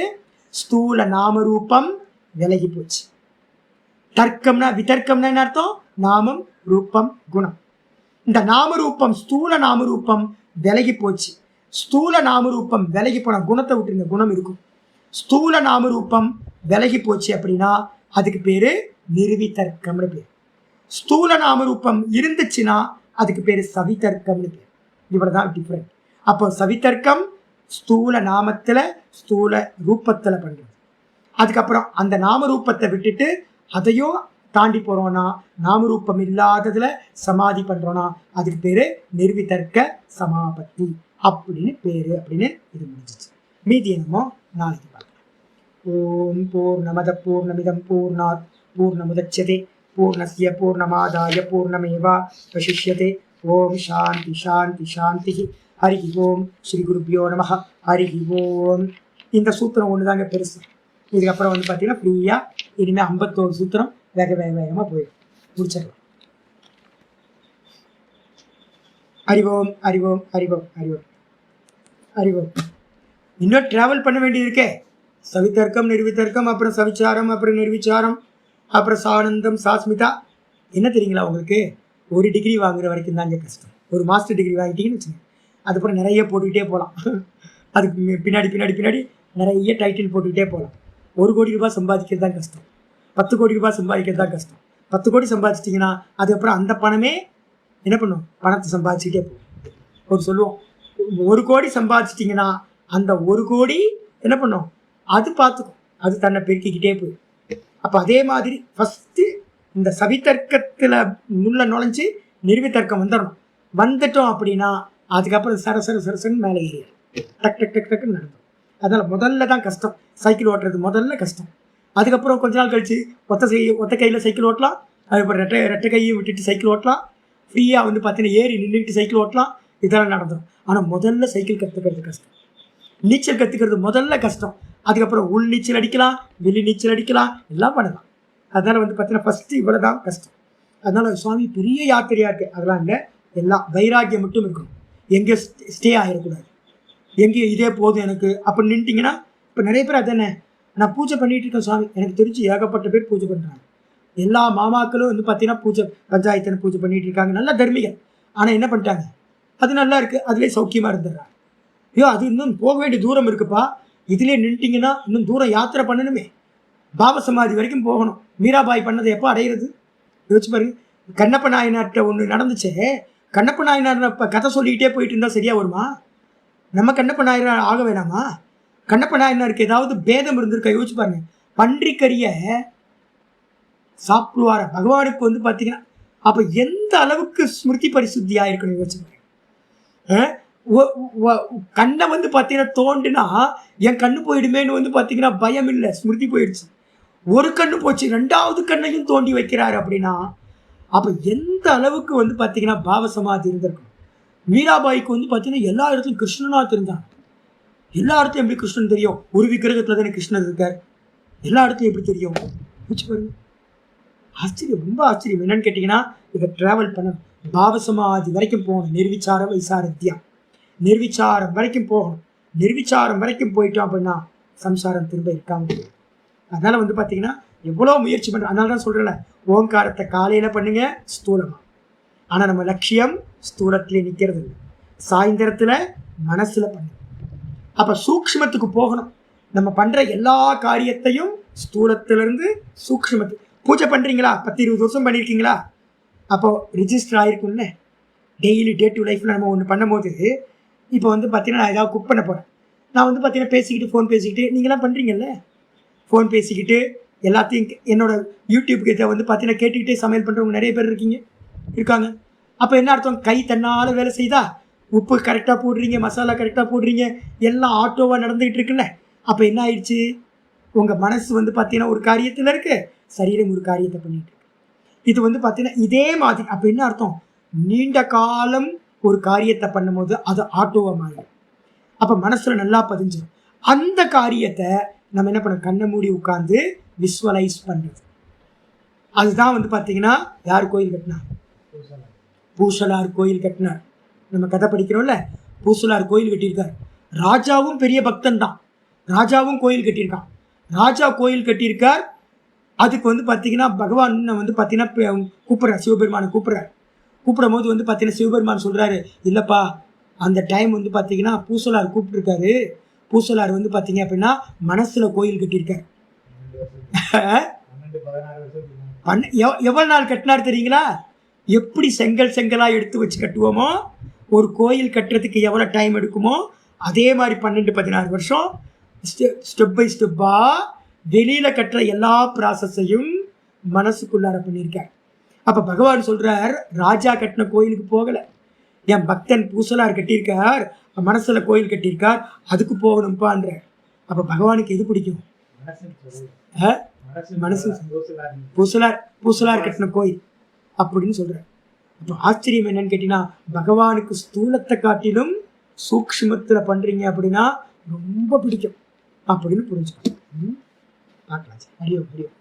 ஸ்தூல நாமரூபம் விலகி போச்சு. தர்க்கம்னா விதர்க்கம்னா என்ன அர்த்தம்? நாமம் ரூபம் குணம். இந்த நாமரூபம் ஸ்தூல நாமரூபம் விலகி போச்சு. ஸ்தூல நாமரூபம் விலகி போன குணத்தை விட்டுருங்க, குணம் இருக்கும். ஸ்தூல நாமரூபம் விலகி போச்சு அப்படின்னா அதுக்கு பேரு நிர்விதர்க்கம்னு பேர். ஸ்தூல நாமரூபம் இருந்துச்சுன்னா அதுக்கு பேரு சவிதர்க்கம்னு பேர். இவ்வளவுதான் டிஃபரெண்ட். அப்போ சவிதர்க்கம் ஸ்தூல நாமத்துல ஸ்தூல ரூபத்துல பண்றது. அதுக்கப்புறம் அந்த நாமரூபத்தை விட்டுட்டு அதையும் தாண்டி போறோம்னா நாமரூபம் இல்லாததுல சமாதி பண்றோம்னா அதுக்கு பேரு நிர்விதர்க்க சமாபத்தி. அப்படின்னு பேரு அப்படின்னு இது முடிஞ்சிச்சு. மீதி என்னமோ நாளைக்கு பார்க்கலாம். ஓம் பூர்ணமத பூர்ணமிதம் பூர்ணாத் பூர்ணமுதச்யதே பூர்ணஸ்ய பூர்ணமாதாய பூர்ணமேவா வசிஷ்யதே. ஓம் சாந்தி சாந்தி சாந்தி. ஹரி ஓம். ஸ்ரீ குருபியோ நமஹ. ஹரி ஓம். இந்த சூத்திரம் ஒன்று தாங்க பெருசு. இதுக்கப்புறம் வந்து பார்த்தீங்கன்னா ஃப்ரீயாக இனிமேல் 51 சூத்திரம் வேகமாக போயிடும், முடிச்சிடலாம். அறிவோம் அறிவோம் அறிவோம் அறிவோம் அறிவோம். இன்னும் ட்ராவல் பண்ண வேண்டியது இருக்கே. சவித்தர்க்கம், நிர்வித்தர்க்கம், அப்புறம் சவிச்சாரம், அப்புறம் நிர்விச்சாரம், அப்புறம் சானந்தம், சாஸ்மிதா. என்ன தெரியுங்களா உங்களுக்கு? ஒரு டிகிரி வாங்குற வரைக்கும் தாங்க கஷ்டம். ஒரு மாஸ்டர் டிகிரி வாங்கிட்டீங்கன்னு வச்சுங்க, அதுக்கப்புறம் நிறைய போட்டுக்கிட்டே போகலாம். அதுக்கு பின்னாடி பின்னாடி பின்னாடி நிறைய டைட்டில் போட்டுக்கிட்டே போகலாம். 1 கோடி ரூபாய் சம்பாதிக்கிறது தான் கஷ்டம். 10 கோடி ரூபாய் சம்பாதிக்கிறது தான் கஷ்டம். 10 கோடி சம்பாதிச்சிட்டிங்கன்னா அதுக்கப்புறம் அந்த பணமே என்ன பண்ணும்? பணத்தை சம்பாதிச்சுக்கிட்டே போகும். ஒரு சொல்லுவோம், 1 கோடி சம்பாதிச்சிட்டிங்கன்னா அந்த 1 கோடி என்ன பண்ணும்? அது பார்த்துக்கும், அது தன்னை பெருக்கிக்கிட்டே போயிடும். அப்போ அதே மாதிரி ஃபஸ்ட்டு இந்த சவித்தர்க்கத்தில் உள்ள நுழைஞ்சி நிர்வித்தர்க்கம் வந்துடணும். வந்துட்டோம் அப்படின்னா அதுக்கப்புறம் சரசரன்னு மேலே ஏறிடும். டக் டக் டக் டக்குன்னு நடக்கும். அதனால் முதல்ல தான் கஷ்டம். சைக்கிள் ஓட்டுறது முதல்ல கஷ்டம். அதுக்கப்புறம் கொஞ்ச நாள் கழித்து ஒத்த கையில் சைக்கிள் ஓட்டலாம். அதுக்கப்புறம் ரெட்டை கையை விட்டுட்டு சைக்கிள் ஓட்டலாம். ஃப்ரீயாக வந்து பார்த்தீங்கன்னா ஏறி நின்றுட்டு சைக்கிள் ஓட்டலாம். இதெல்லாம் நடந்துடும். ஆனால் முதல்ல சைக்கிள் கற்றுக்கிறது கஷ்டம். நீச்சல் கற்றுக்கிறது முதல்ல கஷ்டம். அதுக்கப்புறம் உள் நீச்சல் அடிக்கலாம், வெளி நீச்சல் அடிக்கலாம், எல்லாம் பண்ணலாம். அதனால் வந்து பார்த்தீங்கன்னா ஃபஸ்ட்டு இவ்வளோ தான் கஷ்டம். அதனால் சுவாமி பெரிய யாத்திரையாக இருக்குது. அதெல்லாம் இல்லை, எல்லாம் வைராக்கியம் மட்டும் இருக்கணும். எங்கே ஸ்டே ஆகிடக்கூடாது. எங்கேயும் இதே போதும் எனக்கு அப்படி நின்ட்டிங்கன்னா, இப்போ நிறைய பேர் அதானே, நான் பூஜை பண்ணிகிட்டு இருக்கேன் சுவாமி, எனக்கு தெரிஞ்சு ஏகப்பட்ட பேர் பூஜை பண்ணுறாங்க. எல்லா மாமாக்களும் வந்து பார்த்தீங்கன்னா பூஜை பஞ்சாயத்துன்னு பூஜை பண்ணிகிட்டு இருக்காங்க. நல்லா தர்மிகள். ஆனால் என்ன பண்ணிட்டாங்க? அது நல்லா இருக்குது, அதுலேயே சௌக்கியமாக இருந்துடுறாங்க. ஐயோ அது இன்னும் போக வேண்டிய தூரம் இருக்குப்பா, இதுலேயே நின்ட்டிங்கன்னா இன்னும் தூரம் யாத்திரை பண்ணணுமே, பாப சமாதி வரைக்கும் போகணும். மீராபாய் பண்ணதை எப்போ அடையிறது? யோசிச்சு பாருங்க. கண்ணப்ப நாயனார்கிட்ட ஒன்று நடந்துச்சே, கண்ணப்ப நாயனார் இப்போ கதை சொல்லிக்கிட்டே போயிட்டு இருந்தால் சரியாக வருமா? நம்ம கண்ணப்ப நாயனார் ஆக வேணாமா? கண்ணப்ப நாயனாருக்கு ஏதாவது பேதம் இருந்திருக்கா? யோசிச்சு பாருங்க. பன்றிக்கறியை சாப்பிடுவார பகவானுக்கு வந்து பார்த்தீங்கன்னா, அப்போ எந்த அளவுக்கு ஸ்மிருதி பரிசுத்தியாக இருக்கணும் யோசிச்சு பாருங்க. கண்ணை வந்து பார்த்தீங்கன்னா தோண்டுனா என் கண்ணு போயிடுமேன்னு வந்து பார்த்தீங்கன்னா பயம் இல்லை, ஸ்மிருதி போயிடுச்சு. ஒரு கண்ணு போச்சு, 2வது கண்ணையும் தோண்டி வைக்கிறாரு அப்படின்னா அப்போ எந்த அளவுக்கு வந்து பார்த்தீங்கன்னா பாவ சமாதி இருந்திருக்கும். மீராபாய்க்கு வந்து பார்த்தீங்கன்னா எல்லா இடத்துலையும் கிருஷ்ணனாக இருந்தாங்க. எல்லா இடத்துலையும் எப்படி கிருஷ்ணன் தெரியும்? ஒரு விக்கிரகத்தில் தானே கிருஷ்ணன் இருக்கார். எல்லா இடத்துலையும் எப்படி தெரியும்? வச்சு பாருங்க. ஆச்சரியம், ரொம்ப ஆச்சரியம். என்னன்னு கேட்டிங்கன்னா, இதை ட்ராவல் பண்ணணும். பாவ சமாதி வரைக்கும் போகணும். நிர்விச்சாரம் வைசாரத்தியம், நிர்விச்சாரம் வரைக்கும் போகணும். நிர்விச்சாரம் வரைக்கும் போயிட்டோம் அப்படின்னா சம்சாரம் திரும்ப இருக்காங்க. அதனால் வந்து பார்த்தீங்கன்னா எவ்வளோ முயற்சி பண்ணுறோம். அதனால தான் சொல்கிறேன்ல, ஓங்காரத்தை காலையில் பண்ணுங்க ஸ்தூலமாக. ஆனால் நம்ம லட்சியம் ஸ்தூலத்திலே நிற்கிறது இல்லை, சாயந்தரத்தில் மனசில் பண்ணுங்க. அப்போ சூக்ஷ்மத்துக்கு போகணும். நம்ம பண்ணுற எல்லா காரியத்தையும் ஸ்தூலத்திலேருந்து சூக்ஷ்மத்துக்கு. பூஜை பண்ணுறீங்களா? 10-20 வருஷம் பண்ணியிருக்கீங்களா? அப்போது ரிஜிஸ்டர் ஆகிருக்கும்ல. டெய்லி டே டு லைஃப்பில் நம்ம ஒன்று பண்ணும்போது, இப்போ வந்து பார்த்தீங்கன்னா நான் ஏதாவது குக் பண்ண போகிறேன். நான் வந்து பார்த்தீங்கன்னா பேசிக்கிட்டு ஃபோன் பேசிக்கிட்டு, நீங்களாம் பண்ணுறீங்கல்ல, ஃபோன் பேசிக்கிட்டு எல்லாத்தையும் என்னோட யூடியூப்க்கு இதை வந்து பார்த்தீங்கன்னா கேட்டுக்கிட்டே சமையல் பண்ணுறவங்க நிறைய பேர் இருக்காங்க. அப்போ என்ன அர்த்தம்? கை தன்னால் வேலை செய்தா, உப்பு கரெக்டாக போடுறீங்க, மசாலா கரெக்டாக போடுறீங்க, எல்லாம் ஆட்டோவாக நடந்துகிட்டு இருக்குல்ல. அப்போ என்ன ஆயிடுச்சு? உங்கள் மனசு வந்து பார்த்தீங்கன்னா ஒரு காரியத்தில் இருக்குது, சரீரம் ஒரு காரியத்தை பண்ணிட்டு இருக்கு. இது வந்து பார்த்தீங்கன்னா இதே மாதிரி. அப்போ என்ன அர்த்தம்? நீண்ட காலம் ஒரு காரியத்தை பண்ணும்போது அது ஆட்டோவாக மாறும். அப்போ மனசில் நல்லா பதிஞ்சிடும். அந்த காரியத்தை நம்ம என்ன பண்ண, கண்ணை மூடி உட்காந்து விஸ்வலைஸ் பண்ணுறது. அதுதான் வந்து பார்த்தீங்கன்னா யார் கோயில் கட்டினார்? பூசலார் கோயில் கட்டினார். நம்ம கதை படிக்கிறோம்ல, பூசலார் கோயில் கட்டியிருக்கார். ராஜாவும் பெரிய பக்தன் தான், ராஜாவும் கோயில் கட்டியிருக்கான். ராஜா கோயில் கட்டியிருக்கார். அதுக்கு வந்து பார்த்தீங்கன்னா பகவான் வந்து பார்த்தீங்கன்னா கூப்பிட்றார், சிவபெருமானை கூப்பிடும் போது வந்து பார்த்தீங்கன்னா சிவபெருமான் சொல்கிறாரு, இல்லைப்பா அந்த டைம் வந்து பார்த்தீங்கன்னா பூசலார் கூப்பிட்டுருக்காரு. பூசலார் வந்து பார்த்தீங்க அப்படின்னா மனசில் கோயில் கட்டியிருக்கார். எவ்வளோ நாள் கட்டினார் தெரியுங்களா? எப்படி செங்கலாக எடுத்து வச்சு கட்டுவோமோ, ஒரு கோயில் கட்டுறதுக்கு எவ்வளோ டைம் எடுக்குமோ அதே மாதிரி 12-16 வருஷம் ஸ்டெப் பை ஸ்டெப்பாக வெளியில் கட்டுற எல்லா ப்ராசஸையும் மனசுக்குள்ளார பண்ணியிருக்கார். அப்போ பகவான் சொல்கிறார், ராஜா கட்டின கோயிலுக்கு போகலை, என் பக்தன் பூசலார் கட்டியிருக்கார், மனசுல கோயில் கட்டியிருக்கார், அதுக்கு போகணும்பான்ற. அப்ப பகவானுக்கு எது பிடிக்கும்? மனசு. பூசலார் கட்டின கோயில் அப்படின்னு சொல்ற. அப்ப ஆச்சரியம் என்னன்னு கேட்டீங்கன்னா, பகவானுக்கு ஸ்தூலத்தை காட்டிலும் சூக்ஷ்மத்துல பண்றீங்க அப்படின்னா ரொம்ப பிடிக்கும் அப்படின்னு புரிஞ்சுக்கணும். பார்க்கலாம். ஹரியோம் ஹரியோம்.